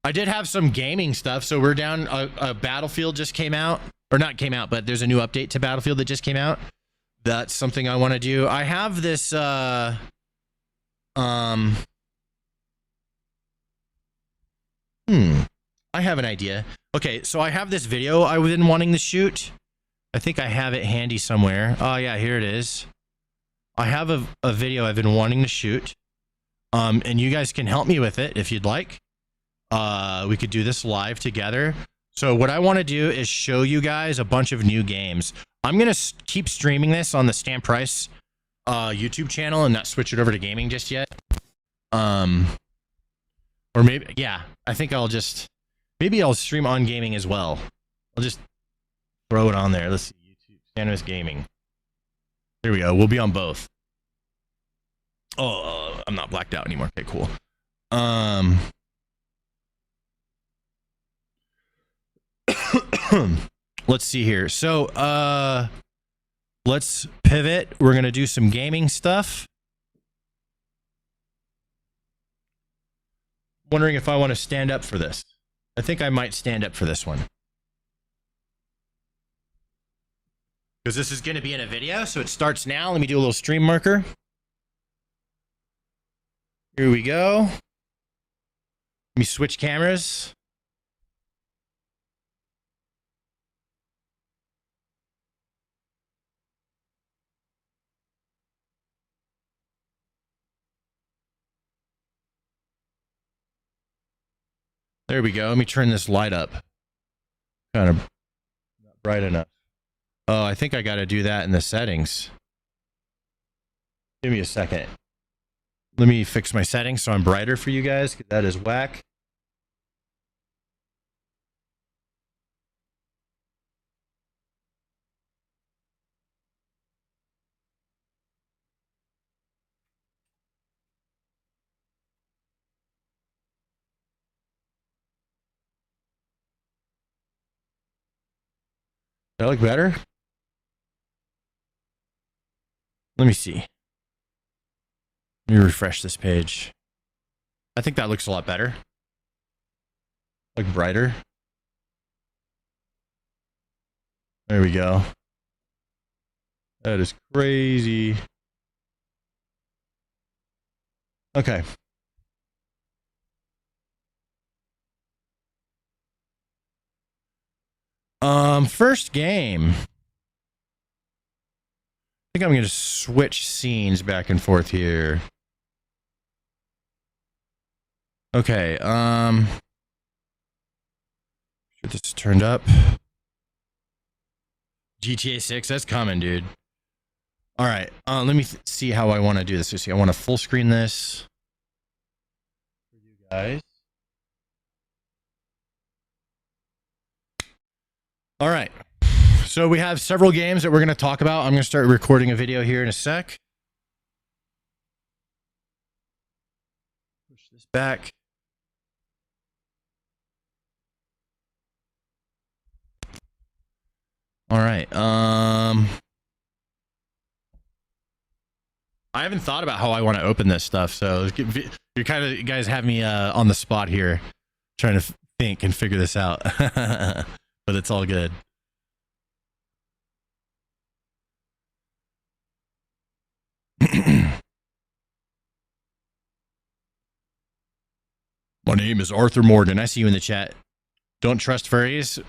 Speaker 1: I did have some gaming stuff. So we're down. A Battlefield just came out, or not came out, but there's a new update to Battlefield that just came out. That's something I want to do. I have this. I have an idea. Okay, so I have this video I've been wanting to shoot. I think I have it handy somewhere. Oh yeah, here it is. I have a video I've been wanting to shoot. And you guys can help me with it if you'd like. We could do this live together. So what I want to do is show you guys a bunch of new games. I'm going to keep streaming this on the Stan Price YouTube channel and not switch it over to gaming just yet. Or maybe, yeah, I think maybe I'll stream on gaming as well. I'll just throw it on there. Let's see, YouTube, Stan Price Gaming. There we go. We'll be on both. Oh, I'm not blacked out anymore. Okay, cool. Let's see here. So, let's pivot. We're going to do some gaming stuff. Wondering if I want to stand up for this. I think I might stand up for this one. Because this is going to be in a video, so it starts now. Let me do a little stream marker. Here we go. Let me switch cameras. There we go. Let me turn this light up. Kind of not bright enough. Oh, I think I got to do that in the settings. Give me a second. Let me fix my settings so I'm brighter for you guys, because that is whack. Does that look better? Let me see. Let me refresh this page. I think that looks a lot better. Look brighter. There we go. That is crazy. Okay. First game. I think I'm going to switch scenes back and forth here. Okay, get this turned up. GTA 6, that's coming, dude. All right, let me see how I want to do this. You see, I want to full screen this for you guys. All right, so we have several games that we're going to talk about. I'm going to start recording a video here in a sec. Push this back. All right. I haven't thought about how I want to open this stuff, so you guys have me on the spot here, trying to think and figure this out. But it's all good. My name is Arthur Morgan. I see you in the chat. Don't trust furries.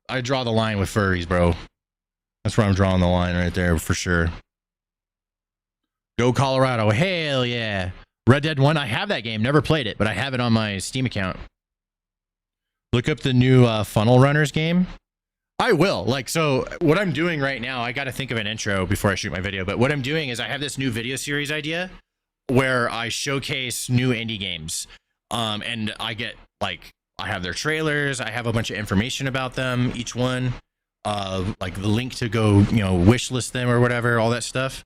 Speaker 1: I draw the line with furries, bro. That's where I'm drawing the line right there for sure. Go Colorado. Hell yeah. Red Dead 1. I have that game. Never played it, but I have it on my Steam account. Look up the new Funnel Runners game. I will. Like, so what I'm doing right now, I got to think of an intro before I shoot my video, but what I'm doing is I have this new video series idea where I showcase new indie games. And I get, like, I have their trailers. I have a bunch of information about them, each one. Like the link to go, wish list them or whatever, all that stuff.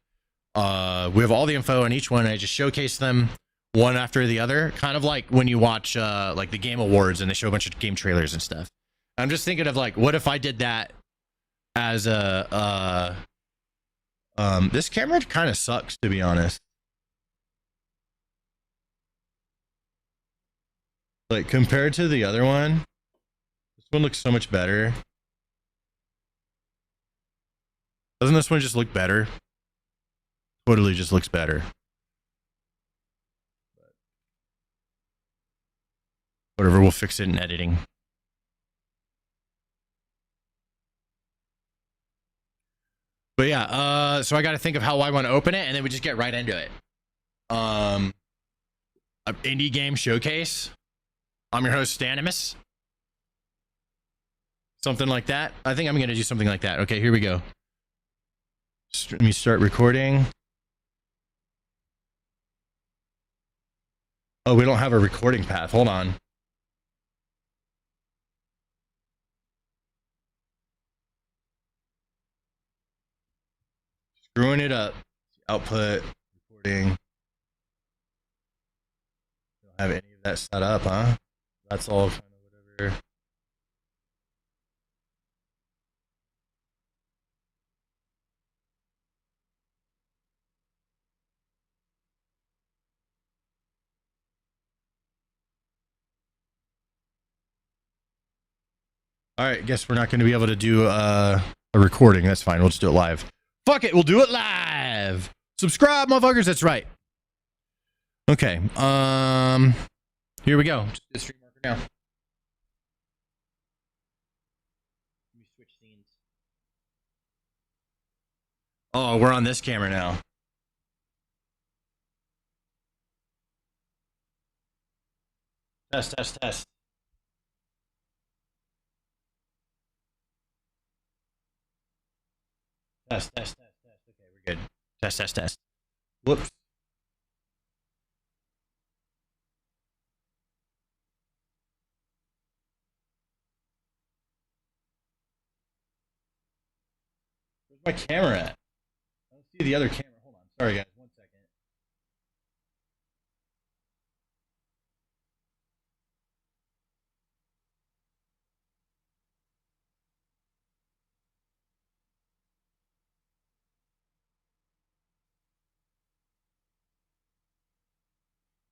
Speaker 1: We have all the info on each one. And I just showcase them one after the other, kind of like when you watch like the Game Awards and they show a bunch of game trailers and stuff. I'm just thinking of like, what if I did that as a this camera kind of sucks, to be honest. Like compared to the other one, this one looks so much better. Doesn't this one just look better? Totally just looks better. Whatever, we'll fix it in editing. But yeah, so I got to think of how I want to open it, and then we just get right into it. An indie game showcase. I'm your host, Stanimus. Something like that. I think I'm going to do something like that. Okay, here we go. Let me start recording. Oh, we don't have a recording path. Hold on. Screwing it up. Output, recording. Don't have any of that set up, huh? That's all kind of whatever. All right, guess we're not going to be able to do a recording. That's fine. We'll just do it live. Fuck it, we'll do it live. Subscribe, motherfuckers. That's right. Okay. Here we go. Just the stream marker now. Let me switch scenes. Oh, we're on this camera now. Test, test, test. Test, test, test, test. Okay, we're good. Test, test, test. Whoops. Where's my camera at? I don't see the other camera. Hold on. Sorry, guys. 1 second.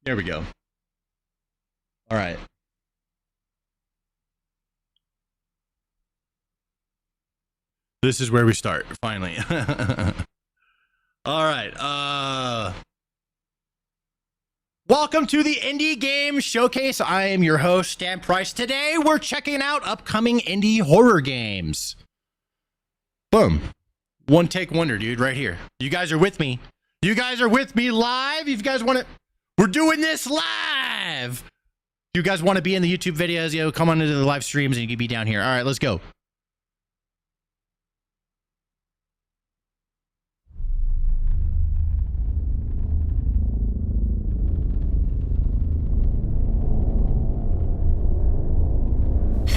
Speaker 1: There we go. All right. This is where we start, finally. All right. Welcome to the Indie Game Showcase. I am your host, Stan Price. Today, we're checking out upcoming indie horror games. Boom. One take wonder, dude, right here. You guys are with me. You guys are with me live. If you guys want to... We're doing this live. If you guys want to be in the YouTube videos, yo, come on into the live streams and you can be down here. All right, let's go.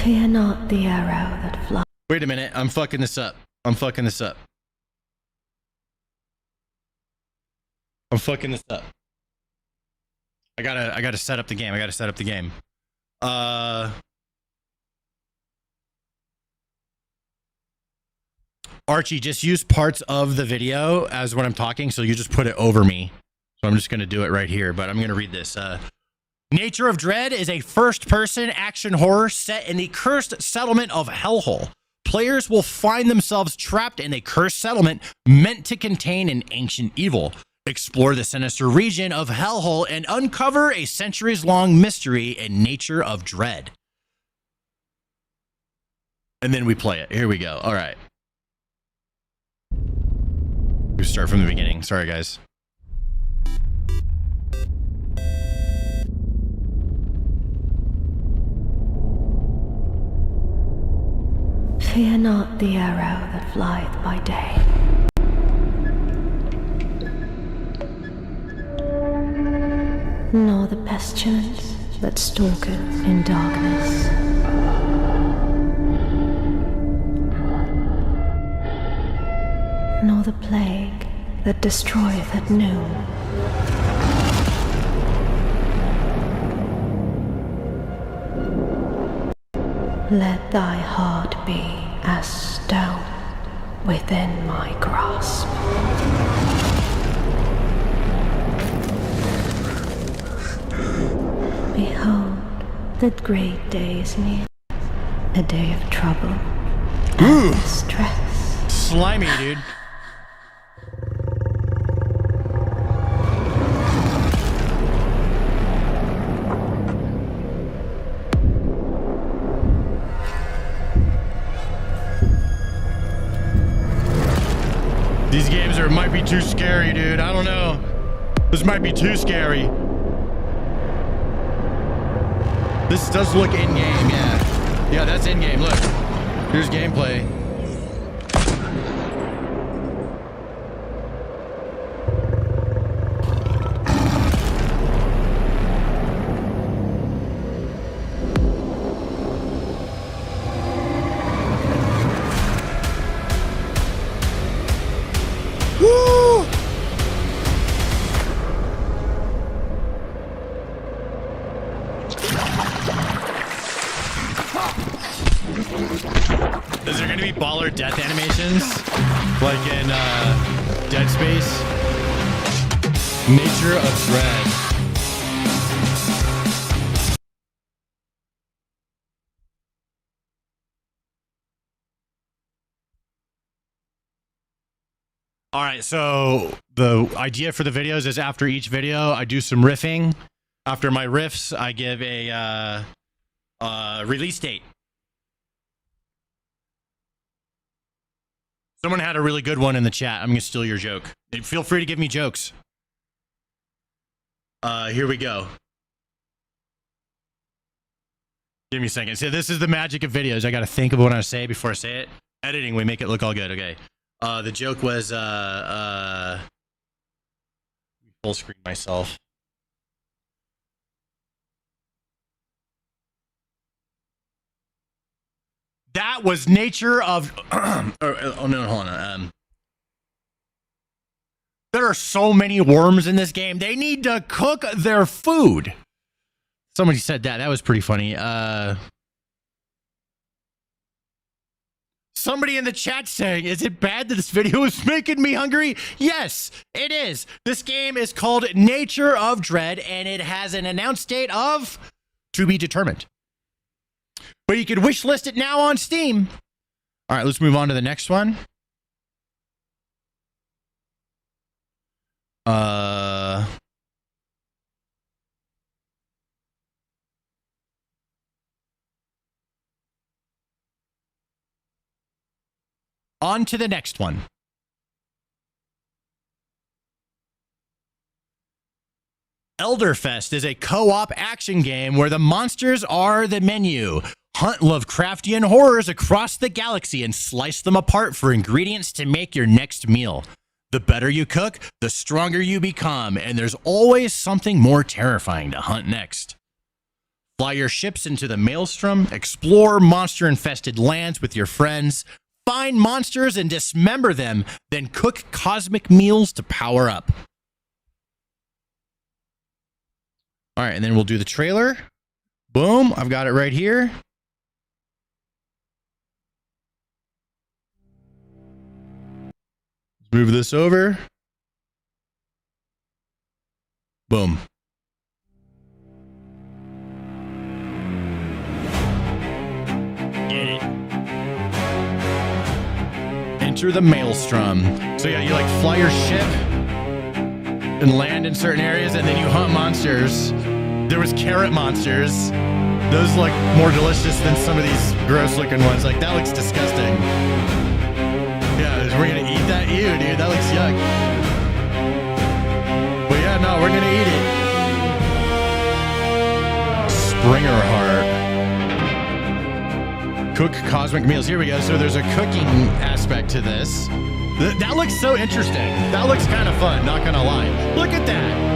Speaker 6: Fear not the arrow that flies.
Speaker 1: Wait a minute. I'm fucking this up. I'm fucking this up. I'm fucking this up. I gotta set up the game. I gotta set up the game. Archie, just use parts of the video as when I'm talking, so you just put it over me. So I'm just gonna do it right here, but I'm gonna read this. Nature of Dread is a first-person action horror set in the cursed settlement of Hellhole. Players will find themselves trapped in a cursed settlement meant to contain an ancient evil. Explore the sinister region of Hellhole and uncover a centuries-long mystery in Nature of Dread. And then we play it. Here we go. All right. We start from the beginning. Sorry, guys.
Speaker 6: Fear not the arrow that flieth by day, nor the pestilence that stalketh in darkness. Nor the plague that destroyeth at noon. Let thy heart be as stone within my grasp. Behold, the great day is near, a day of trouble and distress.
Speaker 1: Slimy, dude. These games might be too scary, dude. I don't know. This might be too scary. This does look in-game, yeah. Yeah, that's in-game. Look, here's gameplay. Woo! Is there gonna be baller death animations like in Dead Space? Nature of Dread. All right, so the idea for the videos is after each video, I do some riffing. After my riffs, I give a release date. Someone had a really good one in the chat. I'm going to steal your joke. Feel free to give me jokes. Here we go. Give me a second. So this is the magic of videos. I got to think of what I say before I say it. Editing, we make it look all good. Okay. The joke was, full screen myself. That was nature of, oh no, hold on. There are so many worms in this game. They need to cook their food. Somebody said that. That was pretty funny. Somebody in the chat saying, is it bad that this video is making me hungry? Yes, it is. This game is called Nature of Dread, and it has an announced date of to be determined. But you can wish list it now on Steam. All right, let's move on to the next one. On to the next one. Elderfest is a co-op action game where the monsters are the menu. Hunt Lovecraftian horrors across the galaxy and slice them apart for ingredients to make your next meal. The better you cook, the stronger you become, and there's always something more terrifying to hunt next. Fly your ships into the Maelstrom, explore monster-infested lands with your friends, find monsters and dismember them, then cook cosmic meals to power up. All right, and then we'll do the trailer. Boom, I've got it right here. Let's move this over. Boom. Get it. Enter the Maelstrom. So yeah, you like fly your ship and land in certain areas, and then you hunt monsters. There was carrot monsters. Those look more delicious than some of these gross looking ones. Like, that looks disgusting. Yeah, we're gonna eat that? Ew, dude, that looks yuck. But yeah, no, we're gonna eat it. Springer heart. Cook cosmic meals. Here we go. So there's a cooking aspect to this. That looks so interesting. That looks kind of fun, not gonna lie. Look at that.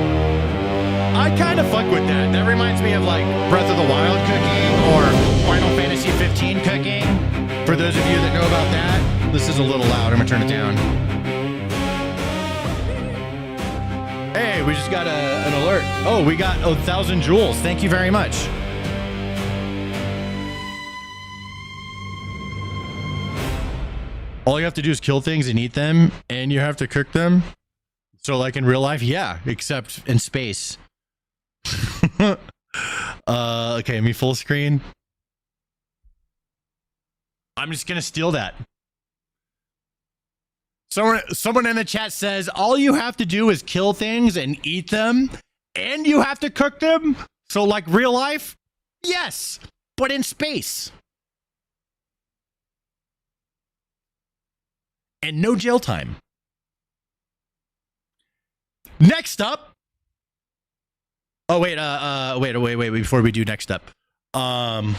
Speaker 1: I kind of fuck with that. That reminds me of like Breath of the Wild cooking or Final Fantasy 15 cooking. For those of you that know about that, this is a little loud. I'm gonna turn it down. Hey, we just got an alert. Oh, we got 1,000 joules. Thank you very much. All you have to do is kill things and eat them, and you have to cook them. So like in real life, yeah, except in space. Okay, let me full screen. I'm just gonna steal that. Someone in the chat says all you have to do is kill things and eat them, and you have to cook them. So like real life, yes, but in space. And no jail time. Next up. Oh wait, wait. Before we do next up, the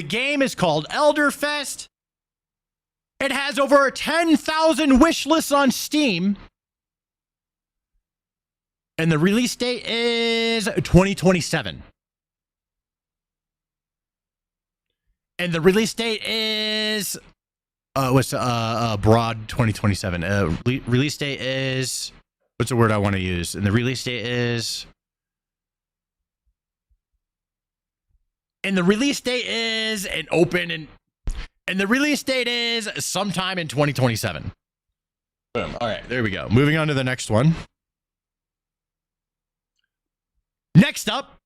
Speaker 1: game is called Elderfest. It has over 10,000 wish lists on Steam, and the release date is 2027. And the release date is broad 2027. Release date is, what's the word I want to use? And the release date is, and the release date is sometime in 2027. Boom. All right, there we go. Moving on to the next one. Next up,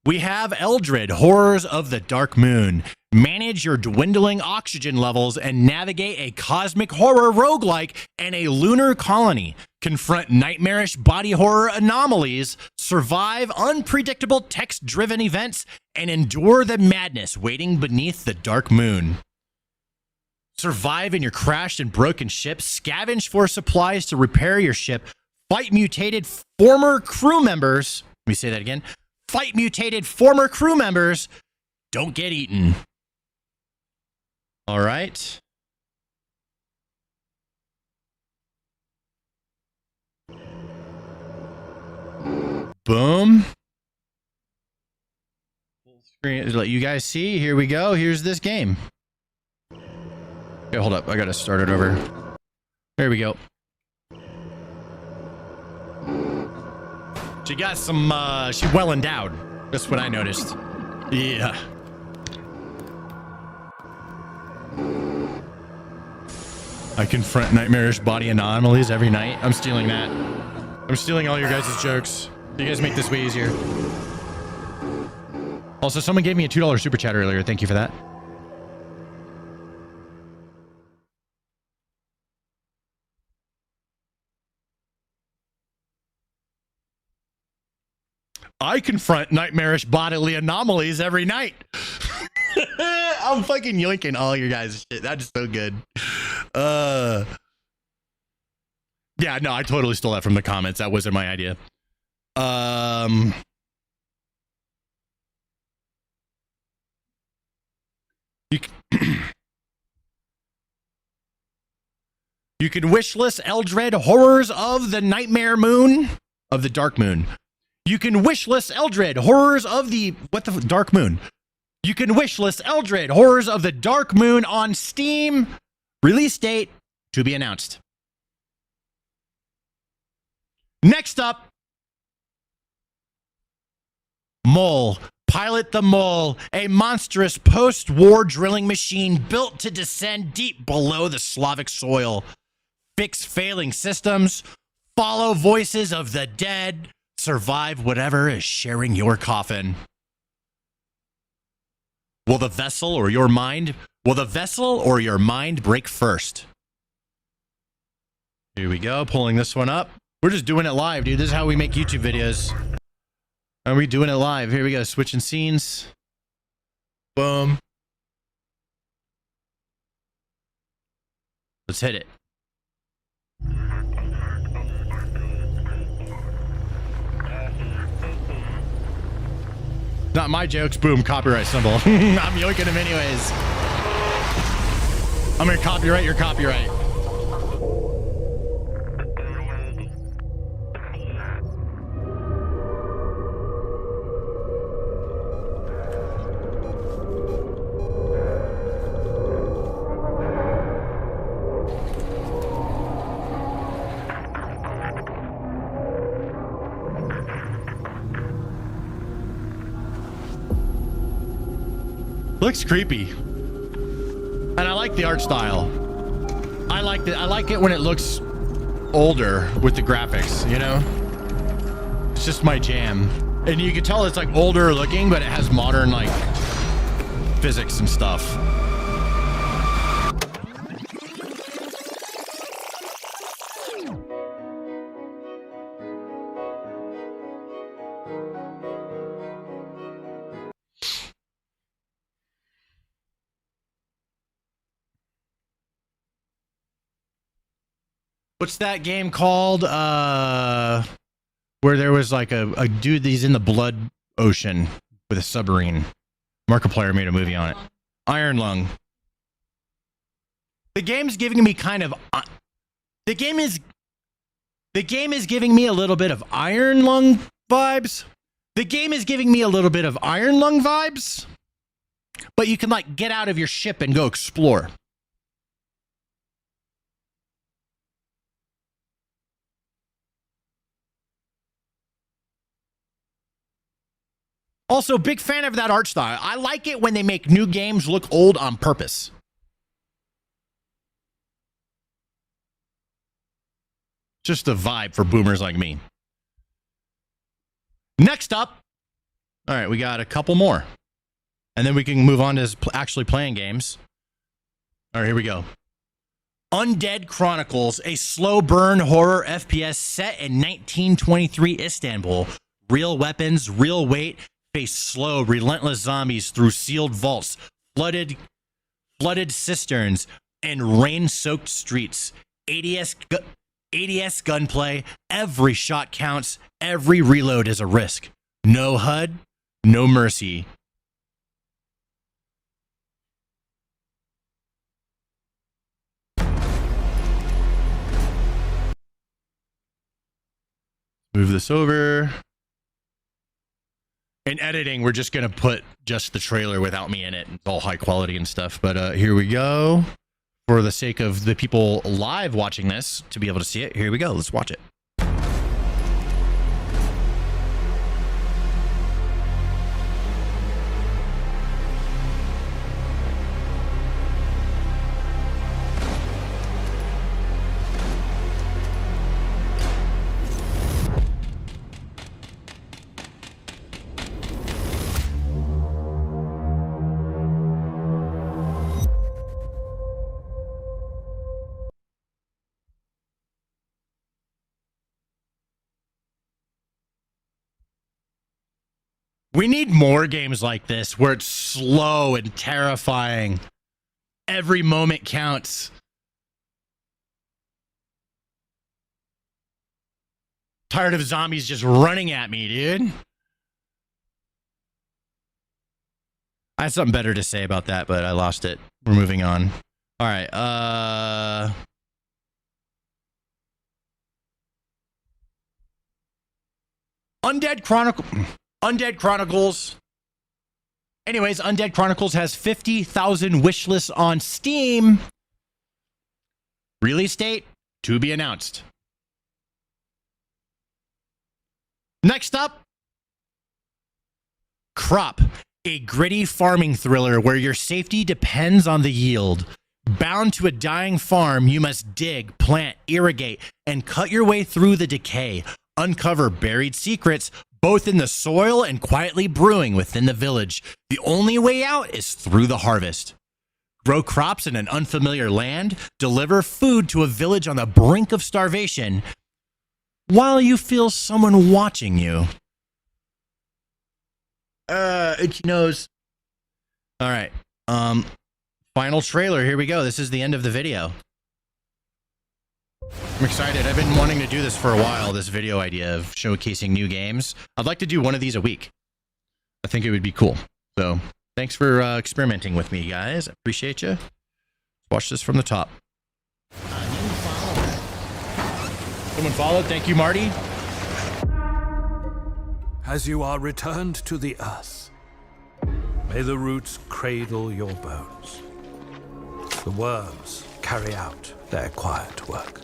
Speaker 1: we have Eldred, Horrors of the Dark Moon. Manage your dwindling oxygen levels and navigate a cosmic horror roguelike and a lunar colony. Confront nightmarish body horror anomalies, survive unpredictable text-driven events, and endure the madness waiting beneath the dark moon. Survive in your crashed and broken ship, scavenge for supplies to repair your ship, fight mutated former crew members. Let me say that again. Fight mutated former crew members. Don't get eaten. All right. Boom. Full screen. Let you guys see. Here we go. Here's this game. Okay, hold up. I gotta start it over. There we go. She got some, she's well endowed. That's what I noticed. Yeah. I confront nightmarish body anomalies every night. I'm stealing that. I'm stealing all your guys' jokes. You guys make this way easier. Also, someone gave me a $2 super chat earlier. Thank you for that. I confront nightmarish bodily anomalies every night. I'm fucking yoinking all your guys' shit. That's so good. Yeah, no, I totally stole that from the comments. That wasn't my idea. You can wishlist Eldred Horrors of the Nightmare Moon, of the Dark Moon. You can wishlist Eldred Horrors of the Dark Moon. You can wishlist Eldred Horrors of the Dark Moon on Steam. Release date to be announced. Next up, Mole. Pilot the Mole, a monstrous post-war drilling machine built to descend deep below the Slavic soil. Fix failing systems, follow voices of the dead, survive whatever is sharing your coffin. Will the vessel or your mind break first? Here we go, pulling this one up. We're just doing it live, dude. This is how we make YouTube videos. Are we doing it live? Here we go, switching scenes. Boom. Let's hit it. Not my jokes. Boom, copyright symbol. I'm yoinking them anyways. I'm gonna copyright your copyright. Looks creepy. And I like the art style. I like it when it looks older with the graphics, you know? It's just my jam. And you can tell it's like older looking, but it has modern like physics and stuff. What's that game called? Where there was like a dude he's in the blood ocean with a submarine. Markiplier made a movie on it. Iron Lung. The game's giving me kind of the game is giving me a little bit of Iron Lung vibes. The game is giving me a little bit of Iron Lung vibes. But you can like get out of your ship and go explore. Also, big fan of that art style. I like it when they make new games look old on purpose. Just the vibe for boomers like me. Next up. All right, we got a couple more. And then we can move on to actually playing games. All right, here we go. Undead Chronicles, a slow burn horror FPS set in 1923 Istanbul. Real weapons, real weight. Face slow, relentless zombies through sealed vaults, flooded cisterns, and rain-soaked streets. ADS gunplay, every shot counts, every reload is a risk. No HUD, no mercy. Move this over. In editing, we're just going to put just the trailer without me in it. It's all high quality and stuff. But here we go. For the sake of the people live watching this to be able to see it, here we go. Let's watch it. We need more games like this where it's slow and terrifying. Every moment counts. Tired of zombies just running at me, dude. I had something better to say about that, but I lost it. We're moving on. All right. Undead Chronicles. Anyways, Undead Chronicles has 50,000 wish lists on Steam. Release date to be announced. Next up, Crop, a gritty farming thriller where your safety depends on the yield. Bound to a dying farm, you must dig, plant, irrigate, and cut your way through the decay. Uncover buried secrets, both in the soil and quietly brewing within the village. The only way out is through the harvest. Grow crops in an unfamiliar land, deliver food to a village on the brink of starvation, while you feel someone watching you. Itchy nose. All right. Final trailer. Here we go. This is the end of the video. I'm excited. I've been wanting to do this for a while, this video idea of showcasing new games. I'd like to do one of these a week. I think it would be cool. So thanks for experimenting with me, guys. I appreciate you. Watch this from the top. Someone followed. Thank you, Marty.
Speaker 12: As you are returned to the earth, may the roots cradle your bones. The worms carry out their quiet work.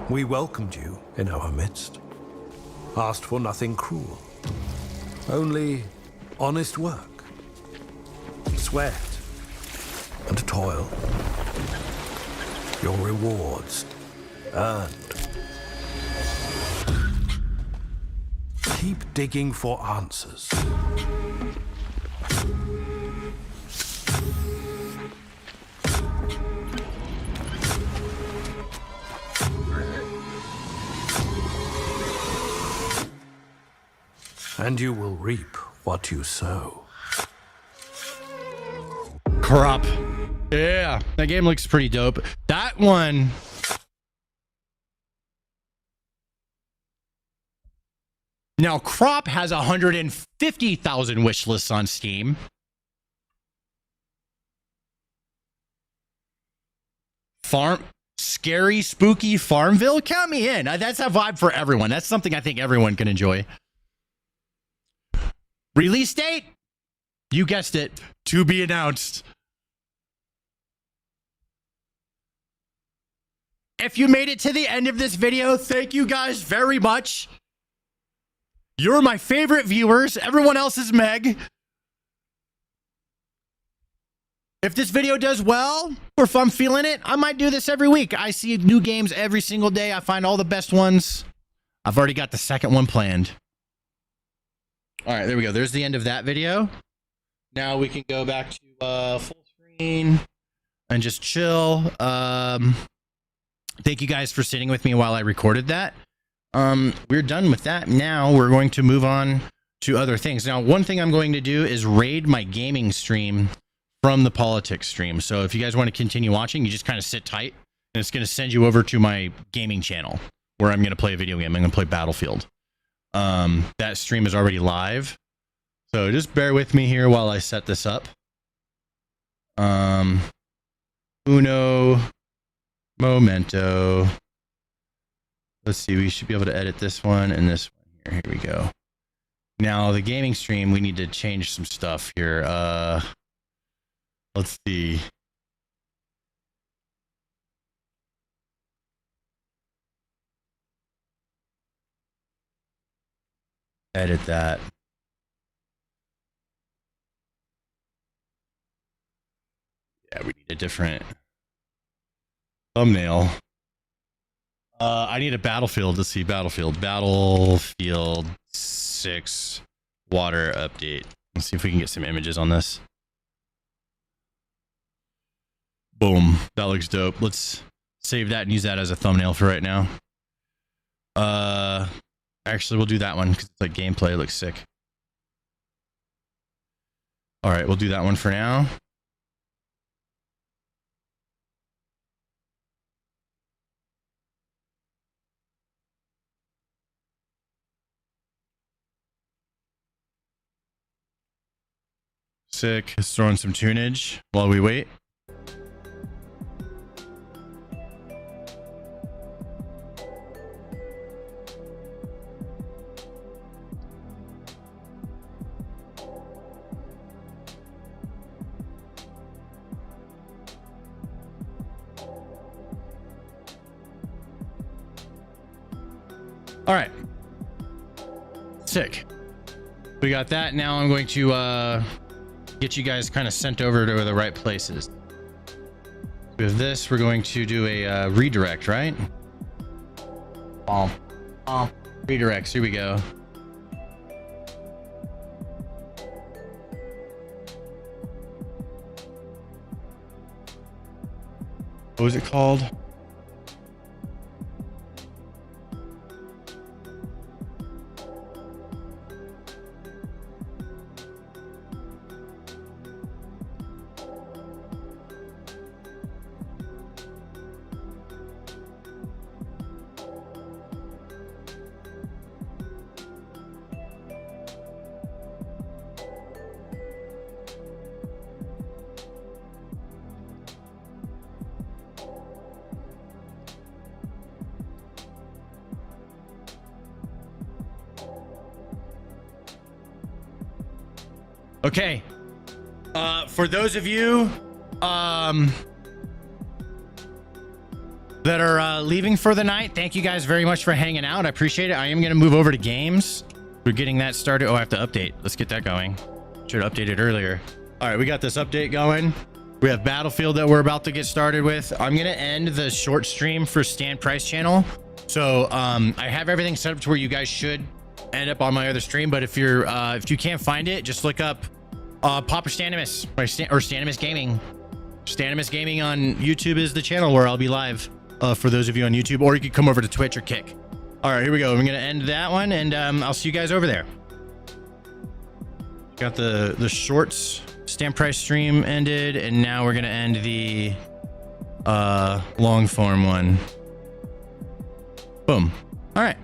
Speaker 12: We welcomed you in our midst, asked for nothing cruel, only honest work. sweat and toil. Your rewards earned. Keep digging for answers. And you will reap what you sow.
Speaker 1: Crop. Yeah, that game looks pretty dope. That one. Now, Crop has 150,000 wish lists on Steam. Scary, spooky Farmville? Count me in. That's a vibe for everyone. That's something I think everyone can enjoy. Release date? You guessed it. To be announced. If you made it to the end of this video, thank you guys very much. You're my favorite viewers. Everyone else is Meg. If this video does well, or if I'm feeling it, I might do this every week. I see new games every single day. I find all the best ones. I've already got the second one planned. All right, there we go. There's the end of that video. Now we can go back to full screen and just chill. Thank you guys for sitting with me while I recorded that. We're done with that. Now we're going to move on to other things. Now, one thing I'm going to do is raid my gaming stream from the politics stream. So if you guys want to continue watching, you just kind of sit tight and it's going to send you over to my gaming channel where I'm going to play a video game. I'm going to play Battlefield. That stream is already live. So just bear with me here while I set this up. Uno momento. Let's see, we should be able to edit this one and this one here. Here we go. Now the gaming stream, we need to change some stuff here. Let's see. Edit that. Yeah, we need a different thumbnail. I need a Battlefield. Let's see, Battlefield 6 water update. Let's see if we can get some images on this. Boom, that looks dope. Let's save that and use that as a thumbnail for right now. Actually, we'll do that one because it's like gameplay. It looks sick. All right, we'll do that one for now. Sick. Let's throw in some tunage while we wait. All right. Sick. We got that. Now I'm going to get you guys kind of sent over to the right places. With this, we're going to do a redirect, right? Redirects. Here we go. What was it called? Okay. For those of you that are leaving for the night, thank you guys very much for hanging out. I appreciate it. I am going to move over to games. We're getting that started. Oh, I have to update. Let's get that going. Should have updated earlier. All right, we got this update going. We have Battlefield that we're about to get started with. I'm gonna end the short stream for Stan Price channel. So I have everything set up to where you guys should end up on my other stream. But if you can't find it, just look up Papa Stanimus or Stanimus Gaming. Stanimus Gaming on YouTube is the channel where I'll be live for those of you on YouTube, or you could come over to Twitch or Kick. All right, here we go. I'm gonna end that one, and I'll see you guys over there. Got the shorts Stan Price stream ended, and now we're gonna end the long form one. Boom. All right.